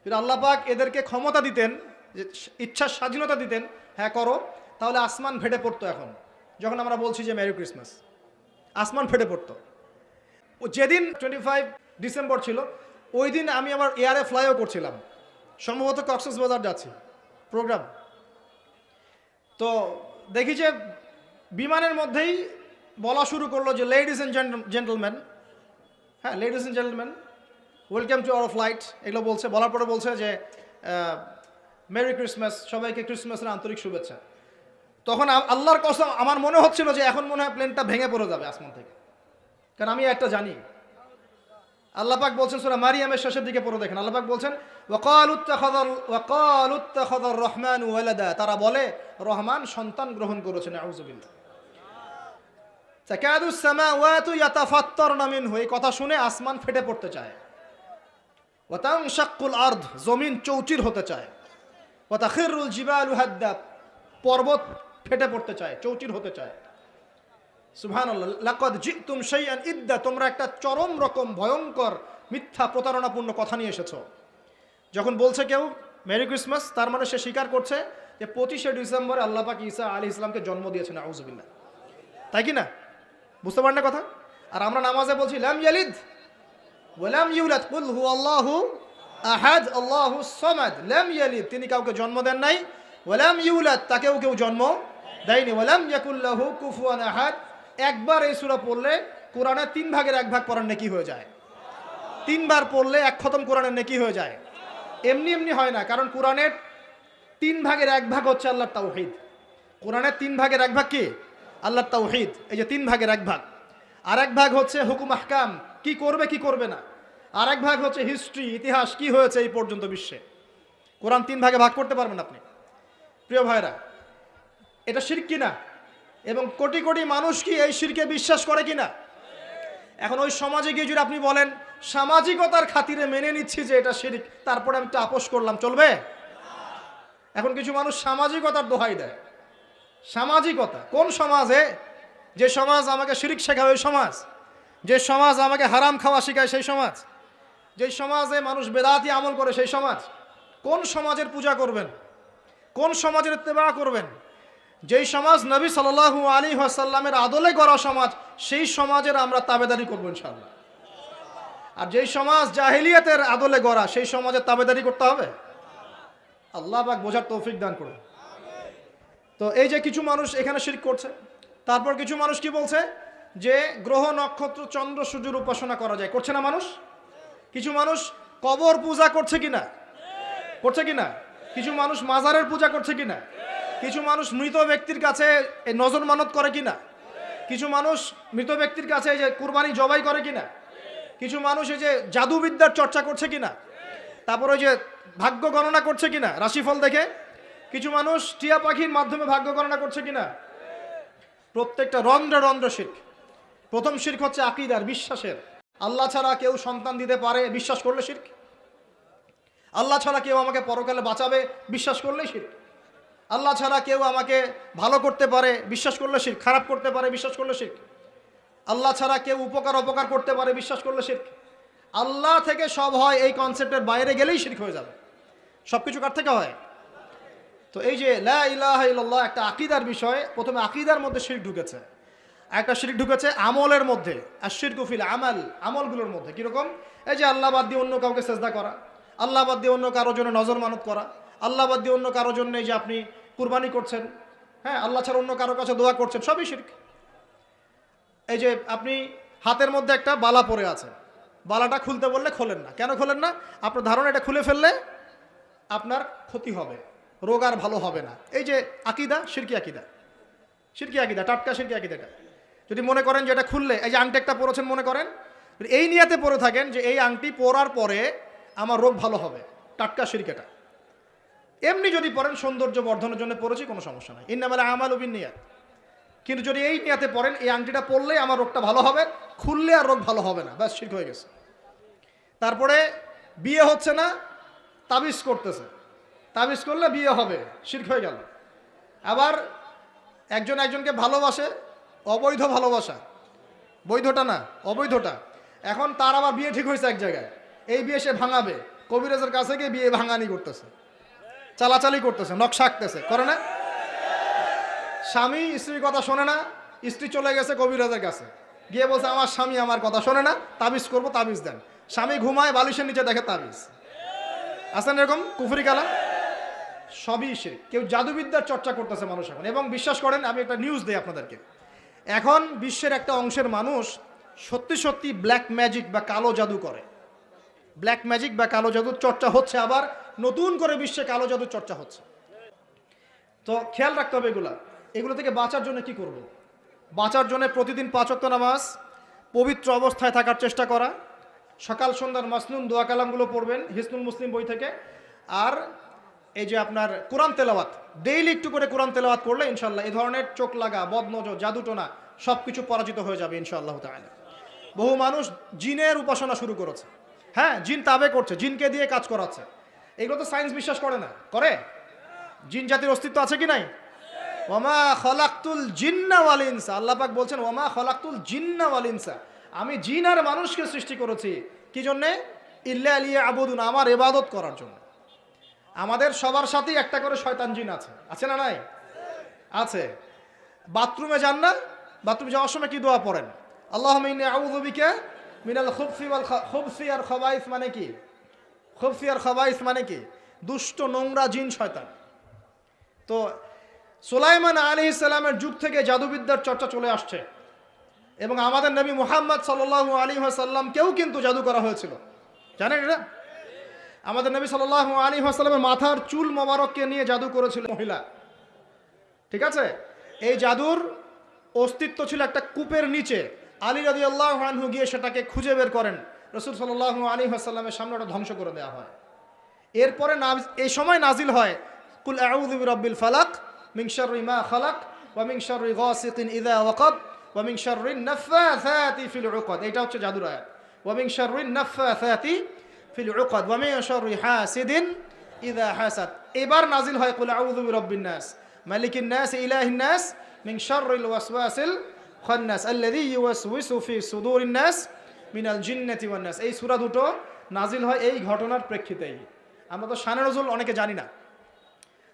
যদি আল্লাহ পাক এদেরকে ক্ষমতা দিতেন, যে ইচ্ছার স্বাধীনতা দিতেন, হ্যাঁ করো, তাহলে আসমান ফেটে পড়তো। এখন যখন আমরা বলছি যে মেরি ক্রিসমাস, আসমান ফেটে পড়তো। যেদিন 25 ডিসেম্বর ছিল, ওই দিন আমি আমার এয়ারে ফ্লাইও করছিলাম, সম্ভবত কক্সবাজার যাচ্ছি প্রোগ্রাম। তো দেখি যে বিমানের মধ্যেই বলা শুরু করলো যে লেডিস এন্ড জেন্টলম্যান, হ্যাঁ ladies and gentleman, welcome to our flight, এগুলো বলছে। বলার পরে বলছে যে মেরি ক্রিসমাস, সবাইকে ক্রিসমাসের আন্তরিক শুভেচ্ছা। তখন আল্লাহর কসম আমার মনে হচ্ছিল যে এখন মনে হয় প্লেনটা ভেঙে পড়ে যাবে আসমান থেকে, কারণ আমি একটা জানি। আল্লাহ পাক বলছেন সূরা মারিয়ামের শেষের দিকে পড়ে দেখেন, আল্লাহ পাক বলছেন, ওয়াকালু ইত্তাখাযার রহমানু ওয়ালাদা, তারা বলে রহমান সন্তান গ্রহণ করেছেন। আউযুবিল্লাহ। তাকাদু সামাওয়াতু ইয়াতাফাত্তারনা মিনহু, এই কথা শুনে আসমান ফেটে পড়তে চায়। ওয়া তানশাক্কুল আরদ, জমিন চৌচির হতে চায়। ওয়া তাখিরুল জিবালু হাদ্দা, পর্বত ফেটে পড়তে চায়, চৌচির হতে চায়। সুবহানাল্লাহ। লাকাদ জিতুম শাইআন ইদ্দা, তোমরা একটা চরম রকম ভয়ঙ্কর মিথ্যা প্রতারণাপূর্ণ কথা নিয়ে এসেছো। যখন বলছে কেউ মেরি ক্রিসমাস, তার মানে সে স্বীকার করছে যে 25শে ডিসেম্বরে আল্লাহ পাক ঈসা আলাইহিস সালামকে জন্ম দিয়েছেন। আউযুবিল্লাহ। তাই কি না? বুঝতে পারেন না কথা? আর আমরা নামাজে বলছি লাম ইয়ালিদ ওয়া লাম ইউলাদ কুল হুয়াল্লাহু আহাদ আল্লাহুস সামাদ। লাম ইয়ালিদ, তিনি কাউকে জন্ম দেন নাই, ওয়া লাম ইউলাদ, তাকেও কেউ জন্ম দেয়নি, ওয়া লাম ইয়াকুল লাহু কুফুয়ান আহাদ। একবার এই সূরা পড়লে কোরআনের 3 ভাগের 1 ভাগ পড়ার নেকি হয়ে যায়। 3 বার পড়লে 1 খতম কোরআনের নেকি হয়ে যায়। এমনি এমনি হয় না, কারণ কোরআনের 3 ভাগের 1 ভাগ হচ্ছে আল্লাহর তাওহীদ। কোরআনের 3 ভাগের 1 ভাগ কি? আল্লাহর তাওহীদ। এই যে 3 ভাগের 1 ভাগ। আর 1 ভাগ হচ্ছে হুকুম আহকাম, কি করবে কি করবে না। আর 1 ভাগ হচ্ছে হিস্ট্রি, ইতিহাস, কি হয়েছে এই পর্যন্ত বিশ্বে। কোরআন 3 ভাগে ভাগ করতে পারবেন আপনি। প্রিয় ভাইরা, এটা শিরক কিনা? এবং কোটি কোটি মানুষ কি এই শিরকে বিশ্বাস করে কিনা? এখন ওই সমাজে গিয়ে যদি আপনি বলেন সামাজিকতার খাতিরে মেনে নিচ্ছি যে এটা শিরক, তারপরে আমি একটু আপোষ করলাম, চলবে? এখন কিছু মানুষ সামাজিকতার দোহাই দেয়, সামাজিকতা। কোন সমাজে? যে সমাজ আমাকে শিরিক শেখায় ওই সমাজ, যে সমাজ আমাকে হারাম খাওয়া শেখায় সেই সমাজ, যে সমাজে মানুষ বেদাতি আমল করে সেই সমাজ। কোন সমাজের পূজা করবেন? কোন সমাজের ইত্তেবা করবেন? যেই সমাজ নবী সাল্লাল্লাহু আলাইহি ওয়াসাল্লামের আদলে গড়া সমাজ, সেই সমাজের আমরা তাবেদারি করবো ইনশাআল্লাহ। আর যেই সমাজ জাহিলিয়াতের আদলে গড়া, সেই সমাজের তাবেদারি করতে হবে। আল্লাহ পাক বোঝার তৌফিক দান করুন। তো এই যে কিছু মানুষ এখানে শিরক করছে, তারপর কিছু মানুষ কি বলছে যে গ্রহ নক্ষত্র চন্দ্র সূর্যের উপাসনা করা যায়, করছে না মানুষ? কিছু মানুষ কবর পূজা করছে কিনা? করছে কিনা? কিছু মানুষ মাজারের পূজা করছে কিনা? কিছু মানুষ মৃত ব্যক্তির কাছে এই নজর মানত করে কিনা? কিছু মানুষ মৃত ব্যক্তির কাছে এই যে কুরবানি জবাই করে কিনা? কিছু মানুষ এই যে জাদুবিদ্যার চর্চা করছে কিনা? তারপর ওই যে ভাগ্য গণনা করছে কিনা রাশিফল দেখে? কিছু মানুষ টিয়া পাখির মাধ্যমে ভাগ্য গণনা করছে কিনা? প্রত্যেকটা রন্ধ্রে রন্ধ্রে শিরক। প্রথম শিরক হচ্ছে আকীদার, বিশ্বাসের। আল্লাহ ছাড়া কেউ সন্তান দিতে পারে, বিশ্বাস করলে শিরক। আল্লাহ ছাড়া কেউ আমাকে পরকালে বাঁচাবে, বিশ্বাস করলেই শিরক। আল্লাহ ছাড়া কেউ আমাকে ভালো করতে পারে, বিশ্বাস করলে শিরক। খারাপ করতে পারে, বিশ্বাস করলে শিরক। আল্লাহ ছাড়া কেউ উপকার অপকার করতে পারে, বিশ্বাস করলে শিরক। আল্লাহ থেকে সব হয়, এই কনসেপ্টের বাইরে গেলেই শিরক হয়ে যাবে। সব কিছু কার থেকে হয়? তো এই যে লা ইলাহা ইল্লাল্লাহ একটা আকীদার বিষয়। প্রথমে আকীদার মধ্যে শিরক ঢুকেছে, একটা শিরক ঢুকেছে আমলের মধ্যে। আর শিরকু ফিল আমাল, আমলগুলোর মধ্যে কীরকম? এই যে আল্লাহ বাদ দিয়ে অন্য কাউকে সেজদা করা, আল্লাহ বাদ দিয়ে অন্য কারোর জন্য নজর মানত করা, আল্লাহ বাদ দিয়ে অন্য কারোর জন্য এই যে আপনি কুরবানি করছেন, হ্যাঁ, আল্লাহ ছাড়া অন্য কারোর কাছে দোয়া করছেন, সবই শিরক। এই যে আপনি হাতের মধ্যে একটা বালা পরে আছে, বালাটা খুলতে বললে খোলেন না, কেন খোলেন না? আপনার ধারণা এটা খুলে ফেললে আপনার ক্ষতি হবে, রোগ আর ভালো হবে না। এই যে আকীদা, শিরকি আকীদা, শিরকি আকীদা, টাটকা শিরকি আকীদাটা। যদি মনে করেন যে এটা খুললে, এই যে আংটি একটা পরেছেন মনে করেন, এই নিয়াতে পরে থাকেন যে এই আংটি পরার পরে আমার রোগ ভালো হবে, টাটকা শিরক এটা। এমনি যদি পড়েন সৌন্দর্য বর্ধনের জন্য পড়েছি, কোনো সমস্যা নাই, ইন্নামাল আমালু বিন্নিয়াত। কিন্তু যদি এই নিয়াতে পড়েন এই আংটিটা পরলেই আমার রোগটা ভালো হবে, খুললে আর রোগ ভালো হবে না, ব্যাস শিরক হয়ে গেছে। তারপরে বিয়ে হচ্ছে না, তাবিজ করতেছে, তাবিজ করলে বিয়ে হবে, শিরক হয়ে গেল। আবার একজন একজনকে ভালোবাসে, অবৈধ ভালোবাসা, বৈধটা না অবৈধটা। এখন তার আবার বিয়ে ঠিক হয়েছে এক জায়গায়, এই বিয়ে সে ভাঙাবে, কবিরাজের কাছে গিয়ে বিয়ে ভাঙানি করতেছে, চালাচালি করতেছে, নকশা আঁকতেছে, করে না? স্বামী স্ত্রীর কথা শোনে না, স্ত্রী চলে গেছে কবিরাজের কাছে, গিয়ে বলছে আমার স্বামী আমার কথা শোনে না, তাবিজ করবো, তাবিজ দেন। স্বামী ঘুমায়, বালিশের নিচে দেখে তাবিজ। আছেন এরকম কুফরি কালাম? সবই শিরক। কেউ জাদুবিদ্যার চর্চা করতেছে মানুষ এখন। এবং বিশ্বাস করেন, আমি একটা নিউজ দিই আপনাদেরকে, এখন বিশ্বের একটা অংশের মানুষ সত্যি সত্যি ব্ল্যাক ম্যাজিক বা কালো জাদু করে। ব্ল্যাক ম্যাজিক বা কালো জাদুর চর্চা হচ্ছে, আবার নতুন করে বিশ্বে কালো জাদুর চর্চা হচ্ছে। তো খেয়াল রাখতে হবে এগুলো থেকে বাঁচার জন্য কি করব? বাঁচার জন্য প্রতিদিন 5 ওয়াক্ত নামাজ, পবিত্র অবস্থায় থাকার চেষ্টা করা, সকাল সন্ধ্যার মাসনুন দোয়া কালামগুলো পড়বেন হিসনুল মুসলিম বই থেকে। আর এই যে আপনার কোরআন তেলাওয়াত, ডেইলি একটু করে কোরআন তেলাওয়াত করলে ইনশাল্লাহ এই ধরনের চোখ লাগা, বদনজর, জাদুটোনা সব কিছু পরাজিত হয়ে যাবে ইনশাআল্লাহ তাআলা। বহু মানুষ জিনের উপাসনা শুরু করেছে, হ্যাঁ, জিন তাবে করছে, জিনকে দিয়ে কাজ করাচ্ছে। এগুলো তো সায়েন্স বিশ্বাস করে না, করে? জিন জাতির অস্তিত্ব আছে কি নাই? ওয়ামা খলাকতুল জিন্না ওয়াল ইনসা, আল্লাহ পাক বলছেন ওয়ামা খলাকতুল জিন্না ওয়াল ইনসা, আমি জিন আর মানুষকে সৃষ্টি করেছি কি জন্যে? ইল্লা লিয়াবুদুন, আমার ইবাদত করার জন্য। আমাদের সবার সাথেই একটা করে শয়তান জিন আছে, আছে না নাই? আছে। বাথরুমে যান না, বাথরুমে যাওয়ার সময় কি দোয়া পড়েন? আল্লাহুম্মা ইন্নী আউযু বিকা মিনাল খুবসি আর খাবাইস, মানে কি? খুবসি আর খাবাইস মানে কি? দুষ্ট নোংরা জিন শয়তান। তো সুলাইমান আলাইহিস সালামের যুগ থেকে জাদুবিদ্যার চর্চা চলে আসছে, এবং আমাদের নবী মুহাম্মদ সাল্লাল্লাহু আলাইহি ওয়াসাল্লামকেও কিন্তু জাদু করা হয়েছিল, জানেন এটা? আমাদের নবী সাল্লাল্লাহু আলাইহি ওয়াসাল্লামের মাথার চুল মোবারককে নিয়ে জাদু করেছিল মহিলা, ঠিক আছে? এই জাদুর অস্তিত্ব ছিল একটা কূপের নিচে। আলী রাদিয়াল্লাহু আনহু গিয়ে সেটাকে খুঁজে বের করেন, রাসূল সাল্লাল্লাহু আলাইহি ওয়াসাল্লামের সামনে ওটা ধ্বংস করে দেওয়া হয়। এরপরে এই সময় নাজিল হয় কুল আউযু বিরাব্বিল ফালাক মিন শাররি মা খালাক ওয়া মিন শাররি গাসিকিন ইযা ওয়াকাব ওয়া মিন শাররিন নাফাসাতি ফিল উকাদ। এটা হচ্ছে জাদুর আয়াত, ওয়া মিন শাররিন নাফাসাতি ফিল উকাদ ওয়া মিন শাররি হাসিদিন ইযা হাসাদ। এবার নাজিল হয় কুল আউযু বিরাব্বিন নাস মালিকিন নাস ইলাহিন নাস মিন শাররিল ওয়াসওয়াসিল খান্নাস আল্লাযী ইউওয়াসওয়িসু ফি সুদুরিন নাস মিনাল জিন্নাতি ওয়ান নাস। এই সূরা দুটো নাজিল হয় এই ঘটনার প্রেক্ষিতেই। আমরা তো শানে নজুল অনেকে জানি না,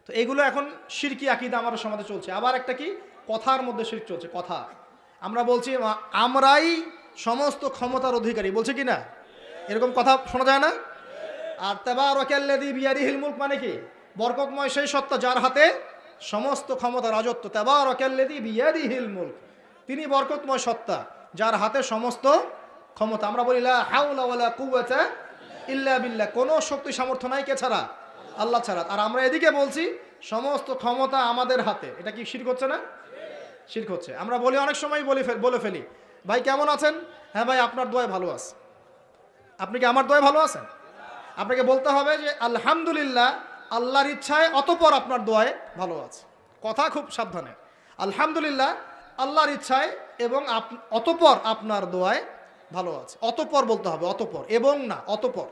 তো এগুলো এখন শিরকি আকীদা আমাদের সমাজে চলছে। আবার একটা কি, কথার মধ্যে শিরক চলছে। কথা আমরা বলছি আমরাই সমস্ত ক্ষমতার অধিকারী, বলছে কি না? এরকম কথা শোনা যায় না? আর তাবারাকাল্লাযী বিয়াদিহিল মুলক মানে কি? বরকতময় সেই সত্তা যার হাতে সমস্ত ক্ষমতা, রাজত্ব। তাবারাকাল্লাযী বিয়াদিহিল মুলক, তিনি বরকতময় সত্তা যার হাতে সমস্ত ক্ষমতা। আমরা বলি লা হাওলা ওয়ালা কুওয়াতা ইল্লা বিল্লাহ, কোনো শক্তি সামর্থ্য নাই কে ছাড়া? আল্লাহ ছাড়া। আর আমরা এদিকে বলছি সমস্ত ক্ষমতা আমাদের হাতে। এটা কি শিরক হচ্ছে না? শিরক হচ্ছে। আমরা বলি, অনেক সময় বলে ফেলি, ভাই কেমন আছেন? হ্যাঁ ভাই আপনার দোয়ায় ভালো আছে। আপনি কি আমার দোয়ায় ভালো আছেন? আপনাকে বলতে হবে যে আলহামদুলিল্লাহ, আল্লাহর ইচ্ছায় অতঃপর আপনার দোয়ায় ভালো আছে। কথা খুব সাবধানে, আলহামদুলিল্লাহ আল্লাহর ইচ্ছায় এবং অতঃপর আপনার দোয়ায় ভালো আছে। অতঃপর বলতে হবে, অতঃপর, এবং না, অতঃপর।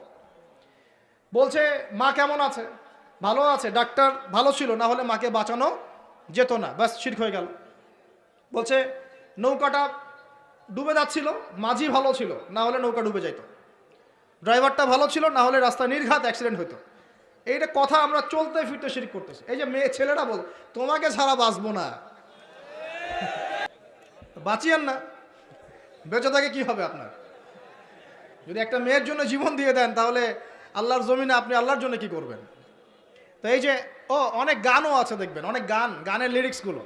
বলছে মা কেমন আছে? ভালো আছে, ডাক্তার ভালো ছিল, না হলে মাকে বাঁচানো যেত না, ব্যাস শিরক হয়ে গেল। বলছে নৌকাটা ডুবে যাচ্ছিল, মাঝি ভালো ছিল, না হলে নৌকা ডুবে যাইত। ড্রাইভারটা ভালো ছিল, না হলে রাস্তায় নির্ঘাত অ্যাক্সিডেন্ট হইতো। এইটা কথা আমরা চলতে ফিরতে শিরক করতেছি। এই যে ছেলেরা বল তোমাকে ছাড়া বাঁচবো না, বাঁচিয়েন না, বেঁচে থাকে কি হবে আপনার? যদি একটা মেয়ের জন্য জীবন দিয়ে দেন, তাহলে আল্লাহর জমিনে আপনি আল্লাহর জন্য কি করবেন? তো এই যে অনেক গানও আছে দেখবেন, অনেক গানের লিরিক্সগুলো,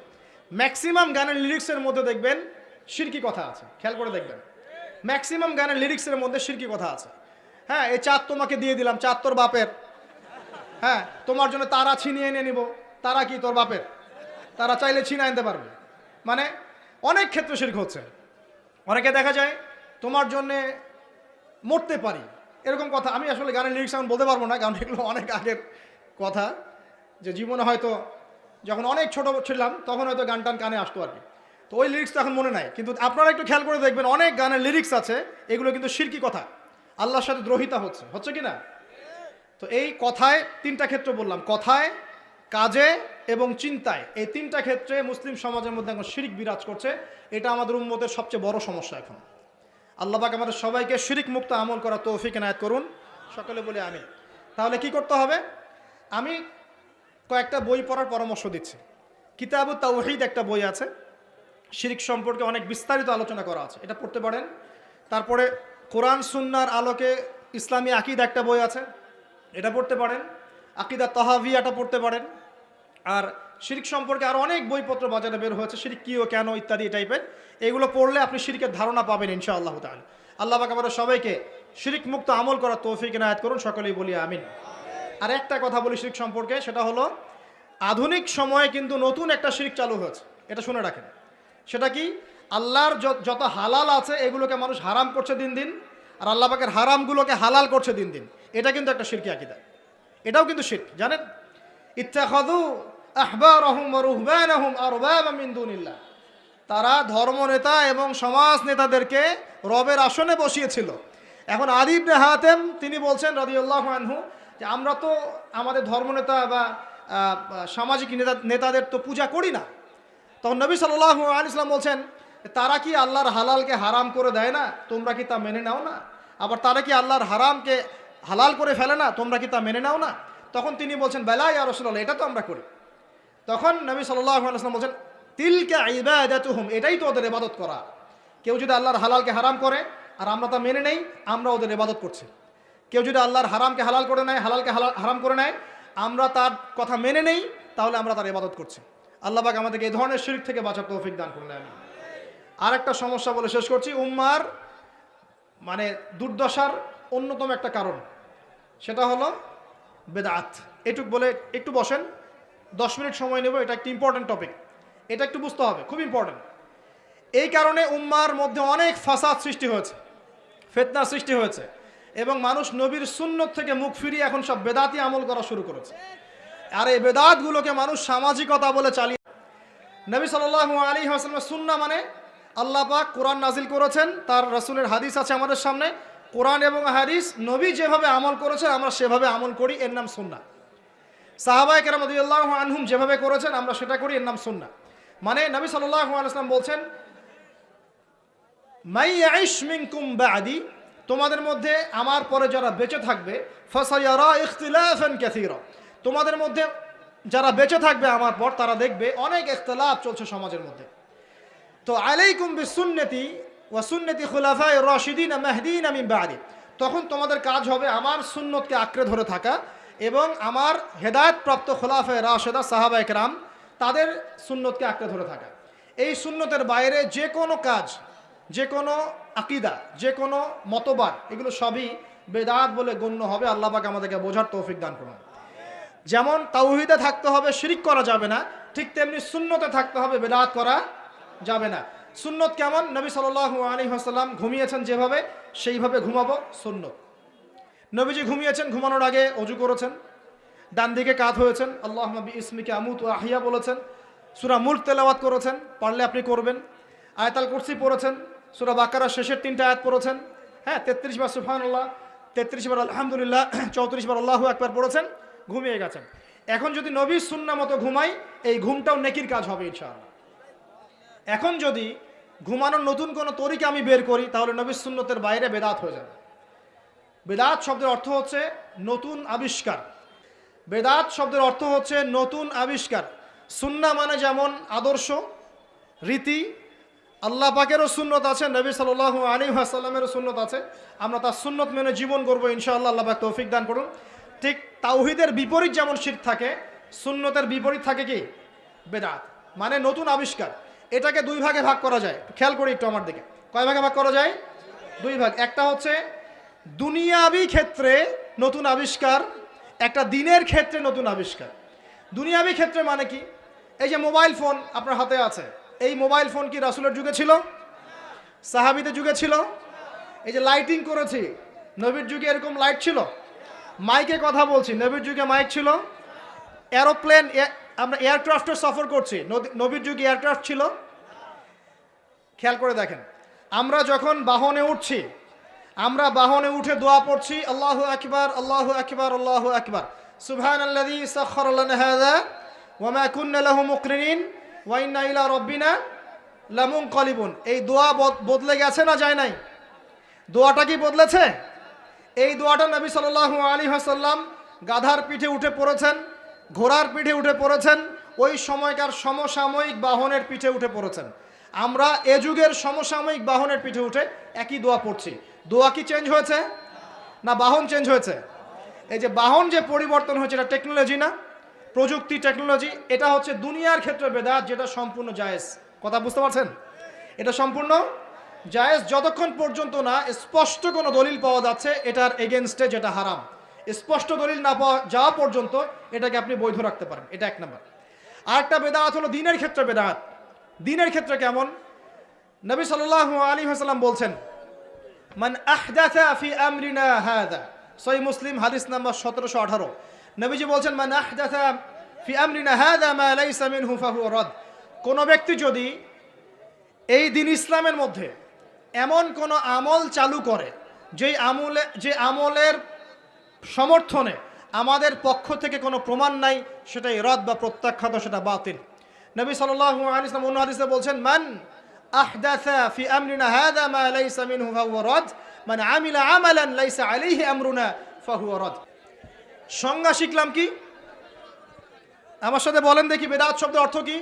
ম্যাক্সিমাম গানের লিরিক্সের মধ্যে দেখবেন শিরকি কথা আছে। খেয়াল করে দেখবেন, ম্যাক্সিমাম গানের লিরিক্সের মধ্যে শিরকি কথা আছে। হ্যাঁ, এই চাঁদ তোমাকে দিয়ে দিলাম, চাঁদ তোর বাপের। হ্যাঁ, তোমার জন্য তারা ছিনিয়ে এনে নিব, তারা কি তোর বাপের? তারা চাইলে ছিনিয়ে আনতে পারবে। মানে অনেক ক্ষেত্রে শিরক হচ্ছে। অনেকে দেখা যায় তোমার জন্যে মরতে পারি, এরকম কথা। আমি আসলে গানের লিরিক্স এখন বলতে পারবো না, কারণ এগুলো অনেক আগের কথা, যে জীবনে হয়তো যখন অনেক ছোট ছিলাম তখন হয়তো গান টান কানে আসতো আর কি। তো ওই লিরিক্স তো এখন মনে নাই, কিন্তু আপনারা একটু খেয়াল করে দেখবেন অনেক গানের লিরিক্স আছে, এগুলো কিন্তু শিরকি কথা, আল্লাহর সাথে দ্রোহিতা হচ্ছে কি না? তো এই কথায় তিনটা ক্ষেত্র বললাম, কথায়, কাজে এবং চিন্তায়। এই তিনটা ক্ষেত্রে মুসলিম সমাজের মধ্যে এখন শিরক বিরাজ করছে। এটা আমাদের উম্মতের সবচেয়ে বড় সমস্যা এখন। আল্লাহ পাক আমাদের সবাইকে শিরক মুক্ত আমল করা তৌফিক এনায়েত করুন, সকলে বলে আমিন। তাহলে কি করতে হবে? আমি কয়েকটা বই পড়ার পরামর্শ দিচ্ছি। কিতাবুত তাওহীদ একটা বই আছে, শিরক সম্পর্কে অনেক বিস্তারিত আলোচনা করা আছে, এটা পড়তে পারেন। তারপরে কোরআন সুন্নাহর আলোকে ইসলামী আকীদা একটা বই আছে, এটা পড়তে পারেন। আকীদা তাহাভিয়াটা পড়তে পারেন। আর শিরক সম্পর্কে আরও অনেক বইপত্র বাজারে বের হয়েছে, শিরক কী ও কেন ইত্যাদি টাইপের। এগুলো পড়লে আপনি শিরকের ধারণা পাবেন ইনশাআল্লাহ তাআলা। আল্লাহ পাক আমাদের সবাইকে শিরক মুক্ত আমল করার তৌফিক এনায়েত করুন, সকলেই বলি আমিন। আর একটা কথা বলি শিরক সম্পর্কে, সেটা হলো আধুনিক সময়ে কিন্তু নতুন একটা শিরক চালু হয়েছে, এটা শুনে রাখেন। সেটা কি? আল্লাহর যত হালাল আছে এগুলোকে মানুষ হারাম করছে দিন দিন, আর আল্লাহ পাকের হারামগুলোকে হালাল করছে দিন দিন। এটা কিন্তু একটা শিরকি আকীদা, এটাও কিন্তু শিরক, জানেন? ইত্তাখাযু আহবারহুম ওয়া রুহবানাহুম আরবাবা মিন দুনিল্লাহ, তারা ধর্মনেতা এবং সমাজ নেতাদেরকে রবের আসনে বসিয়েছিল। এখন আদী ইবনে হাতেম তিনি বলছেন রাদিয়াল্লাহু আনহু যে আমরা তো আমাদের ধর্মনেতা বা সামাজিক নেতাদের তো পূজা করি না। তখন নবী সাল্লাল্লাহু আলাইহি ওয়াসাল্লাম বলছেন, তারা কি আল্লাহর হালালকে হারাম করে দেয় না? তোমরা কি তা মেনে নাও না? আবার তারা কি আল্লাহর হারামকে হালাল করে ফেলে না? তোমরা কি তা মেনে নাও না? তখন তিনি বলছেন, বেলা ইয়া রাসূলুল্লাহ, এটা তো আমরা করি। তখন নবী সাল্লাল্লাহু আলাইহি ওয়াসাল্লাম বলছেন, তিলকা ইবাদাতুহুম, এটাই তো ওদের ইবাদত করা। কেউ যদি আল্লাহর হালালকে হারাম করে আর আমরা তা মেনে নেই, আমরা ওদের ইবাদত করছি। কেউ যদি আল্লাহর হারামকে হালাল করে নেয়, হালালকে হারাম করে নেয়, আমরা তার কথা মেনে নেই, তাহলে আমরা তার ইবাদত করছি। আল্লাহ পাক আমাদেরকে এই ধরনের শিরক থেকে বাঁচার তৌফিক দান করুন। আমি আরেকটা সমস্যা বলে শেষ করছি, উম্মার মানে দুর্দশার অন্যতম একটা কারণ, সেটা হলো বেদাত। এটুক বলে একটু বসেন, 10 মিনিট সময় নেব, এটা একটা ইম্পর্টেন্ট টপিক, এটা একটু বুঝতে হবে, খুব ইম্পর্টেন্ট। এই কারণে উম্মার মধ্যে অনেক ফাসাদ সৃষ্টি হয়েছে, ফিতনা সৃষ্টি হয়েছে, এবং মানুষ নবীর সুন্নত থেকে মুখ ফিরিয়ে এখন সব বেদাতি আমল করা শুরু করেছে। আর এই বেদাতগুলোকে মানুষ সামাজিকতা বলে চালিয়ে। নবী সাল্লাল্লাহু আলাইহি ওয়াসাল্লামের সুন্নাহ মানে আল্লাহ পাক কোরআন নাজিল করেছেন, তার রাসূলের হাদিস আছে আমাদের সামনে। কোরআন এবং হাদিস, নবী যেভাবে আমল করেছেন আমরা সেভাবে আমল করি, এর নাম সুন্নাহ। সাহাবায়ে কেরাম রাদিয়াল্লাহু আনহুম যেভাবে করেছেন আমরা সেটা করি, এর নাম সুন্নাহ। মানে নবী সাল্লাল্লাহু আলাইহি ওয়াসাল্লাম বলছেন, মাই ইয়াইশ মিনকুম বা'দি, তোমাদের মধ্যে আমার পরে যারা বেঁচে থাকবে, ফাসায়ারা ইখতিলাফান কাসীরা, তোমাদের মধ্যে যারা বেঁচে থাকবে আমার পর তারা দেখবে অনেক ইখতিলাফ চলছে সমাজের মধ্যে। তো আলাইকুম বিসুন্নতি ওয়া সুন্নতি খুলাফায়ে রাশিদিন মাহদিন মিন বা'দি, তখন তোমাদের কাজ হবে আমার সুন্নতকে আঁকড়ে ধরে থাকা এবং আমার হেদায়েতপ্রাপ্ত খুলাফায়ে রাশিদা সাহাবায়ে কেরাম তাদের সুন্নতকে আঁকড়ে ধরে থাকা। এই সুন্নতের বাইরে যে কোনো কাজ, যে কোনো আকীদা, যে কোনো মতবাদ, এগুলো সবই বেদাত বলে গণ্য হবে। আল্লাহ পাক আমাদেরকে বোঝার তৌফিক দান করুন। যেমন তাওহীদে থাকতে হবে, শিরিক করা যাবে না, ঠিক তেমনি সুন্নতে থাকতে হবে, বেদাত করা যাবে না। সুন্নত কেমন? নবী সাল্লাল্লাহু আলাইহি ওয়াসাল্লাম ঘুমিয়েছেন যেভাবে, সেইভাবে ঘুমাবো সুন্নত। নবীজি ঘুমিয়েছেন, ঘুমানোর আগে ওযু করেছেন, ডান দিকে কাত হয়েছেন, আল্লাহুম্মা বিইসমিকা আমুতু ওয়া আহইয়া বলেছেন, সূরা মুলক তেলাওয়াত করেছেন, পারলে আপনি করবেন, আয়াতুল কুরসি পড়েছেন, সূরা বাকারার শেষের 3টা আয়াত পড়েছেন, হ্যাঁ 33 বার সুবহানাল্লাহ, 33 বার আলহামদুলিল্লাহ, 34 বার আল্লাহু আকবার পড়েছেন, ঘুমিয়ে গেছেন। এখন যদি নবীর সুন্নাহ মতো ঘুমাই, এই ঘুমটাও নেকির কাজ হবে ইনশাআল্লাহ। এখন যদি ঘুমানোর নতুন কোনো তরিকা আমি বের করি, তাহলে নবীর সুন্নতের বাইরে বেদাত হয়ে যাবে। বেদাত শব্দের অর্থ হচ্ছে নতুন আবিষ্কার। বেদাত শব্দের অর্থ হচ্ছে নতুন আবিষ্কার। সুন্নাহ মানে যেমন আদর্শ, রীতি, আল্লাহ পাকেরও সুন্নত আছে, নবী সাল্লাল্লাহু আলাইহি ওয়াসাল্লামেরও সুন্নত আছে, আমরা তার সুন্নত মেনে জীবন করবো ইনশাআল্লাহ। আল্লাহ পাক তৌফিক দান করুন। ঠিক তাওহীদের বিপরীত যেমন শিরক থাকে, সুন্নতের বিপরীত থাকে কি? বেদাত, মানে নতুন আবিষ্কার। এটাকে দুই ভাগে ভাগ করা যায়, খেয়াল করি একটু আমার দিকে। কয় ভাগে ভাগ করা যায়? দুই ভাগ। একটা হচ্ছে দুনিয়াবি ক্ষেত্রে নতুন আবিষ্কার, একটা দিনের ক্ষেত্রে নতুন আবিষ্কার। দুনিয়াবি ক্ষেত্রে মানে কি? এই যে মোবাইল ফোন আপনার হাতে আছে, এই মোবাইল ফোন কি রাসূলের যুগে ছিল? সাহাবীদের যুগে ছিল? এই যে লাইটিং করেছি, নবীর যুগে এরকম লাইট ছিল? মাইকে কথা বলছি, নবীর যুগে মাইক ছিল? এরোপ্লেন, আমরা এয়ারক্রাফটে সফর করছি, নবীর যুগে এয়ারক্রাফট ছিল? খেয়াল করে দেখেন, আমরা যখন বাহনে উঠছি, আমরা বাহনে উঠে দোয়া পড়ছি, আল্লাহু আকবার আল্লাহু আকবার আল্লাহু আকবার, সুবহানাল্লাযী সাখখারা লানা হাযা ওয়া মা কুন্না লাহু মুকরিনিন ওয়া ইন্না ইলা রাব্বিনা লামুনকালিবুন। এই দোয়া বদলে গেছে না যায় নাই? দোয়াটা কি বদলেছে? এই দোয়াটা নবী সাল্লাল্লাহু আলাইহি ওয়াসাল্লাম গাধার পিঠে উঠে পড়েছেন, ঘোড়ার পিঠে উঠে পড়েছেন, ওই সময়কার সমসাময়িক বাহনের পিঠে উঠে পড়েছেন। আমরা এ যুগের সমসাময়িক বাহনের পিঠে উঠে একই দোয়া পড়ছি। দোয়া কি চেঞ্জ হয়েছে না বাহন চেঞ্জ হয়েছে? এই যে বাহন যে পরিবর্তন হয়েছে, এটা টেকনোলজি না? প্রযুক্তি, টেকনোলজি। এটা হচ্ছে দুনিয়ার ক্ষেত্রে বেদাত, যেটা সম্পূর্ণ জায়েজ। কথা বুঝতে পারছেন? এটা সম্পূর্ণ জায়েজ যতক্ষণ পর্যন্ত না স্পষ্ট কোনো দলিল পাওয়া যাচ্ছে এটার এগেনস্টে, যেটা হারাম। স্পষ্ট দলিল না পাওয়া যাওয়া পর্যন্ত এটাকে আপনি বৈধ রাখতে পারেন। এটা এক নম্বর। আরেকটা বেদাত হলো দিনের ক্ষেত্রে বেদাত। দিনের ক্ষেত্রে কেমন? নবী সাল্লাল্লাহু আলাইহি ওয়াসাল্লাম বলছেন, মান আহদাথা ফি আমরিনা হাযা, সহিহ মুসলিম হাদিস নাম্বার 1718। নবীজি বলছেন, মান আহদাথা ফি আমরিনা হাযা মা লাইসা মিনহু ফাহুয়া রাদ। কোন ব্যক্তি যদি এই দিন ইসলামের মধ্যে এমন কোন আমল চালু করে যে আমলের সমর্থনে আমাদের পক্ষ থেকে কোনো প্রমাণ নাই, সেটাই রদ বা প্রত্যাখ্যাত, সেটা বাতিল। নবী সাল্লাল্লাহু আলাইহি ওয়াসাল্লাম অন্য হাদিসে বলছেন, মান আহদাথা ফি আমরিনা হাযা মা লাইসা মিনহু ফাহুয়া রাদ, মান আমিলা আমালান লাইসা আলাইহি আমরুনা ফাহুয়া রাদ। সংজ্ঞা শিখলাম কি? আমার সাথে বলেন দেখি, বেদাত শব্দের অর্থ কি?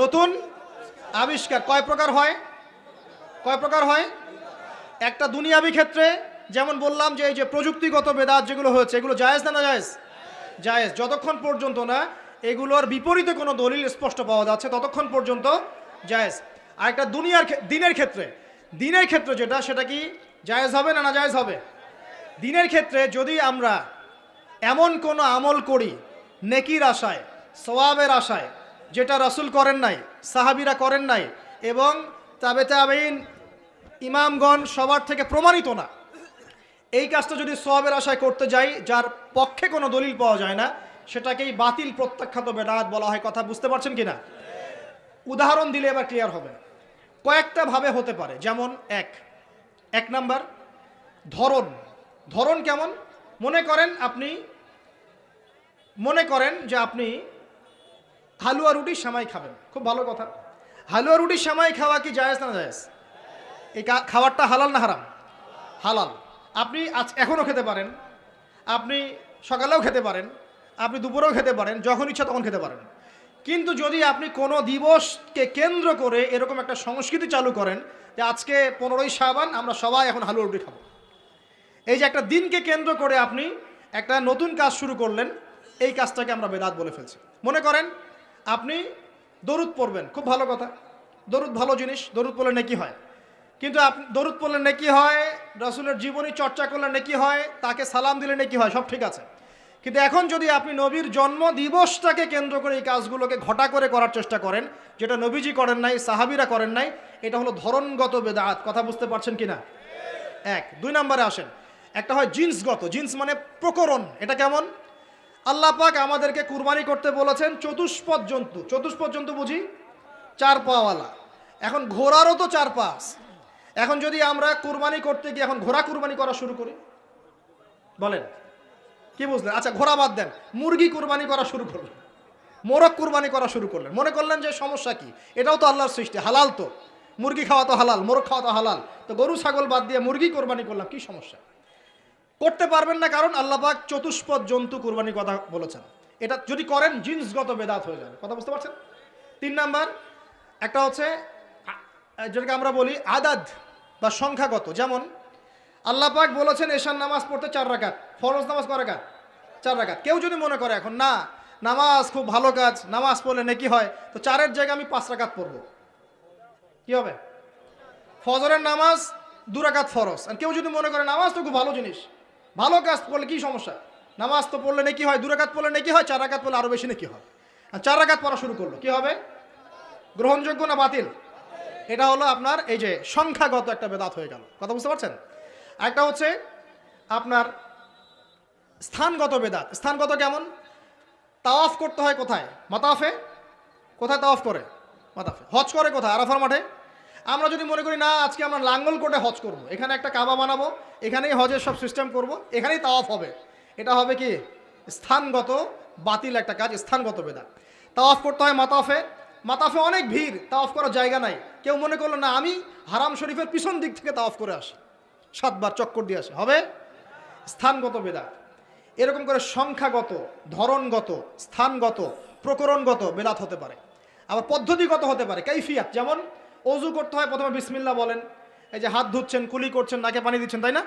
নতুন আবিষ্কার। কয় প্রকার হয়? কয় প্রকার হয়? একটা দুনিয়াবি ক্ষেত্রে, যেমন বললাম যে এই যে প্রযুক্তিগত বেদাত যেগুলো হয়েছে, এগুলো জায়েজ না জায়েজ? জায়েজ। যতক্ষণ পর্যন্ত না এগুলোর বিপরীতে কোনো দলিল স্পষ্ট পাওয়া যাচ্ছে ততক্ষণ পর্যন্ত জায়েজ। আর একটা দিনের ক্ষেত্রে, দিনের ক্ষেত্রে যেটা, সেটা কি জায়েজ হবে না জায়েজ হবে? দিনের ক্ষেত্রে যদি আমরা এমন কোনো আমল করি নেকির আশায়, সওয়াবের আশায়, যেটা রাসূল করেন নাই, সাহাবীরা করেন নাই, এবং তাবেঈন ইমামগণ সবার থেকে প্রমাণিত না, এই কাজটা যদি সওয়াবের আশায় করতে যাই, যার পক্ষে কোনো দলিল পাওয়া যায় না, সেটাকেই বাতিল প্রত্যাখ্যাত বেদাত বলা হয়। কথা বুঝতে পারছেন কিনা? উদাহরণ দিলে এবার ক্লিয়ার হবে। কয়েকটা ভাবে হতে পারে। যেমন এক নাম্বার, ধরন। ধরন কেমন? মনে করেন আপনি মনে করেন যে আপনি হালুয়া রুটি সেমাই খাবেন, খুব ভালো কথা। হালুয়া রুটি সেমাই খাওয়া কি জায়েজ না জায়েজ? এই খাবারটা হালাল না হারাম? হালাল। আপনি এখনও খেতে পারেন, আপনি সকালেও খেতে পারেন, আপনি দুপুরেও খেতে পারেন, যখন ইচ্ছা তখন খেতে পারেন। কিন্তু যদি আপনি কোনো দিবসকে কেন্দ্র করে এরকম একটা সংস্কৃতি চালু করেন যে আজকে 15ই শাবান আমরা সবাই এখন হালুয়া রুটি খাবো, এই যে একটা দিনকে কেন্দ্র করে আপনি একটা নতুন কাজ শুরু করলেন, এই কাজটাকে আমরা বেদাত বলে ফেলছি। মনে করেন আপনি দরুদ পড়বেন, খুব ভালো কথা, দরুদ ভালো জিনিস, দরুদ পড়লে নেকি হয়। কিন্তু আপনি দরুদ পড়লে নেকি হয়, রাসূলের জীবনী চর্চা করলে নেকি হয়, তাকে সালাম দিলে নেকি হয়, সব ঠিক আছে। কিন্তু এখন যদি আপনি নবীর জন্ম দিবসটাকে কেন্দ্র করে এই কাজগুলোকে ঘটা করে করার চেষ্টা করেন, যেটা নবীজি করেন নাই, সাহাবীরা করেন নাই, এটা হলো ধরনগত বেদাত। কথা বুঝতে পারছেন কিনা? এক। 2 নম্বরে আসেন, একটা হয় জিন্সগত। জিন্স মানে প্রকরণ। এটা কেমন? আল্লাহ পাক আমাদেরকে কুরবানি করতে বলেছেন চতুষ্পদ জন্তু। চতুষ্পদ জন্তু বুঝি 4 পাওয়ালা। এখন ঘোড়ারও তো 4 পা আছে। এখন যদি আমরা কুরবানি করতে গিয়ে এখন ঘোড়া কুরবানি করা শুরু করি, বলেন কি বুঝলেন? আচ্ছা ঘোড়া বাদ দেন, মুরগি কুরবানি করা শুরু করলেন, মোরগ কুরবানি করা শুরু করলেন, মনে করলেন যে সমস্যা কি, এটাও তো আল্লাহর সৃষ্টি, হালাল তো, মুরগি খাওয়া তো হালাল, মোরগ খাওয়া তো হালাল, তো গরু ছাগল বাদ দিয়ে মুরগি কুরবানি করলাম, কি সমস্যা? করতে পারবেন না, কারণ আল্লাহ পাক চতুষ্পদ জন্তু কুরবানির কথা বলেছেন। এটা যদি করেন জিন্সগত বেদাত হয়ে যাবে। কথা বুঝতে পারছেন? 3 নাম্বার, একটা হচ্ছে যেটাকে আমরা বলি আদাদ বা সংখ্যাগত। যেমন আল্লাহ পাক বলেছেন এশার নামাজ পড়তে 4 রাকাত, ফরজ নামাজ কয় রাকাত? 4 রাকাত। কেউ যদি মনে করে এখন না নামাজ খুব ভালো কাজ, নামাজ পড়লে নেকি হয়, তো 4-এর জায়গায় আমি 5 রাকাত পড়ব, কি হবে? ফজরের নামাজ 2 রাকাত ফরজ। আর কেউ যদি মনে করে নামাজ তো খুব ভালো জিনিস, ভালো কাজ করলে কি সমস্যা, নামাজ তো পড়লে নেকি হয়, 2 রাকাত পড়লে নেকি হয়, 4 রাকাত পড়লে আরও বেশি নেকি হয়। আর 4 রাকাত পড়া শুরু করলো, কি হবে? গ্রহণযোগ্য না বাতিল? এটা হলো আপনার এই যে সংখ্যাগত একটা বেদাত হয়ে গেল। কথা বুঝতে পারছেন? একটা হচ্ছে আপনার স্থানগত বেদাত। স্থানগত কেমন? তাওয়াফ করতে হয় কোথায়? মাতাফে। কোথায় তাওয়াফ করে? মাতাফে। হজ করে কোথায়? আরাফার মাঠে। আমরা যদি মনে করি না আজকে আমরা লাঙ্গল কোটে হজ করব, এখানে একটা কাবা বানাবো, এখানেই হজের সব সিস্টেম করব, এখানেই তাওয়াফ হবে, এটা হবে কি? স্থানগত বাতিল একটা কাজ, স্থানগত বেদাত। তাওয়াফ করতে হয় মাতাফে। মাতাফে অনেক ভিড়, তাওয়াফ করার জায়গা নাই। কেউ মনে করলো না আমি হারাম শরীফের পিছন দিক থেকে তাওয়াফ করে আসি, 7 বার চক্কর দিয়ে আসে, হবে? স্থানগত বেদাত। এরকম করে সংখ্যাগত, ধরনগত, স্থানগত, প্রকরণগত বেদাত হতে পারে। আবার পদ্ধতিগত হতে পারে, কাইফিয়াত। যেমন অজু করতে হয়, প্রথমে বিসমিল্লাহ বলেন, এই যে হাত ধুচ্ছেন, কুলি করছেন, নাকে পানি দিচ্ছেন, তাই না?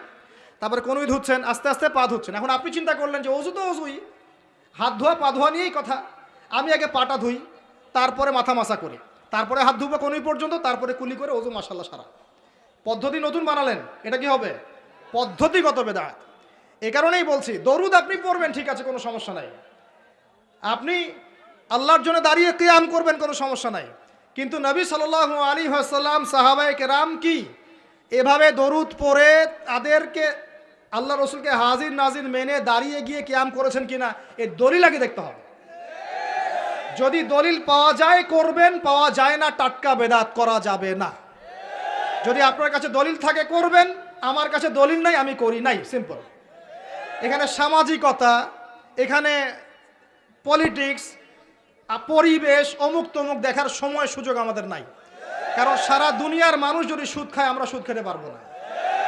তারপরে কনুই ধুচ্ছেন, আস্তে আস্তে পা ধুচ্ছেন। এখন আপনি চিন্তা করলেন যে অজু তো অজুই, হাত ধোয়া পা ধোয়া নিয়েই কথা, আমি আগে পাটা ধুই, তারপরে মাথা মাসা করি, তারপরে হাত ধুবো কনুই পর্যন্ত, তারপরে কুলি করে অজু মাশাআল্লাহ সারা। পদ্ধতি নতুন বানালেন, এটা কি হবে? পদ্ধতিগত বেদাত। এই কারণেই বলছি দরুদ আপনি পড়বেন, ঠিক আছে, কোনো সমস্যা নাই, আপনি আল্লাহর জন্য দাঁড়িয়ে কিয়াম করবেন, কোনো সমস্যা নাই। কিন্তু নবী সাল্লাল্লাহু আলাইহি ওয়াসাল্লাম, সাহাবায়ে কেরাম কি এভাবে দরুদ পড়ে তাদেরকে আল্লাহ রসুলকে হাজির নাজির মেনে দাঁড়িয়ে গিয়ে কিয়াম করেছেন কিনা, এর দলিল আগে দেখতে হবে। যদি দলিল পাওয়া যায় করবেন, পাওয়া যায় না টাটকা বেদাত করা যাবে না। যদি আপনার কাছে দলিল থাকে করবেন, আমার কাছে দলিল নাই আমি করি নাই, সিম্পল। এখানে সামাজিকতা, এখানে পলিটিক্স, পরিবেশ, অমুক তমুক দেখার সময় সুযোগ আমাদের নাই। কারণ সারা দুনিয়ার মানুষ যদি সুদ খায় আমরা সুদ খেতে পারবো না।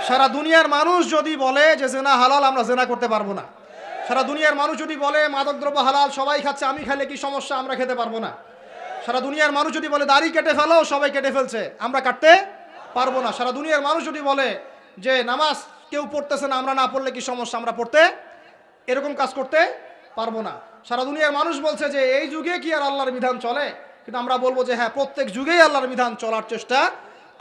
সারা দুনিয়ার মানুষ যদি বলে যে জেনা হালাল, আমরা জেনা করতে পারবো না। সারা দুনিয়ার মানুষ যদি বলে মাদকদ্রব্য হালাল, সবাই খাচ্ছে, আমি খেলে কি সমস্যা, আমরা খেতে পারবো না। সারা দুনিয়ার মানুষ যদি বলে দাড়ি কেটে ফেলো, সবাই কেটে ফেলছে, আমরা কাটতে পারবো না। সারা দুনিয়ার মানুষ যদি বলে যে নামাজ কেউ পড়তেছে না, আমরা না পড়লে কি সমস্যা, আমরা পড়তে এরকম কাজ করতে পারবো না। সারা দুনিয়ার মানুষ বলছে যে এই যুগে কি আর আল্লাহর বিধান চলে, কিন্তু আমরা বলবো যে হ্যাঁ, প্রত্যেক যুগেই আল্লাহর বিধান চলার চেষ্টা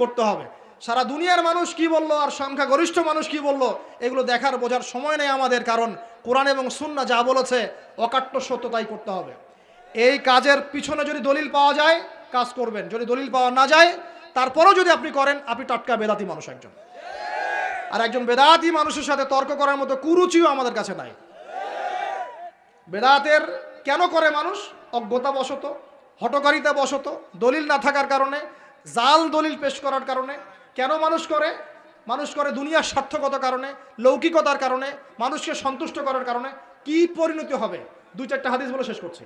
করতে হবে। সারা দুনিয়ার মানুষ কি বললো আর সংখ্যাগরিষ্ঠ মানুষ কি বললো, এগুলো দেখার বোঝার সময় নেই আমাদের, কারণ কোরআন এবং সুন্নাহ যা বলেছে অকাট্য সত্য তাই করতে হবে। এই কাজের পিছনে যদি দলিল পাওয়া যায় কাজ করবেন, যদি দলিল পাওয়া না যায় তারপরেও যদি আপনি করেন, আপনি টাটকা বেদাতি মানুষ একজন। আর একজন বেদাতি মানুষের সাথে তর্ক করার মতো কুরুচিও আমাদের কাছে নাই। বেদাতের কেন করে মানুষ? অজ্ঞতাবশত, হঠকারিতাবশত, দলিল না থাকার কারণে, জাল দলিল পেশ করার কারণে। কেন মানুষ করে? মানুষ করে দুনিয়ার স্বার্থগত কারণে, লৌকিকতার কারণে, মানুষকে সন্তুষ্ট করার কারণে। কি পরিণতি হবে? দুই চারটা হাদিস বলে শেষ করছি।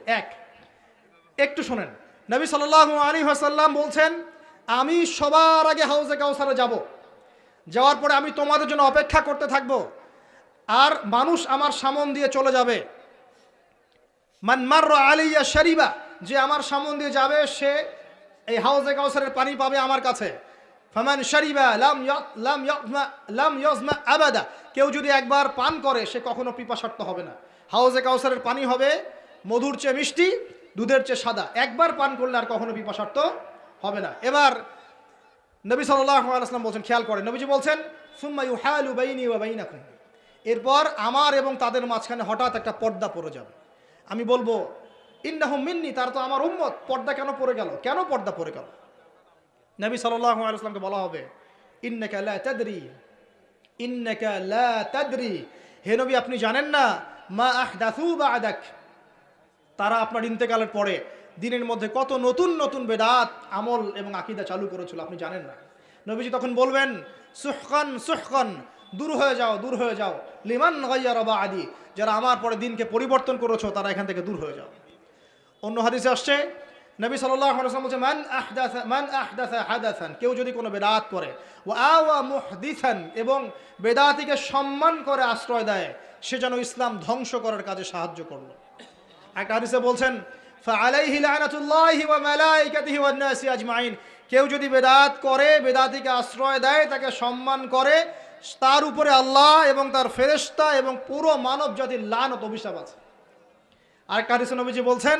একটু শোনেন, নবী সাল্লাল্লাহু আলাইহি ওয়াসাল্লাম বলছেন, আমি সবার আগে হাউজে কাউসারে যাব, যাওয়ার পরে আমি তোমাদের জন্য অপেক্ষা করতে থাকব, আর মানুষ আমার সামন দিয়ে চলে যাবে। মান মাররা আলাইয়া শারিবা, যে আমার সামন দিয়ে যাবে সে এই হাউজে কাউসারের পানি পাবে আমার কাছে। ফামান শারিবা লাম ইয়াজমা আবাদা, কেউ যদি একবার পান করে সে কখনো পিপাসার্ত হবে না। হাউজে কাউসারের পানি হবে মধুর চেয়ে মিষ্টি, দুধের চেয়ে সাদা, একবার পান করলে আর কখনো পিপাসার্ত হবে না। এবার নবী সাল্লাল্লাহু আলাইহি ওয়াসাল্লাম বলছেন, খেয়াল করেন, নবীজি বলছেন, সুম্মা ইউহালু বাইনি ওয়া বাইনাকুম, এরপর আমার এবং তাদের মাঝখানে হঠাৎ একটা পর্দা পড়ে যাবে। আমি বলবো, ইন্নাহুম মিন্নি, তার তো আমার উম্মত, পর্দা কেন পড়ে গেল, কেন পর্দা পড়ে গেল? নবী সাল্লাল্লাহু আলাইহি ওয়াসাল্লামকে বলা হবে, ইন্নাকা লা তাদরি, ইন্নাকা লা তাদরি, হে নবী আপনি জানেন না, মা আহদাসু বা'দাক, তারা আপনার ইন্তেকালের পরে দিনের মধ্যে কত নতুন নতুন বেদাত আমল এবং আকীদা চালু করেছিল, আপনি জানেন না। নবীজি তখন বলবেন, সুহকান সুহকান, দূর হয়ে যাও, দূর হয়ে যাও, লিমান গায়্যারা বা'দি, যারা আমার পরে দিনকে পরিবর্তন করেছো তারা এখান থেকে দূর হয়ে যাও। অন্য হাদিসে আসছে, নবী সাল্লাল্লাহু আলাইহি ওয়াসাল্লাম বলছেন, মান আহদাসা হাদাসান, কেউ যদি কোনো বেদাত করে, ওয়া আওয়া মুহদিসান, এবং বেদাতিকে সম্মান করে আশ্রয় দেয়, সে যেন ইসলাম ধ্বংস করার কাজে সাহায্য করলো। একটা হাদিসে বলছেন, ফাআলাইহি লানাতুল্লাহি ওয়া মালাইকাতিহি ওয়ান নাসি আজমাইন, কেউ যদি বেদাত করে, বেদাতিকে আশ্রয় দেয়, তাকে সম্মান করে, তার উপরে আল্লাহ এবং তার ফেরেশতা এবং পুরো মানব জাতির লানত অভিশাপ আছে। আরেকটা হাদিসে নবীজি বলছেন,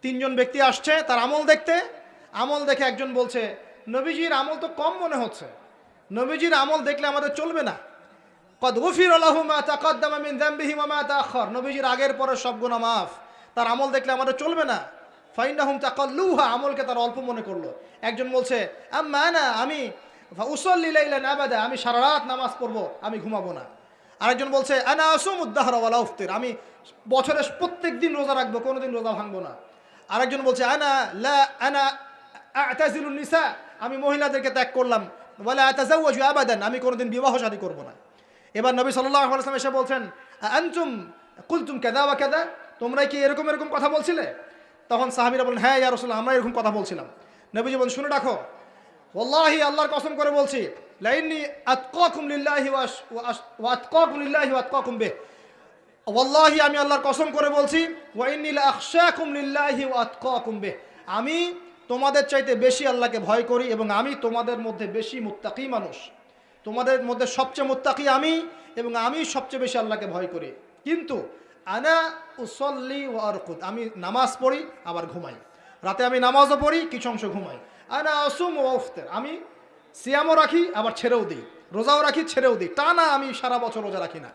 তিনজন ব্যক্তি আসছে তার আমল দেখতে, আমল দেখে একজন বলছে, নবীজির আমল তো কম মনে হচ্ছে, নবীজির আমল দেখলে আমাদের চলবে না। কদ গুফিরা লাহু মা তাকাদ্দামা মিন যামবিহি ওয়া মা তাআখার, নবীজির আগের পরের সব গুনাহ মাফ, তার আমল দেখলে আমাদের চলবে না। ফাইন্নাহুম তাকাল্লুহা, আমলকে তারা অল্প মনে করলো। একজন বলছে, আম্মা আনা, আমি উসাল্লি লাইলান আবাদা, আমি সারা রাত নামাজ পড়বো, আমি ঘুমাবো না। আরেকজন বলছে, আনা আসুমুদ দাহরা ওয়ালা উফতির, আমি বছরের প্রত্যেক দিন রোজা রাখবো, কোনোদিন রোজা ভাঙবো না। আরেকজন বলছে, আনা আ'তাজিলুন নিসা, আমি মহিলাদেরকে ত্যাগ করলাম, ওয়ালা আতাজাওয়াজু আবাদান, আমি কোনোদিন বিবাহ শাদী করব না। এবার নবী সাল্লাল্লাহু আলাইহি ওয়াসাল্লাম এসে বলছেন, আনতুম কুলতুম কাযা ওয়া কাযা, তোমরা কি এরকম এরকম কথা বলছিলে? তখন সাহাবীরা বলেন, হ্যাঁ ইয়া রাসূলুল্লাহ, আমরা এরকম কথা বলছিলাম। নবীজি বলেন, শুনে রাখো, ওয়াল্লাহি, আল্লাহর কসম করে বলছি, লাইন্নী আতকাকুম লিল্লাহি ওয়া আতকাকুম লিল্লাহি ওয়া আতকাকুম বিহি, ওয়াল্লাহি, আমি আল্লাহর কসম করে বলছি, ওয়া ইন্নী লা আখশাকুম লিল্লাহি ওয়া আতকাকুম বিহি, আমি তোমাদের চাইতে বেশি আল্লাহকে ভয় করি এবং আমি তোমাদের মধ্যে বেশি মুত্তাকি মানুষ, তোমাদের মধ্যে সবচেয়ে মুত্তাকি আমি, এবং আমি সবচেয়ে বেশি আল্লাহকে ভয় করি। কিন্তু আনা উসল্লি ওয়া আরকুদ, আমি নামাজ পড়ি আবার ঘুমাই, রাতে আমি নামাজও পড়ি, কিছু অংশ ঘুমাই। আনা আসুম ওয়া আফতির, আমি সিয়ামও রাখি আবার ছেড়েও দিই, রোজাও রাখি ছেড়েও দিই, টানা আমি সারা বছর রোজা রাখি না।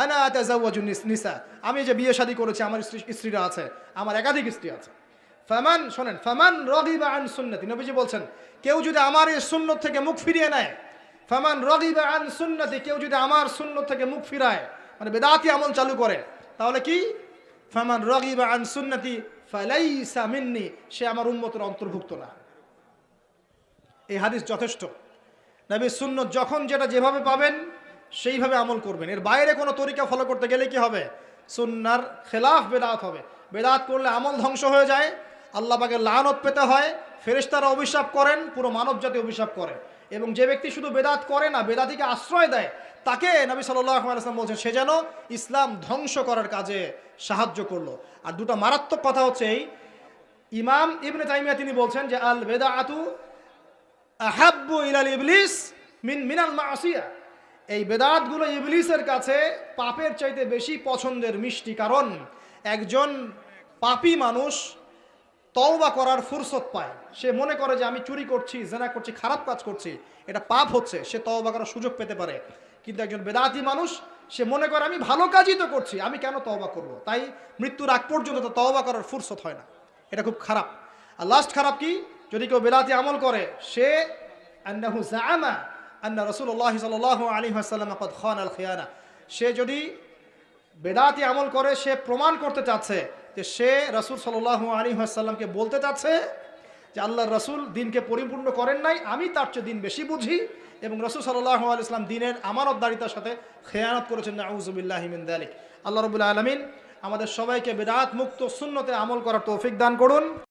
আনা আতাজাওয়াজুন নিসা, আমি যে বিয়ে শাদী করেছি, আমার স্ত্রীরা আছে, আমার একাধিক স্ত্রী আছে। ফামান, শোনেন, ফামান রাগিবা আন সুন্নতি, নবীজি বলছেন, কেউ যদি আমার এই সুন্নত থেকে মুখ ফিরিয়ে নেয়, ফামান রাগিবা আন সুন্নতি, কেউ যদি আমার সুন্নত থেকে মুখ ফিরায়, মানে বেদাতি আমল চালু করে, তাহলে কি, ফামান রাগিবা আন সুন্নতি ফালাইসা মিন্নি, সে আমার উম্মতের অন্তর্ভুক্ত না। এই হাদিস যথেষ্ট। নবীর সুন্নত যখন যেটা যেভাবে পাবেন সেইভাবে আমল করবেন, এর বাইরে কোনো তরিকা ফলো করতে গেলে কি হবে, সুন্নার খেলাফ বেদাত হবে। বেদাত করলে আমল ধ্বংস হয়ে যায়, আল্লাহ পাকের লানত পেতে হয়, ফেরেশতারা অভিশাপ করেন, পুরো মানব জাতি অভিশাপ করে। এবং যে ব্যক্তি শুধু বেদাত করে না, বেদাতিকে আশ্রয় দেয়, তাকে নবী সাল্লাল্লাহু আলাইহি ওয়াসাল্লাম বলছেন, সে যেন ইসলাম ধ্বংস করার কাজে সাহায্য করলো। আর দুটো মারাত্মক কথা হচ্ছে এই, ইমাম ইবনে তাইমিয়া তিনি বলছেন যে আল বেদাআতু আহাব্বু ইলাল ইবলিস মিনাল মাসিয়া, এই বেদাতগুলো ইবলিসের কাছে পাপের চাইতে বেশি পছন্দের মিষ্টি। কারণ একজন পাপী মানুষ তওবা করার ফুরসত পায়, সে মনে করে যে আমি চুরি করছি, জিনা করছি, খারাপ কাজ করছি, এটা পাপ হচ্ছে, সে তওবা করার সুযোগ পেতে পারে। কিন্তু একজন বেদাতি মানুষ, সে মনে করে আমি ভালো কাজই তো করছি, আমি কেন তওবা করব, তাই মৃত্যুর আগ পর্যন্ত তো তওবা করার ফুরসত হয় না। এটা খুব খারাপ। আর লাস্ট খারাপ কি, যদি কেউ বেদাতি আমল করে, সে আন্নাহু জাআমা আন্না রাসূলুল্লাহ সাল্লাল্লাহু আলাইহি ওয়াসাল্লাম ক্বাদ খানাল খিয়ানা, সে যদি বেদাতি আমল করে, সে প্রমাণ করতে চাচ্ছে যে সে রাসূল সাল্লাল্লাহু আলাইহি ওয়াসাল্লামকে বলতে চাচ্ছে যে আল্লাহর রাসূল দিনকে পরিপূর্ণ করেন নাই, আমি তার চেয়ে দিন বেশি বুঝি, এবং রাসূল সাল্লাল্লাহু আলাইহি ওয়াসাল্লাম দিনের আমানতদারিতার সাথে খেয়ানত করেছেন। নাউযুবিল্লাহি মিন যালিক। আল্লাহ রাব্বুল আলামিন আমাদের সবাইকে বিদআত মুক্ত সুন্নতে আমল করার তৌফিক দান করুন।